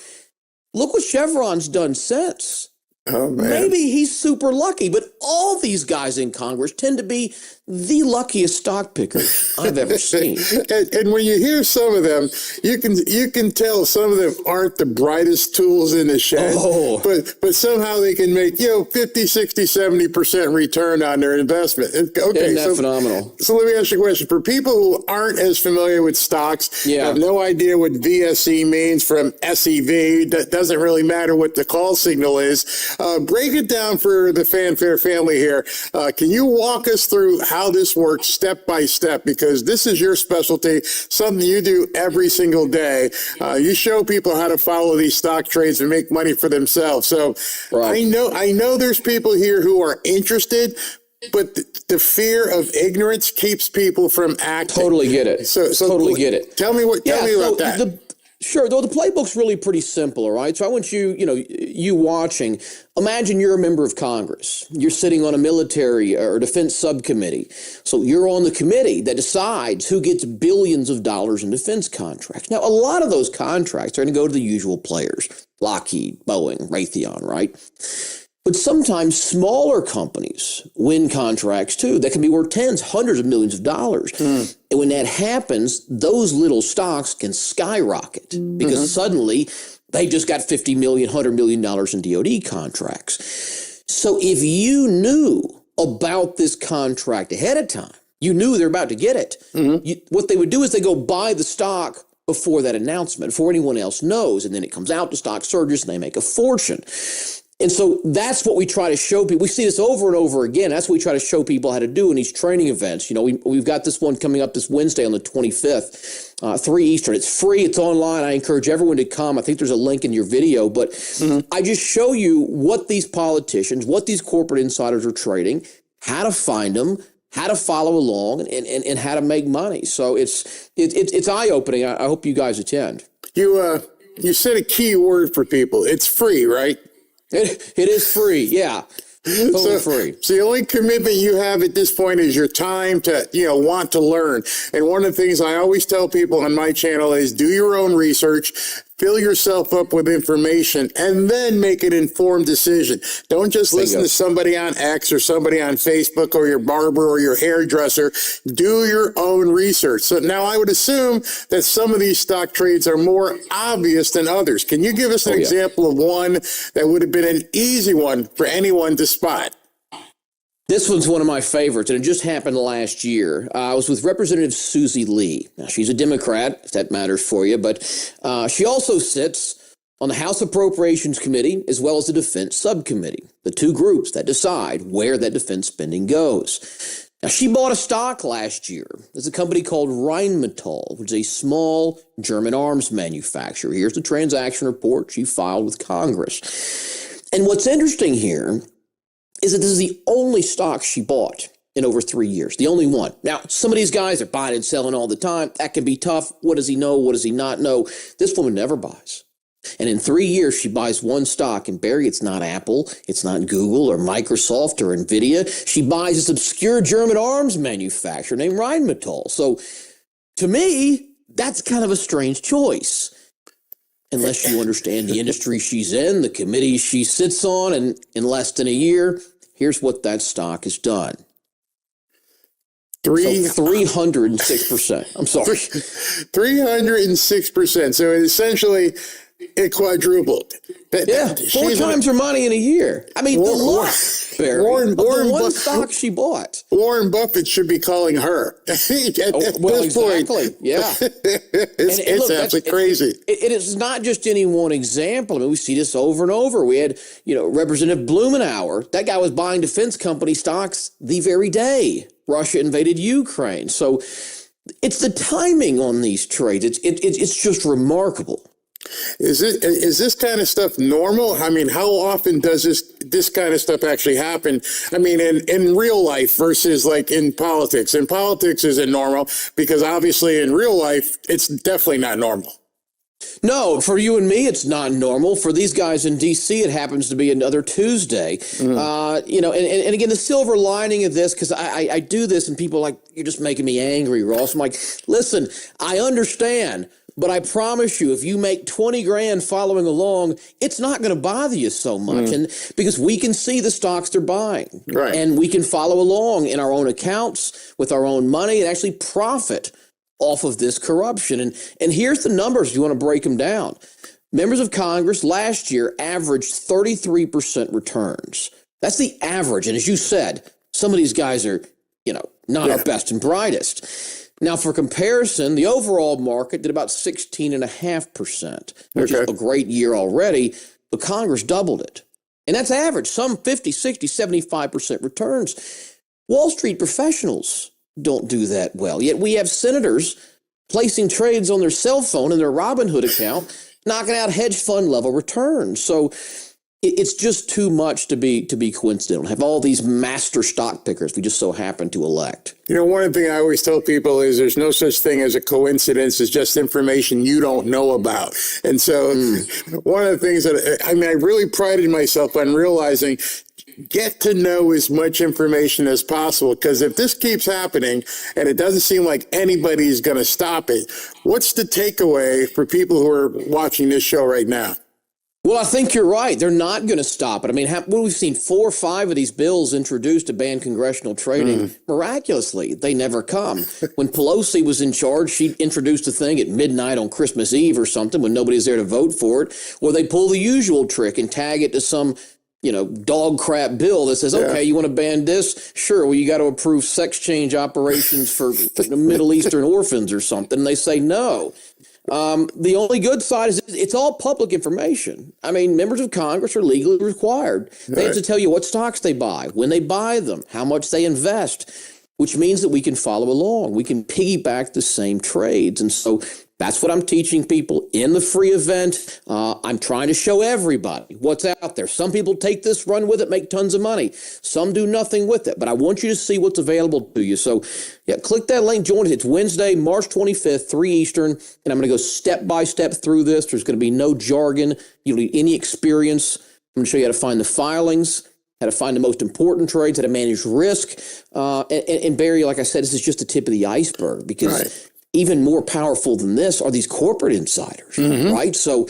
Look what Chevron's done since. Oh, man. Maybe he's super lucky, but all these guys in Congress tend to be the luckiest stock pickers I've ever seen. And when you hear some of them, you can tell some of them aren't the brightest tools in the shed, but somehow they can make 50, 60, 70% return on their investment. Okay, Isn't that phenomenal? So let me ask you a question. For people who aren't as familiar with stocks, have no idea what VSE means from SEV, that doesn't really matter what the call signal is. Break it down for the Fanfare family here. Can you walk us through how this works step by step? Because this is your specialty, something you do every single day. You show people how to follow these stock trades and make money for themselves. So I know there's people here who are interested, but the fear of ignorance keeps people from acting. Totally get it. So totally get it. Tell me about that. Sure, though the playbook's really pretty simple, all right? So I want you, you watching, imagine you're a member of Congress. You're sitting on a military or defense subcommittee. So you're on the committee that decides who gets billions of dollars in defense contracts. Now, a lot of those contracts are going to go to the usual players, Lockheed, Boeing, Raytheon, right? But sometimes smaller companies win contracts too that can be worth tens, hundreds of millions of dollars. And when that happens, those little stocks can skyrocket because suddenly they just got $50 million, $100 million in DoD contracts. So if you knew about this contract ahead of time, you knew they're about to get it, what they would do is they go buy the stock before that announcement, before anyone else knows. And then it comes out, the stock surges, and they make a fortune. And so that's what we try to show people. We see this over and over again. That's what we try to show people how to do in these training events. We've got this one coming up this Wednesday on the 25th, 3 Eastern. It's free. It's online. I encourage everyone to come. I think there's a link in your video. But I just show you what these politicians, what these corporate insiders are trading, how to find them, how to follow along, and how to make money. So it's eye-opening. I hope you guys attend. You said a key word for people. It's free, right? It is free, yeah. Totally free. So the only commitment you have at this point is your time to, want to learn. And one of the things I always tell people on my channel is do your own research, fill yourself up with information, and then make an informed decision. Don't just listen to somebody on X or somebody on Facebook or your barber or your hairdresser. Do your own research. So now I would assume that some of these stock trades are more obvious than others. Can you give us an example of one that would have been an easy one for anyone to spot? This one's one of my favorites, and it just happened last year. I was with Representative Susie Lee. Now, she's a Democrat, if that matters for you, but she also sits on the House Appropriations Committee as well as the Defense Subcommittee, the two groups that decide where that defense spending goes. Now, she bought a stock last year. There's a company called Rheinmetall, which is a small German arms manufacturer. Here's the transaction report she filed with Congress. And what's interesting here is that this is the only stock she bought in over 3 years. The only one. Now, some of these guys are buying and selling all the time. That can be tough. What does he know? What does he not know? This woman never buys. And in 3 years, she buys one stock. And Barry, it's not Apple, it's not Google or Microsoft or NVIDIA. She buys this obscure German arms manufacturer named Rheinmetall. So to me, that's kind of a strange choice. Unless you understand the industry she's in, the committees she sits on, and in less than a year, here's what that stock has done. 306%. I'm sorry. 306%. So essentially, it quadrupled. Yeah, 4 times her money in a year. I mean, the luck, Barry, Warren one stock she bought. Warren Buffett should be calling her. At this point. Yeah. It's absolutely crazy. It is not just any one example. I mean, we see this over and over. We had, Representative Blumenauer. That guy was buying defense company stocks the very day Russia invaded Ukraine. So it's the timing on these trades. It's just remarkable. Is this kind of stuff normal? I mean, how often does this kind of stuff actually happen? I mean, in real life versus like in politics. In politics, is it normal? Because obviously in real life, it's definitely not normal. No, for you and me, it's not normal. For these guys in D.C., it happens to be another Tuesday. And again, the silver lining of this, because I do this and people are like, you're just making me angry, Ross. I'm like, listen, I understand. But I promise you, if you make 20 grand following along, it's not going to bother you so much. And because we can see the stocks they're buying. Right. And we can follow along in our own accounts with our own money and actually profit off of this corruption. And here's the numbers if you want to break them down. Members of Congress last year averaged 33% returns. That's the average. And as you said, some of these guys are, not our best and brightest. Now, for comparison, the overall market did about 16.5%, which is a great year already, but Congress doubled it. And that's average, some 50, 60, 75% returns. Wall Street professionals don't do that well. Yet we have senators placing trades on their cell phone in their Robinhood account, knocking out hedge fund level returns. So it's just too much to be coincidental. Have all these master stock pickers we just so happen to elect. One thing I always tell people is there's no such thing as a coincidence. It's just information you don't know about. And so one of the things that, I really prided myself on realizing, get to know as much information as possible, because if this keeps happening and it doesn't seem like anybody's going to stop it, what's the takeaway for people who are watching this show right now? Well, I think you're right. They're not going to stop it. I mean, we've seen 4 or 5 of these bills introduced to ban congressional trading. Miraculously, they never come. When Pelosi was in charge, she introduced a thing at midnight on Christmas Eve or something when nobody's there to vote for it, or they pull the usual trick and tag it to some dog crap bill that says, okay, you want to ban this? Sure. Well, you got to approve sex change operations for Middle Eastern orphans or something. And they say no. The only good side is it's all public information. I mean, members of Congress are legally required. They have to tell you what stocks they buy, when they buy them, how much they invest, which means that we can follow along. We can piggyback the same trades. And so that's what I'm teaching people in the free event. I'm trying to show everybody what's out there. Some people take this, run with it, make tons of money. Some do nothing with it. But I want you to see what's available to you. So, click that link, join us. It's Wednesday, March 25th, 3 Eastern, and I'm going to go step by step through this. There's going to be no jargon. You don't need any experience. I'm going to show you how to find the filings, how to find the most important trades, how to manage risk. And Barry, like I said, this is just the tip of the iceberg, because even more powerful than this are these corporate insiders, right? So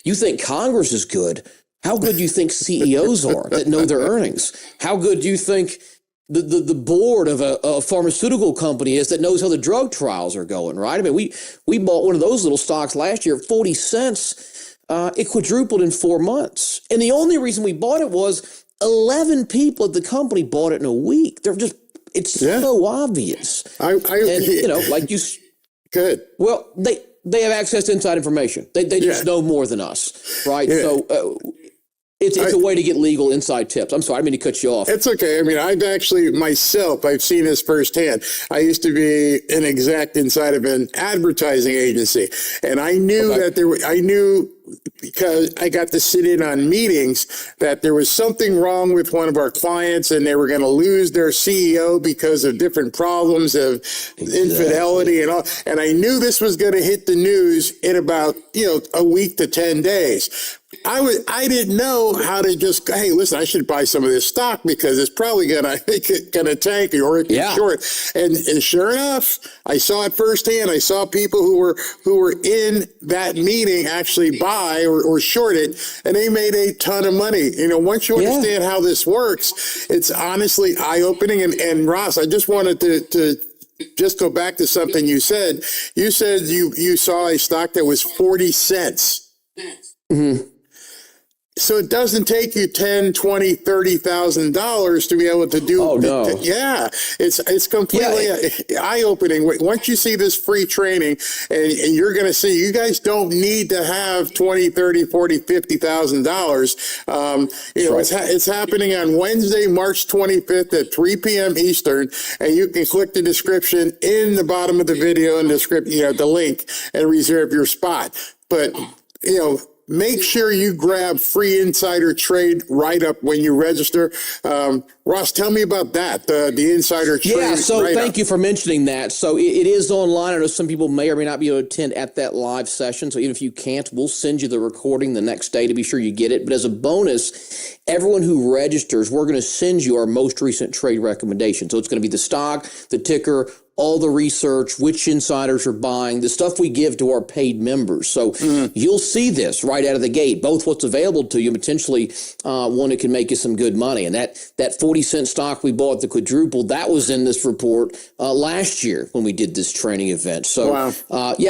you think Congress is good. How good do you think CEOs are that know their earnings? How good do you think the board of a pharmaceutical company is that knows how the drug trials are going, right? I mean, we bought one of those little stocks last year at 40 cents. It quadrupled in 4 months. And the only reason we bought it was 11 people at the company bought it in a week. It's so obvious. Like you... Good. Well, they have access to inside information. They just know more than us, right? Yeah. So it's a way to get legal inside tips. I'm sorry, I didn't mean to cut you off. It's okay. I mean, I've seen this firsthand. I used to be an exec inside of an advertising agency, and I knew because I got to sit in on meetings that there was something wrong with one of our clients and they were going to lose their CEO because of different problems of infidelity and all. And I knew this was going to hit the news in about, a week to 10 days. I didn't know how to just, hey, listen, I should buy some of this stock because it's probably gonna tank or it can short. And sure enough, I saw it firsthand. I saw people who were in that meeting actually buy or short it, and they made a ton of money. Once you understand how this works, it's honestly eye-opening. And Ross, I just wanted to just go back to something you said. You said you saw a stock that was 40 cents. Mm-hmm. So it doesn't take you $10,000, $20,000, $30,000 to be able to do. Oh no! It's completely eye-opening. Once you see this free training, and you're going to see, you guys don't need to have $20,000, $30,000, $40,000, $50,000. It's happening on Wednesday, March 25th at 3 p.m. Eastern, and you can click the description in the bottom of the video and the link and reserve your spot. But make sure you grab free insider trade write-up when you register. Ross, tell me about that, the insider trade write-up. Thank you for mentioning that. So it is online. I know some people may or may not be able to attend at that live session. So even if you can't, we'll send you the recording the next day to be sure you get it. But as a bonus, everyone who registers, we're going to send you our most recent trade recommendation. So it's going to be the stock, the ticker, all the research, which insiders are buying, the stuff we give to our paid members. So you'll see this right out of the gate, both what's available to you and potentially one that can make you some good money. And that 40-cent stock we bought, the quadruple, that was in this report last year when we did this training event. So,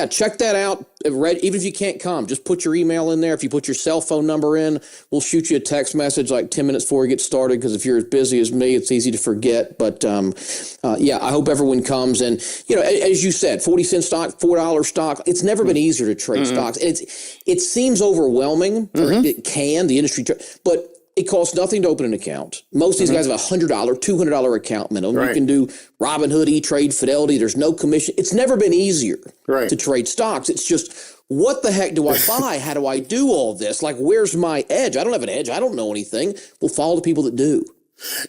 check that out. Even if you can't come, just put your email in there. If you put your cell phone number in, we'll shoot you a text message like 10 minutes before we get started, because if you're as busy as me, it's easy to forget. But, I hope everyone comes. And, as you said, 40-cent stock, $4 stock, it's never been easier to trade stocks. And it seems overwhelming, or it can, the industry, but it costs nothing to open an account. Most of these guys have $100, $200 account minimum. Right. You can do Robinhood, E-Trade, Fidelity. There's no commission. It's never been easier to trade stocks. It's just, what the heck do I buy? How do I do all this? Like, where's my edge? I don't have an edge. I don't know anything. Well, follow the people that do.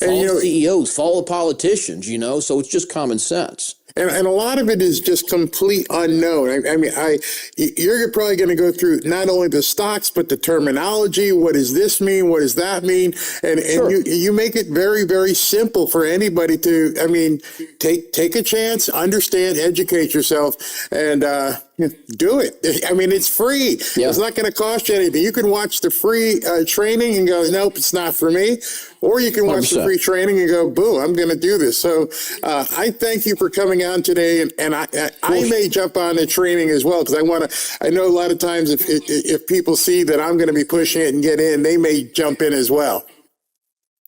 Follow the CEOs, follow the politicians, so it's just common sense. And a lot of it is just complete unknown. You're probably going to go through not only the stocks, but the terminology. What does this mean? What does that mean? And you make it very, very simple for anybody to, take a chance, understand, educate yourself, and do it. It's free. Yeah. It's not going to cost you anything. You can watch the free training and go, nope, it's not for me. Or you can watch 100%. The free training and go, boo, I'm going to do this. So I thank you for coming on today. And I may jump on the training as well, because I know a lot of times if people see that I'm going to be pushing it and get in, they may jump in as well.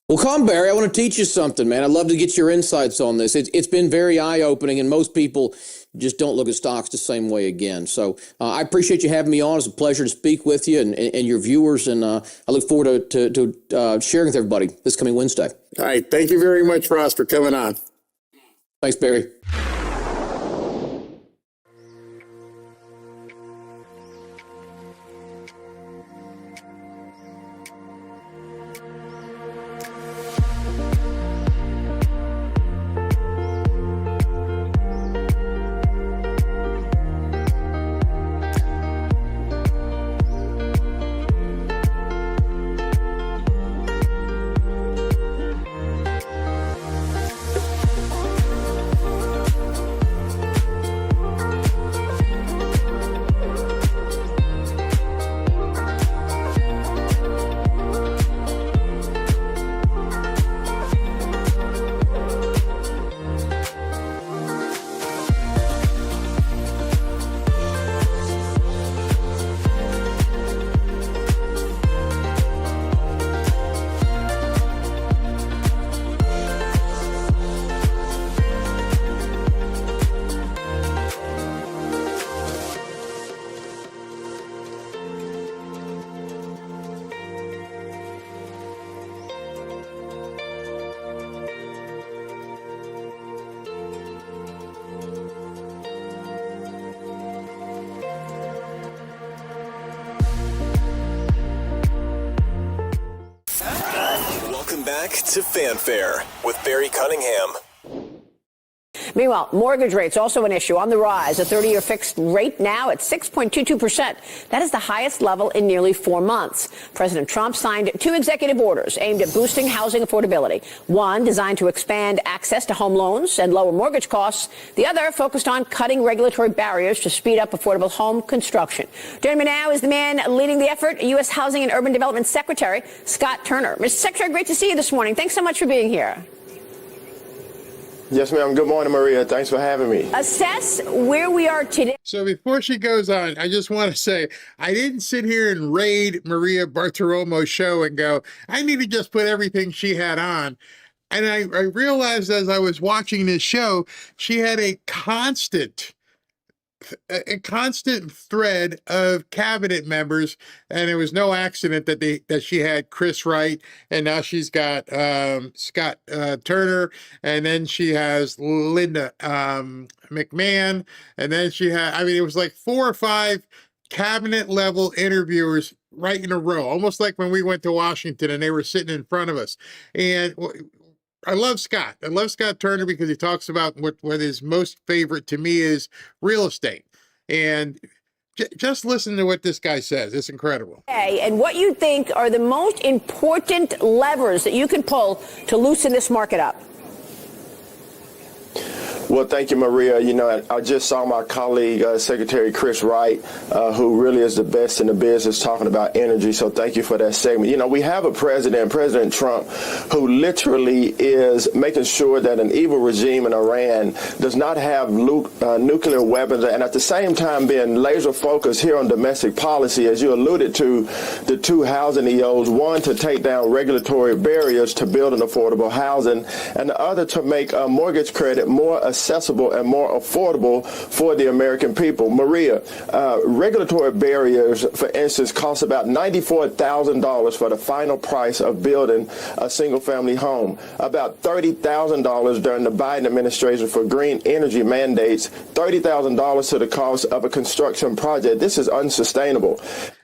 Well, come, Barry. I want to teach you something, man. I'd love to get your insights on this. It's been very eye-opening, and most people just don't look at stocks the same way again. So I appreciate you having me on. It's a pleasure to speak with you and your viewers, and I look forward to sharing with everybody this coming Wednesday. All right. Thank you very much, Ross, for coming on. Thanks, Barry. Back to Fanfare with Barry Cunningham. Meanwhile, mortgage rates also an issue on the rise. A 30-year fixed rate now at 6.22%. That is the highest level in nearly 4 months. President Trump signed 2 executive orders aimed at boosting housing affordability. One designed to expand access to home loans and lower mortgage costs. The other focused on cutting regulatory barriers to speed up affordable home construction. Joining me now is the man leading the effort, U.S. Housing and Urban Development Secretary Scott Turner. Mr. Secretary, great to see you this morning. Thanks so much for being here. Yes, ma'am. Good morning, Maria. Thanks for having me. Assess where we are today. So before she goes on, I just want to say, I didn't sit here and raid Maria Bartiromo's show and go, I need to just put everything she had on. And I realized as I was watching this show, she had a constant thread of cabinet members, and it was no accident that she had Chris Wright, and now she's got Scott Turner, and then she has Linda McMahon, and then she had, I mean, it was like 4 or 5 cabinet level interviewers right in a row, almost like when we went to Washington and they were sitting in front of us. And I love Scott. I love Scott Turner because he talks about what his most favorite to me is real estate. And just listen to what this guy says. It's incredible. And what you think are the most important levers that you can pull to loosen this market up? Well, thank you, Maria. You know, I just saw my colleague, Secretary Chris Wright, who really is the best in the business talking about energy. So thank you for that segment. You know, we have a president, President Trump, who literally is making sure that an evil regime in Iran does not have nuclear weapons, and at the same time being laser focused here on domestic policy, as you alluded to, the 2 housing EOs, one to take down regulatory barriers to building affordable housing, and the other to make mortgage credit more accessible and more affordable for the American people. Maria, regulatory barriers, for instance, cost about $94,000 for the final price of building a single-family home, about $30,000 during the Biden administration for green energy mandates, $30,000 to the cost of a construction project. This is unsustainable.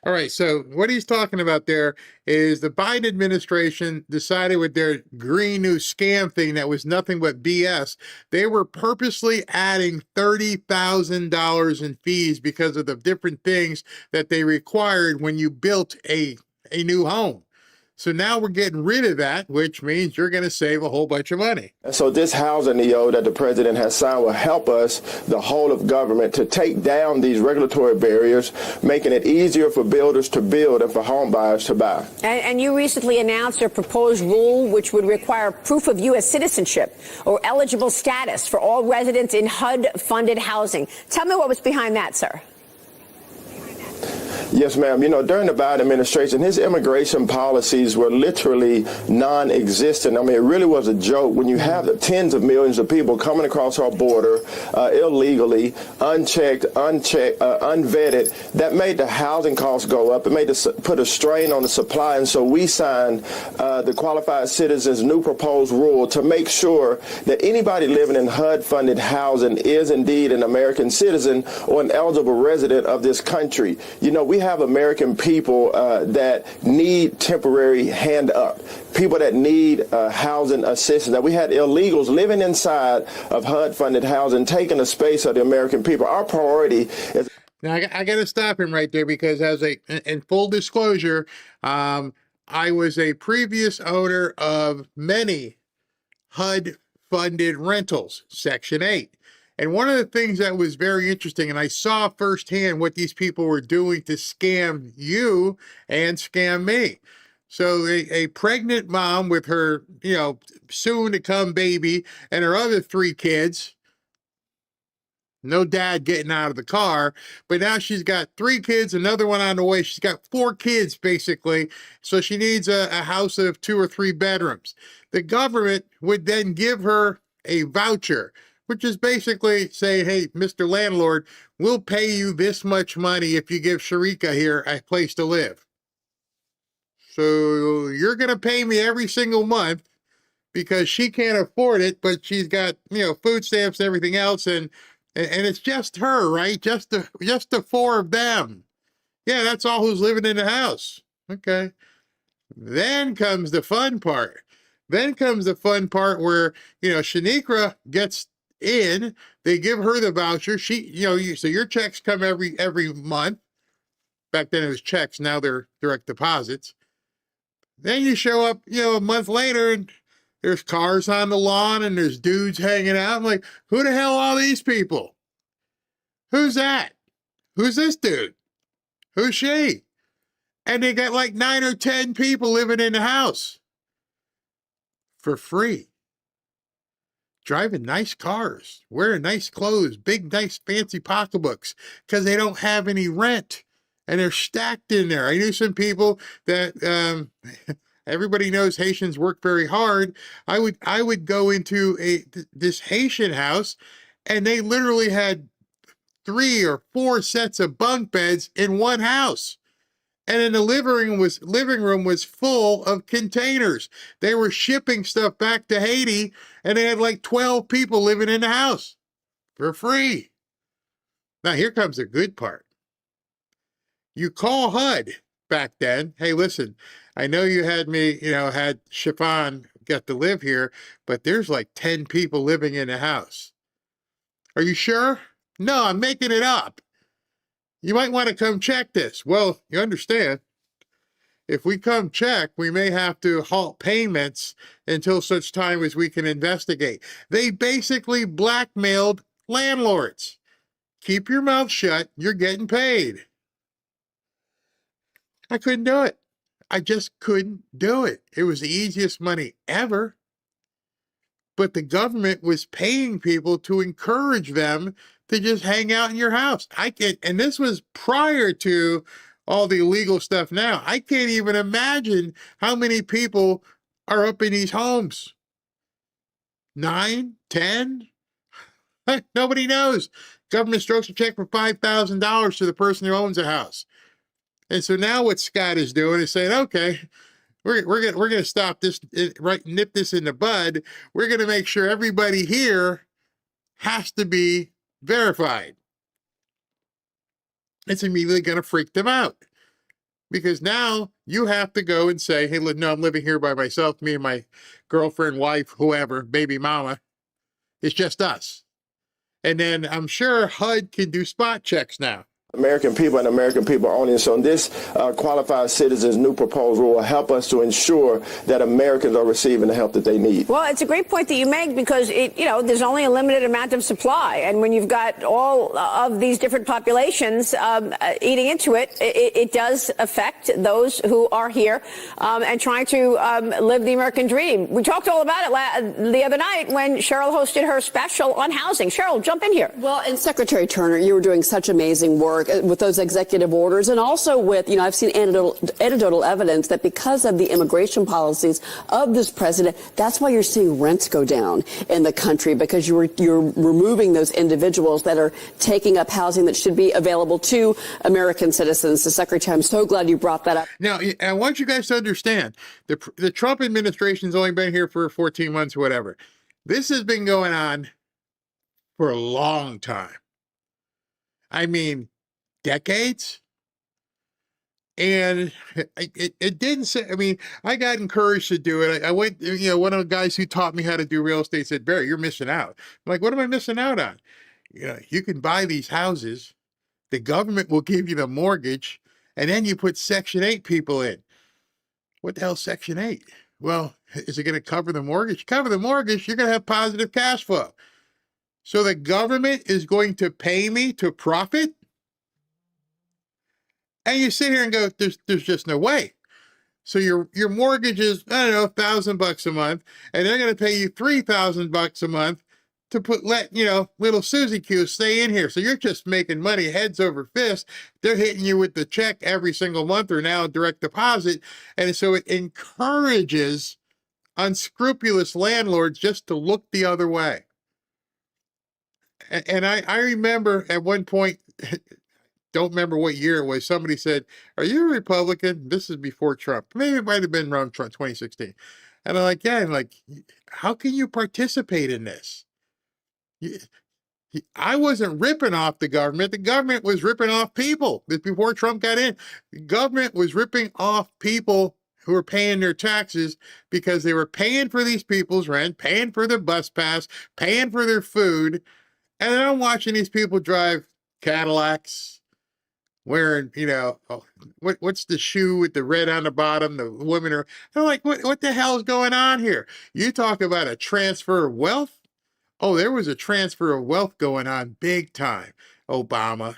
All right, so what he's talking about there is the Biden administration decided with their green new scam thing that was nothing but BS. They were purposely adding $30,000 in fees because of the different things that they required when you built a new home. So now we're getting rid of that, which means you're going to save a whole bunch of money. And so this housing EO that the president has signed will help us, the whole of government, to take down these regulatory barriers, making it easier for builders to build and for home buyers to buy. And you recently announced a proposed rule which would require proof of U.S. citizenship or eligible status for all residents in HUD-funded housing. Tell me what was behind that, sir. Yes, ma'am. You know, during the Biden administration, his immigration policies were literally non-existent. I mean, it really was a joke when you have tens of millions of people coming across our border illegally, unchecked, unvetted. That made the housing costs go up. It made put a strain on the supply. And so we signed the Qualified Citizens' new proposed rule to make sure that anybody living in HUD-funded housing is indeed an American citizen or an eligible resident of this country. You know, we have American people that need temporary hand up, people that need housing assistance. That we had illegals living inside of HUD-funded housing, taking the space of the American people. Our priority is. Now I got to stop him right there because, in full disclosure, I was a previous owner of many HUD-funded rentals, Section 8. And one of the things that was very interesting, and I saw firsthand what these people were doing to scam you and scam me. So a pregnant mom with her, soon to come baby and her other 3 kids, no dad getting out of the car, but now she's got 3 kids, another one on the way. She's got 4 kids basically. So she needs a house of 2 or 3 bedrooms. The government would then give her a voucher, which is basically say, hey, Mr. Landlord, we'll pay you this much money if you give Sharika here a place to live. So you're going to pay me every single month because she can't afford it, but she's got, food stamps and everything else. And it's just her, right? Just the 4 of them. Yeah, that's all who's living in the house. Okay. Then comes the fun part. Then comes the fun part where, Shaniqua gets in, they give her the voucher. So your checks come every month. Back then it was checks, now they're direct deposits. Then you show up, a month later and there's cars on the lawn and there's dudes hanging out. I'm like, who the hell are these people? Who's that? Who's this dude? Who's she? And they got like 9 or 10 people living in the house for free. Driving nice cars, wearing nice clothes, big, nice, fancy pocketbooks, because they don't have any rent. And they're stacked in there. I knew some people that everybody knows Haitians work very hard. I would go into this Haitian house, and they literally had 3 or 4 sets of bunk beds in one house. And then the living room was full of containers. They were shipping stuff back to Haiti, and they had like 12 people living in the house for free. Now here comes the good part. You call HUD back then. Hey, listen, I know you had me, had Chiffon get to live here, but there's like 10 people living in the house. Are you sure? No, I'm making it up. You might want to come check this. Well, you understand, if we come check, we may have to halt payments until such time as we can investigate. They basically blackmailed landlords. Keep your mouth shut. You're getting paid. I couldn't do it. I just couldn't do it. It was the easiest money ever. But the government was paying people to encourage them to just hang out in your house. And this was prior to all the illegal stuff now. I can't even imagine how many people are up in these homes. 9, 10? Nobody knows. Government strokes a check for $5,000 to the person who owns a house. And so now what Scott is doing is saying, okay, we're going to stop this, nip this in the bud. We're going to make sure everybody here has to be verified. It's immediately going to freak them out. Because now you have to go and say, hey, look, no, I'm living here by myself, me and my girlfriend, wife, whoever, baby mama. It's just us. And then I'm sure HUD can do spot checks now. American people and American people only. So this qualified citizens new proposed rule will help us to ensure that Americans are receiving the help that they need. Well, it's a great point that you make because there's only a limited amount of supply, and when you've got all of these different populations eating into it, it does affect those who are here and trying to live the American dream. We talked all about it the other night when Cheryl hosted her special on housing. Cheryl, jump in here. Well, and Secretary Turner, you were doing such amazing work with those executive orders, and also with, I've seen anecdotal evidence that because of the immigration policies of this president, that's why you're seeing rents go down in the country, because you're removing those individuals that are taking up housing that should be available to American citizens. So, Secretary, I'm so glad you brought that up. Now, I want you guys to understand, the Trump administration's only been here for 14 months or whatever. This has been going on for a long time. I mean, decades. And it didn't say, I got encouraged to do it. I went, one of the guys who taught me how to do real estate said, Barry, you're missing out. I'm like, what am I missing out on? You can buy these houses, the government will give you the mortgage, and then you put Section 8 people in. What the hell's Section 8? Well, is it going to cover the mortgage? Cover the mortgage, you're going to have positive cash flow. So the government is going to pay me to profit? And you sit here and go, there's just no way. So your mortgage is, I don't know, $1,000 a month, and they're going to pay you $3,000 a month to let little Susie Q stay in here. So you're just making money heads over fists. They're hitting you with the check every single month, or now direct deposit. And so it encourages unscrupulous landlords just to look the other way. And I remember at one point, don't remember what year it was, somebody said, are you a Republican? This is before Trump. Maybe it might have been around Trump, 2016. And I'm like, yeah. I'm like, how can you participate in this? I wasn't ripping off the government. The government was ripping off people. Before Trump got in, the government was ripping off people who were paying their taxes because they were paying for these people's rent, paying for their bus pass, paying for their food. And then I'm watching these people drive Cadillacs, wearing, what's the shoe with the red on the bottom? The women are, I'm like, what the hell is going on here? You talk about a transfer of wealth. Oh, there was a transfer of wealth going on big time, Obama.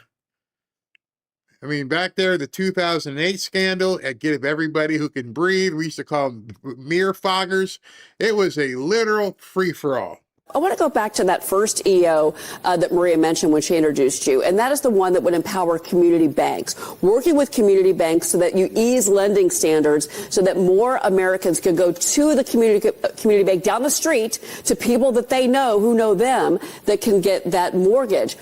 I mean, back there, the 2008 scandal, at Give Everybody Who Can Breathe, we used to call them mere foggers. It was a literal free-for-all. I want to go back to that first EO that Maria mentioned when she introduced you, and that is the one that would empower community banks, working with community banks so that you ease lending standards so that more Americans can go to the community bank down the street to people that they know who know them that can get that mortgage.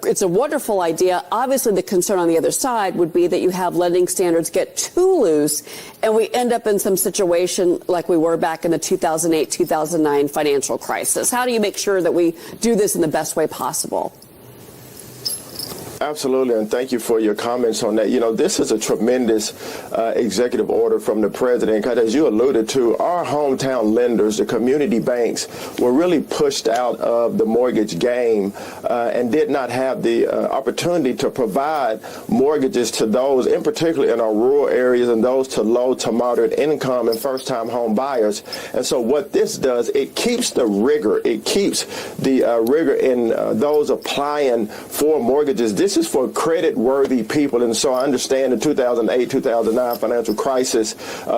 It's a wonderful idea. Obviously, the concern on the other side would be that you have lending standards get too loose and we end up in some situation like we were back in the 2008-2009 financial crisis. How do you make sure that we do this in the best way possible? Absolutely, and thank you for your comments on that. This is a tremendous executive order from the president, because as you alluded to, our hometown lenders, the community banks, were really pushed out of the mortgage game and did not have the opportunity to provide mortgages to those, in particular in our rural areas, and those to low to moderate income and first-time home buyers. And so what this does, it keeps the rigor. It keeps the rigor in those applying for mortgages. This is for credit-worthy people, and so I understand the 2008-2009 financial crisis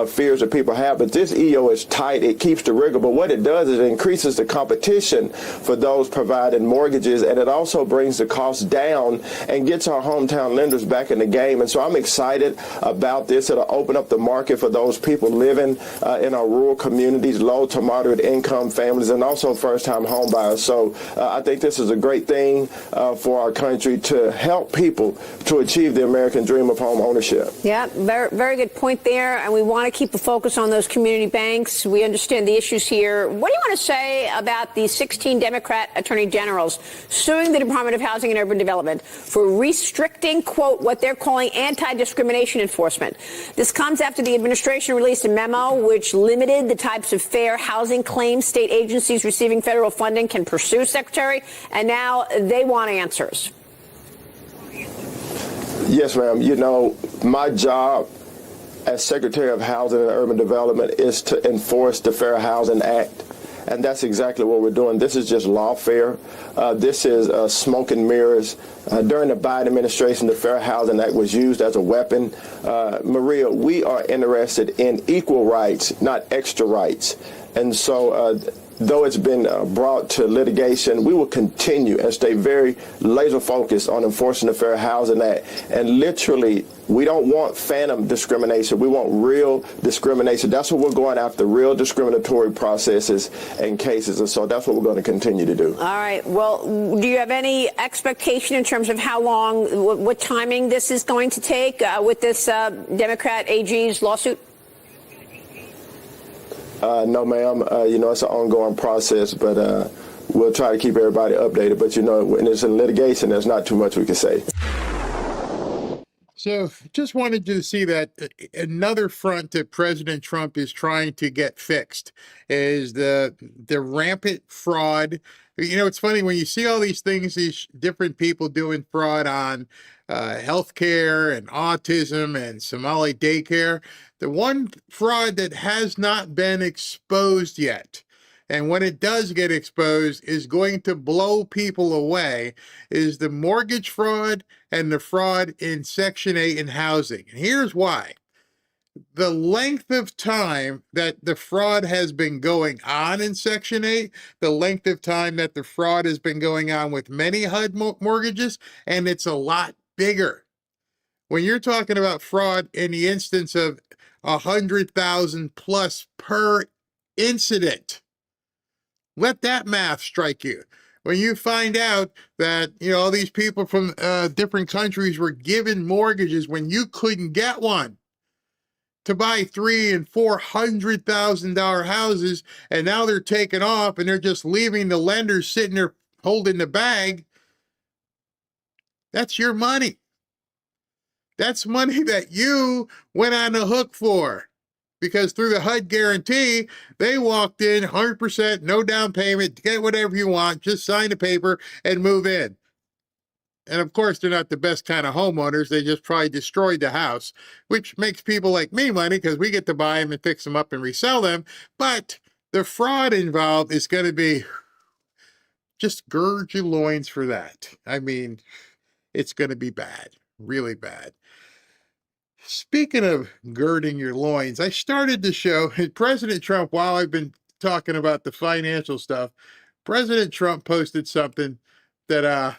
fears that people have, but this EO is tight. It keeps the rigor, but what it does is it increases the competition for those providing mortgages, and it also brings the cost down and gets our hometown lenders back in the game. And so I'm excited about this. It'll open up the market for those people living in our rural communities, low to moderate income families, and also first-time home buyers. So I think this is a great thing for our country to help people to achieve the American dream of home ownership. Yeah, very, very good point there. And we want to keep the focus on those community banks. We understand the issues here. What do you want to say about the 16 Democrat attorney generals suing the Department of Housing and Urban Development for restricting, quote, what they're calling anti-discrimination enforcement? This comes after the administration released a memo which limited the types of fair housing claims state agencies receiving federal funding can pursue, Secretary, and now they want answers. Yes, ma'am. My job as Secretary of Housing and Urban Development is to enforce the Fair Housing Act. And that's exactly what we're doing. This is just lawfare. This is smoke and mirrors. During the Biden administration, the Fair Housing Act was used as a weapon. Maria, we are interested in equal rights, not extra rights. And so though it's been brought to litigation, we will continue and stay very laser focused on enforcing the Fair Housing Act. And literally, we don't want phantom discrimination. We want real discrimination. That's what we're going after, real discriminatory processes and cases. And so that's what we're going to continue to do. All right. Well, do you have any expectation in terms of how long, what timing this is going to take with this Democrat AG's lawsuit? No, ma'am. It's an ongoing process, but we'll try to keep everybody updated. But, when it's in litigation, there's not too much we can say. So just wanted you to see that another front that President Trump is trying to get fixed is the rampant fraud. It's funny when you see all these things, these different people doing fraud on healthcare and autism and Somali daycare. The one fraud that has not been exposed yet, and when it does get exposed, is going to blow people away, is the mortgage fraud and the fraud in Section 8 in housing. And here's why. The length of time that the fraud has been going on in Section 8, the length of time that the fraud has been going on with many HUD mortgages, and it's a lot bigger. When you're talking about fraud in the instance of 100,000 plus per incident, let that math strike you. When you find out that, all these people from different countries were given mortgages when you couldn't get one to buy $300,000 and $400,000 houses, and now they're taking off and they're just leaving the lenders sitting there holding the bag. That's your money. That's money that you went on the hook for because through the HUD guarantee, they walked in 100%, no down payment, get whatever you want, just sign the paper and move in. And of course, they're not the best kind of homeowners. They just probably destroyed the house, which makes people like me money because we get to buy them and fix them up and resell them. But the fraud involved is going to be, just gird your loins for that. I mean, it's going to be bad, really bad. Speaking of girding your loins, I started the show, and President Trump, while I've been talking about the financial stuff, President Trump posted something that,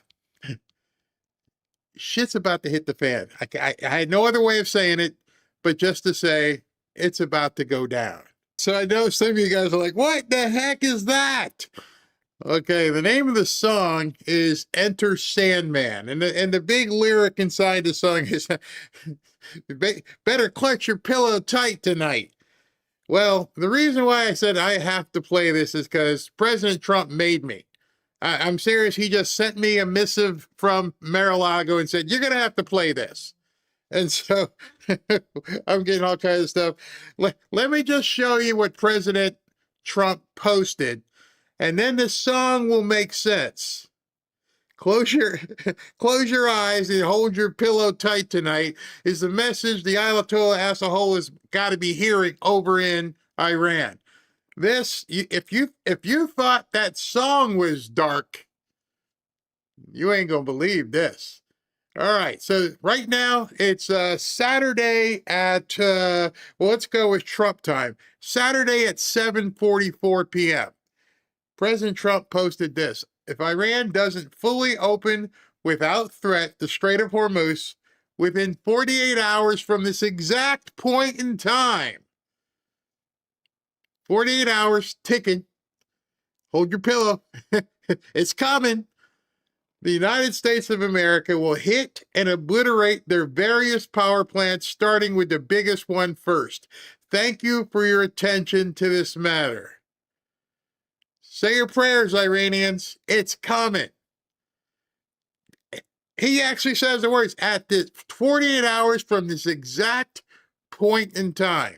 shit's about to hit the fan. I had no other way of saying it, but just to say it's about to go down. So I know some of you guys are like, what the heck is that? Okay, the name of the song is Enter Sandman. And the big lyric inside the song is, better clutch your pillow tight tonight. Well, the reason why I said I have to play this is because President Trump made me. I'm serious. He just sent me a missive from Mar-a-Lago and said, you're going to have to play this. And so I'm getting all kinds of stuff. Let me just show you what President Trump posted, and then the song will make sense. Close your eyes and hold your pillow tight tonight is the message the Ayatollah as a whole has got to be hearing over in Iran. This, if you thought that song was dark, you ain't gonna believe this. All right, so right now it's Saturday at well, let's go with Trump time. Saturday at 7:44 p.m. President Trump posted this: if Iran doesn't fully open without threat the Strait of Hormuz within 48 hours from this exact point in time, 48 hours ticking. Hold your pillow. It's coming. The United States of America will hit and obliterate their various power plants, starting with the biggest one first. Thank you for your attention to this matter. Say your prayers, Iranians. It's coming. He actually says the words, at this 48 hours from this exact point in time.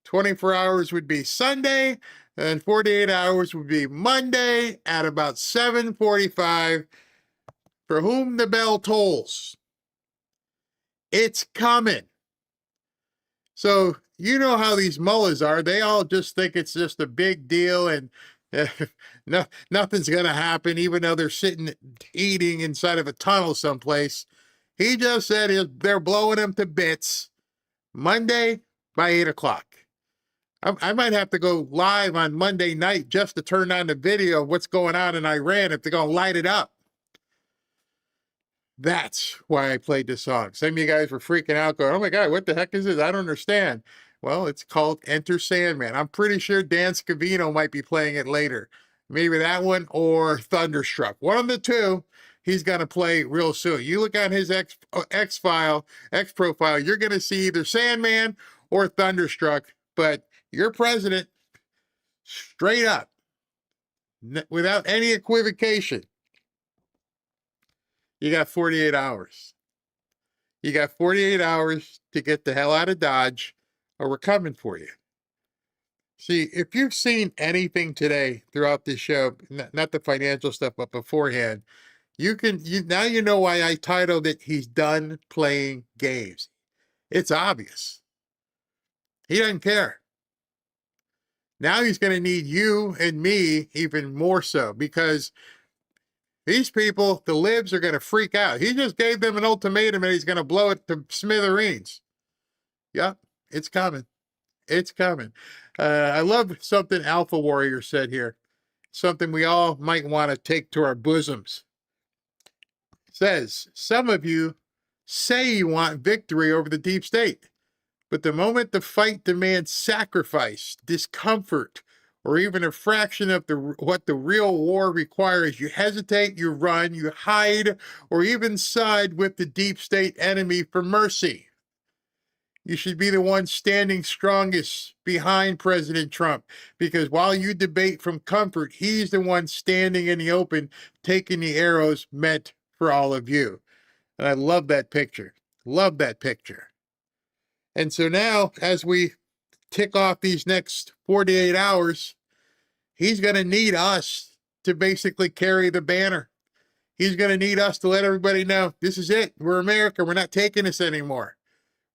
24 hours would be Sunday, and 48 hours would be Monday at about 7:45, for whom the bell tolls. It's coming. So you know how these mullahs are. They all just think it's just a big deal and nothing's going to happen, even though they're sitting eating inside of a tunnel someplace. He just said they're blowing them to bits Monday by 8 o'clock. I might have to go live on Monday night just to turn on the video of what's going on in Iran if they're going to light it up. That's why I played this song. Some of you guys were freaking out going, oh my God, what the heck is this? I don't understand. Well, it's called Enter Sandman. I'm pretty sure Dan Scavino might be playing it later. Maybe that one or Thunderstruck. One of the two he's going to play real soon. You look on his X profile, you're going to see either Sandman or Thunderstruck, but your president, straight up, without any equivocation, you got 48 hours. You got 48 hours to get the hell out of Dodge, or we're coming for you. See, if you've seen anything today throughout this show, not the financial stuff, but beforehand, now you know why I titled it, He's Done Playing Games. It's obvious. He doesn't care. Now he's going to need you and me even more so, because these people, the libs, are going to freak out. He just gave them an ultimatum and he's going to blow it to smithereens. Yep, it's coming. It's coming. I love something Alpha Warrior said here. Something we all might want to take to our bosoms. It says, some of you say you want victory over the deep state, but the moment the fight demands sacrifice, discomfort, or even a fraction of what the real war requires, you hesitate, you run, you hide, or even side with the deep state enemy for mercy. You should be the one standing strongest behind President Trump, because while you debate from comfort, he's the one standing in the open, taking the arrows meant for all of you. And I love that picture. Love that picture. And so now, as we tick off these next 48 hours, he's going to need us to basically carry the banner. He's going to need us to let everybody know this is it. We're America. We're not taking this anymore.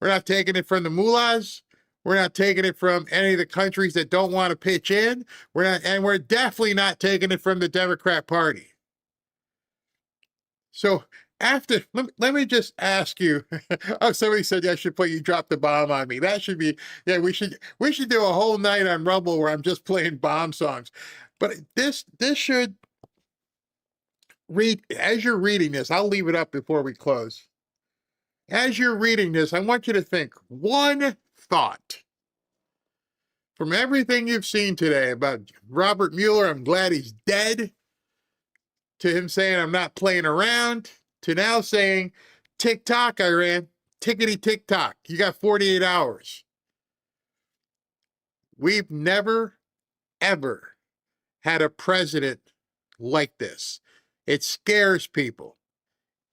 We're not taking it from the mullahs. We're not taking it from any of the countries that don't want to pitch in. We're definitely not taking it from the Democrat Party. So let me just ask you. Oh, somebody said I should play "You Dropped the Bomb on Me." That should be, yeah. We should do a whole night on Rumble where I'm just playing bomb songs. But this should read as you're reading this. I'll leave it up before we close. As you're reading this, I want you to think one thought from everything you've seen today about Robert Mueller. I'm glad he's dead. To him saying I'm not playing around, to now saying tick-tock, Iran, tickety-tick-tock. You got 48 hours. We've never, ever had a president like this. It scares people.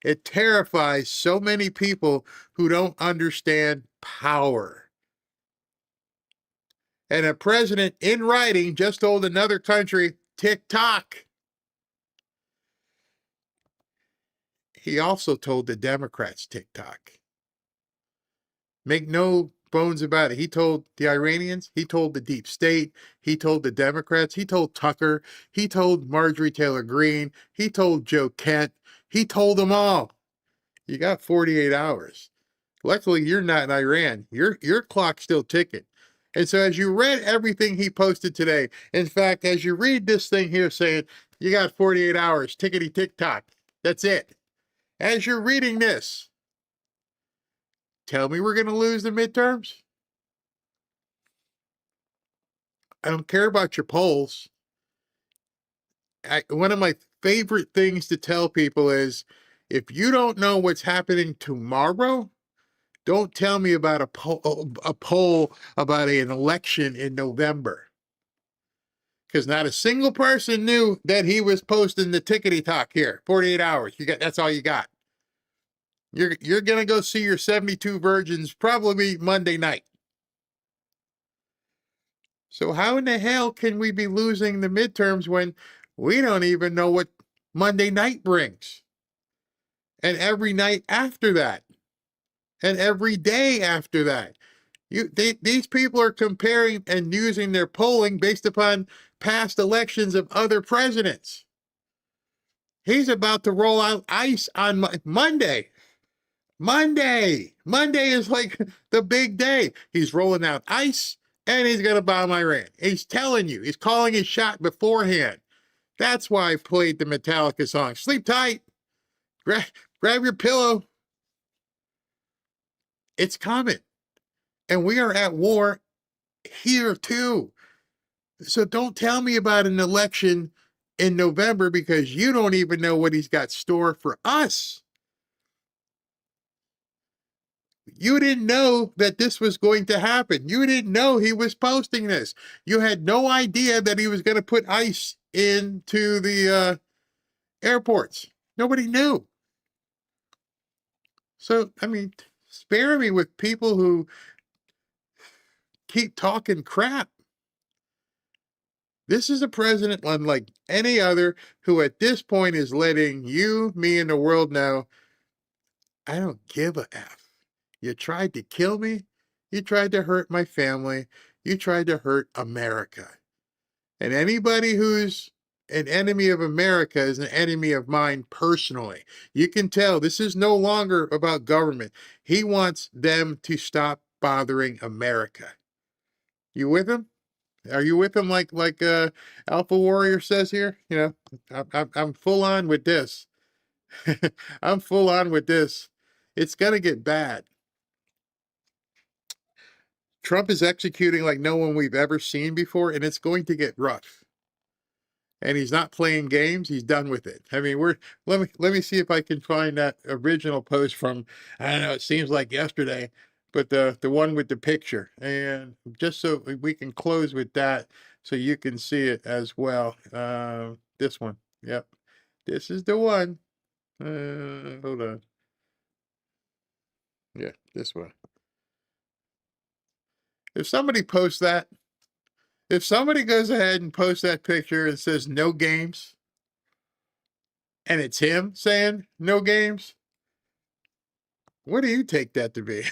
It terrifies so many people who don't understand power. And a president in writing just told another country, tick-tock. He also told the Democrats tick-tock. Make no bones about it. He told the Iranians, he told the deep state, he told the Democrats, he told Tucker, he told Marjorie Taylor Greene, he told Joe Kent, he told them all. You got 48 hours. Luckily, you're not in Iran. Your clock's still ticking. And so as you read everything he posted today, in fact, as you read this thing here saying, you got 48 hours, tickety-tick-tock, that's it. As you're reading this, tell me we're going to lose the midterms? I don't care about your polls. One of my favorite things to tell people is, if you don't know what's happening tomorrow, don't tell me about a poll about an election in November. Because not a single person knew that he was posting the tickety-tock here. 48 hours. That's all you got. You're going to go see your 72 virgins probably Monday night. So how in the hell can we be losing the midterms when we don't even know what Monday night brings? And every night after that. And every day after that. These people are comparing and using their polling based upon past elections of other presidents. He's about to roll out ICE on Monday. Monday is like the big day. He's rolling out ICE and he's going to bomb Iran. He's telling you, he's calling his shot beforehand. That's why I played the Metallica song. Sleep tight. Grab your pillow. It's coming. And we are at war here too. So don't tell me about an election in November because you don't even know what he's got stored for us. You didn't know that this was going to happen. You didn't know he was posting this. You had no idea that he was going to put ICE into the airports. Nobody knew. So, I mean, spare me with people who keep talking crap. This is a president unlike any other who at this point is letting you, me, and the world know, I don't give a F. You tried to kill me. You tried to hurt my family. You tried to hurt America. And anybody who's an enemy of America is an enemy of mine personally. You can tell this is no longer about government. He wants them to stop bothering America. You with him? Are you with him like Alpha Warrior says here? You know, I'm full on with this. I'm full on with this. It's going to get bad. Trump is executing like no one we've ever seen before, and it's going to get rough. And he's not playing games. He's done with it. I mean, let me see if I can find that original post from, I don't know, it seems like yesterday, but the one with the picture. And just so we can close with that so you can see it as well. This one. Yep. This is the one. Hold on. Yeah, this one. If somebody posts that, if somebody goes ahead and posts that picture and says no games, and it's him saying no games, what do you take that to be?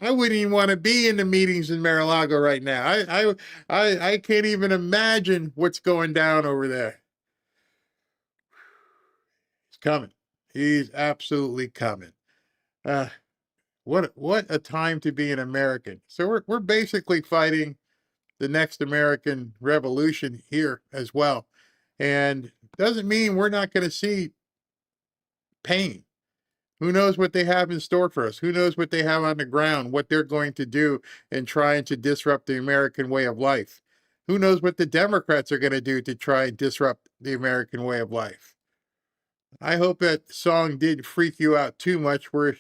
I wouldn't even want to be in the meetings in Mar-a-Lago right now. I can't even imagine what's going down over there. He's coming. He's absolutely coming. What a time to be an American. So we're basically fighting the next American Revolution here as well. And doesn't mean we're not going to see pain. Who knows what they have in store for us? Who knows what they have on the ground, what they're going to do in trying to disrupt the American way of life? Who knows what the Democrats are going to do to try and disrupt the American way of life? I hope that song didn't freak you out too much where,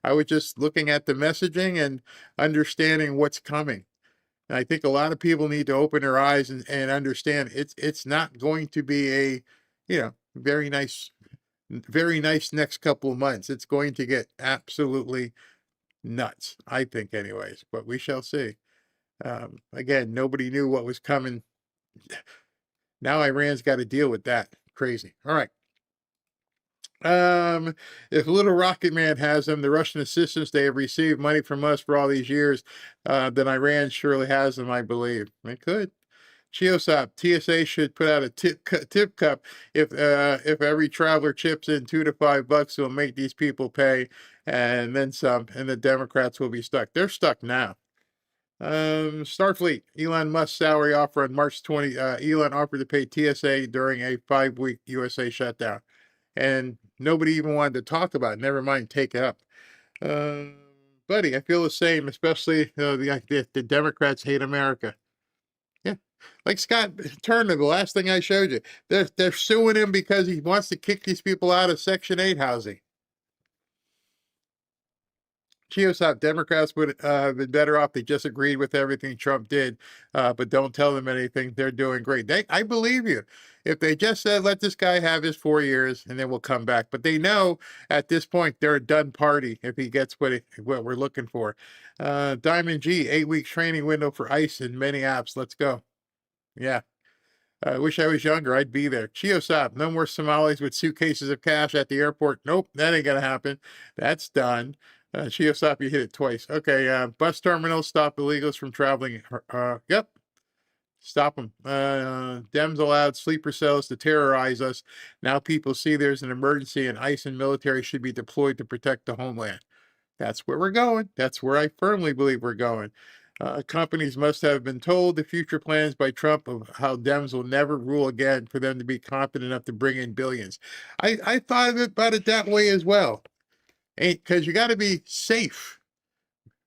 I was just looking at the messaging and understanding what's coming. And I think a lot of people need to open their eyes and understand it's not going to be a, very nice next couple of months. It's going to get absolutely nuts, I think anyways, but we shall see. Again, nobody knew what was coming. Now Iran's got to deal with that. Crazy. All right. If Little Rocket Man has them, the Russian assistance they have received money from us for all these years, then Iran surely has them, I believe. It could. Chiosop, TSA should put out a tip cup if every traveler chips in $2 to $5, it'll make these people pay, and then some, and the Democrats will be stuck. They're stuck now. Starfleet, Elon Musk's salary offer on March 20. Elon offered to pay TSA during a 5-week USA shutdown, and nobody even wanted to talk about it. Never mind take it up. Buddy, I feel the same, especially the Democrats hate America. Yeah, like Scott Turner, the last thing I showed you. They're suing him because he wants to kick these people out of Section 8 housing. Chiosop, Democrats would have been better off. They just agreed with everything Trump did, but don't tell them anything. They're doing great. I believe you. If they just said, let this guy have his 4 years and then we'll come back. But they know at this point they're a done party if he gets what we're looking for. Diamond G, 8-week training window for ICE and many apps. Let's go. Yeah. I wish I was younger. I'd be there. Chiosop, no more Somalis with suitcases of cash at the airport. Nope, that ain't going to happen. That's done. Chiosop, you hit it twice. Okay, bus terminals stop illegals from traveling. Yep. Stop them. Dems allowed sleeper cells to terrorize us. Now people see there's an emergency and ICE and military should be deployed to protect the homeland. That's where we're going. That's where I firmly believe we're going. Companies must have been told the future plans by Trump of how Dems will never rule again for them to be competent enough to bring in billions. I thought about it that way as well. Because you got to be safe.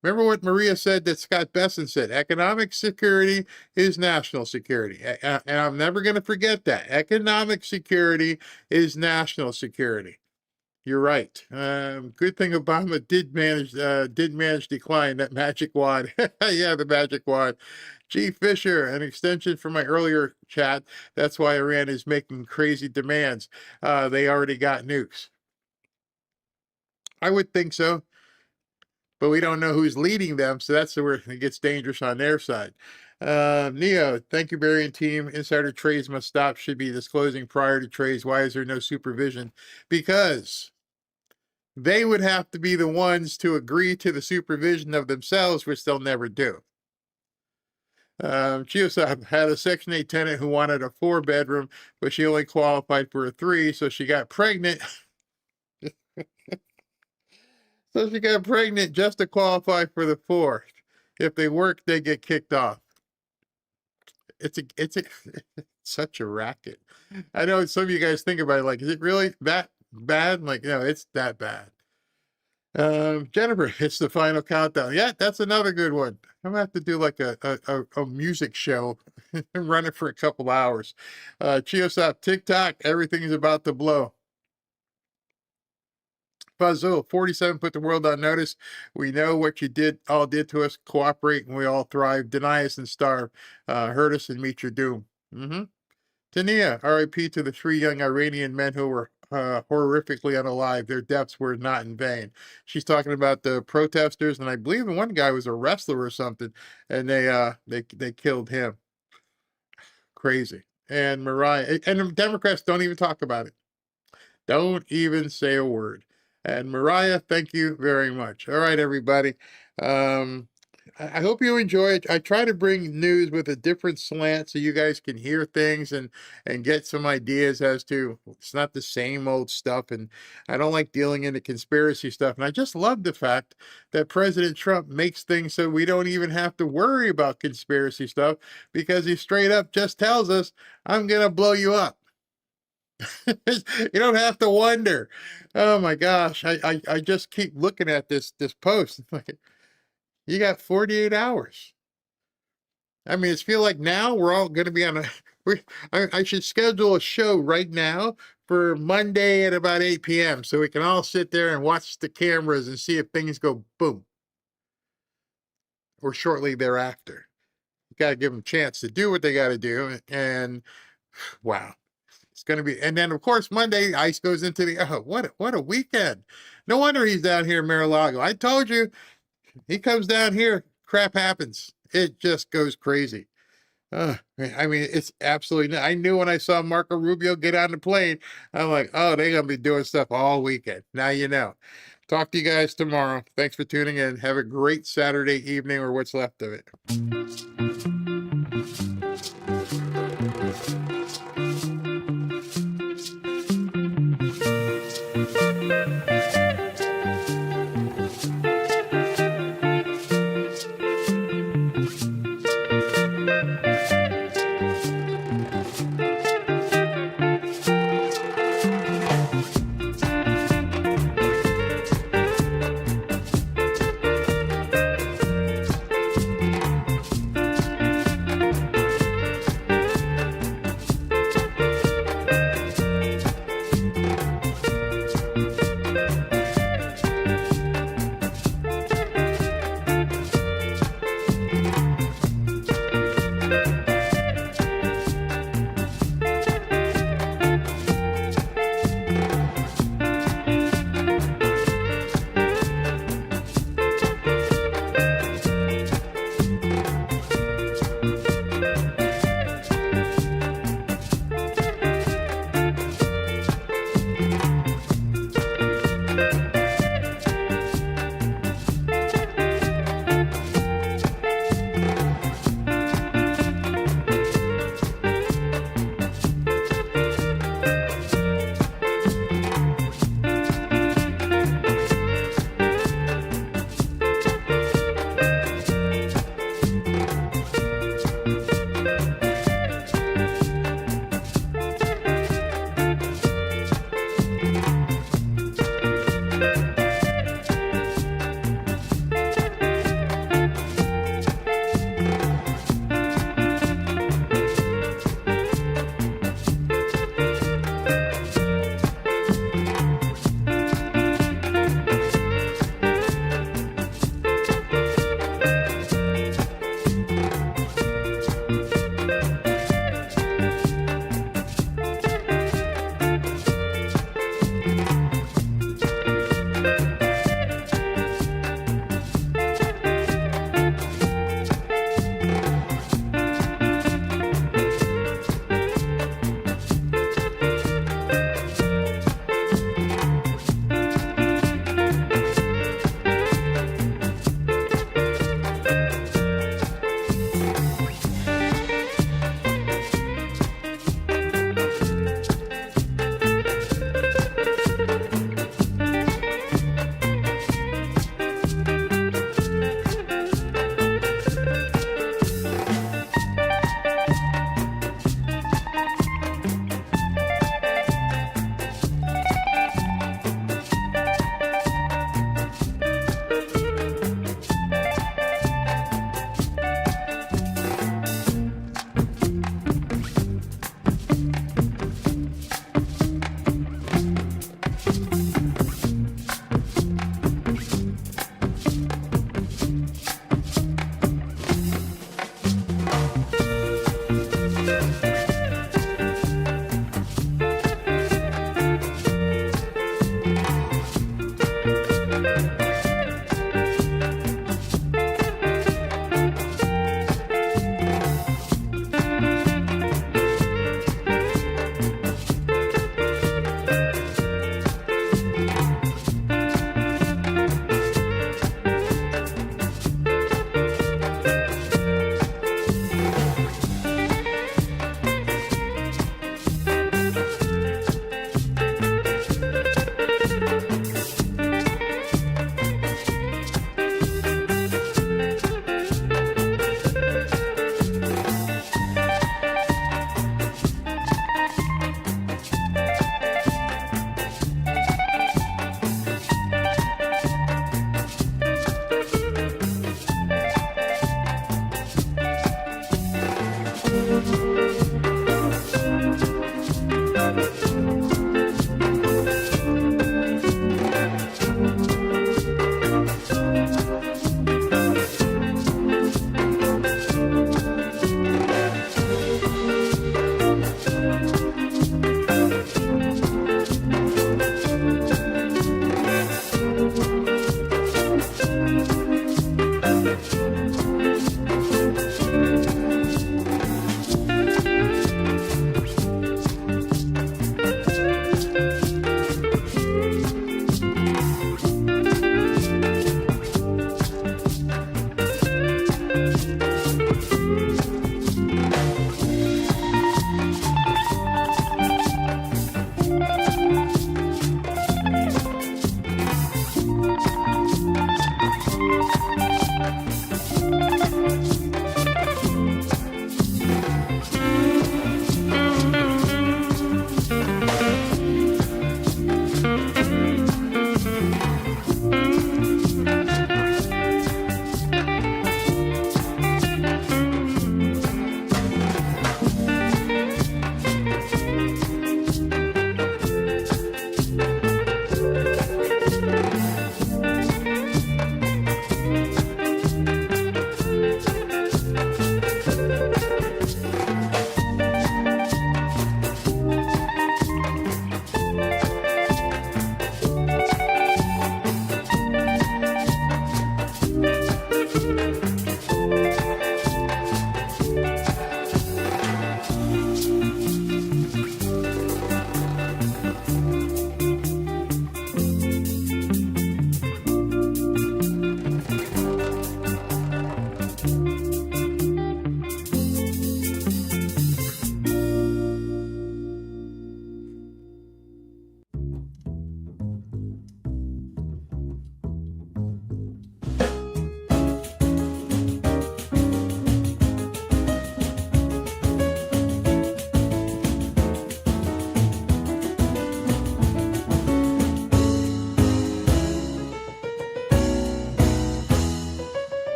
Remember what Maria said that Scott Besson said, economic security is national security. And I'm never going to forget that. Economic security is national security. You're right. Good thing Obama did manage decline that magic wand. Yeah, the magic wand. G. Fisher, an extension from my earlier chat. That's why Iran is making crazy demands. They already got nukes. I would think so, but we don't know who's leading them, so that's where it gets dangerous on their side. Neo, thank you, Barry and team. Insider trades must stop, should be disclosing prior to trades. Why is there no supervision? Because they would have to be the ones to agree to the supervision of themselves, which they'll never do. Chiosop had a Section 8 tenant who wanted a 4-bedroom, but she only qualified for a 3, so she got pregnant. So she got pregnant just to qualify for the 4. If they work, they get kicked off. It's such a racket. I know some of you guys think about it like, is it really that bad? Like, no, it's that bad. Jennifer, it's the final countdown. Yeah, that's another good one. I'm gonna have to do like a music show and run it for a couple hours. Chiosop, TikTok, everything is about to blow. Puzzle 47 put the world on notice. We know what you all did to us. Cooperate and we all thrive. Deny us and starve. Hurt us and meet your doom. Tania, RIP to the 3 young Iranian men who were horrifically unalive. Their deaths were not in vain. She's talking about the protesters, and I believe one guy was a wrestler or something, and they killed him. Crazy. And Mariah, and the Democrats don't even talk about it. Don't even say a word. And Mariah, thank you very much. All right, everybody. I hope you enjoy it. I try to bring news with a different slant so you guys can hear things and get some ideas as to it's not the same old stuff. And I don't like dealing into conspiracy stuff. And I just love the fact that President Trump makes things so we don't even have to worry about conspiracy stuff because he straight up just tells us, I'm going to blow you up. You don't have to wonder. Oh my gosh. I just keep looking at this post. You got 48 hours. I mean, it's feel like now we're all going to be on I should schedule a show right now for Monday at about 8 p.m. so we can all sit there and watch the cameras and see if things go boom. Or shortly thereafter. You got to give them a chance to do what they got to do. And wow. It's going to be, and then of course Monday ICE goes into the, what a weekend. No wonder he's down here in Mar-a-Lago. I told you, he comes down here, crap happens. It just goes crazy. I mean, it's absolutely, I knew when I saw Marco Rubio get on the plane, I'm like, oh, they're going to be doing stuff all weekend. Now you know. Talk to you guys tomorrow. Thanks for tuning in. Have a great Saturday evening or what's left of it.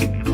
Checkmate.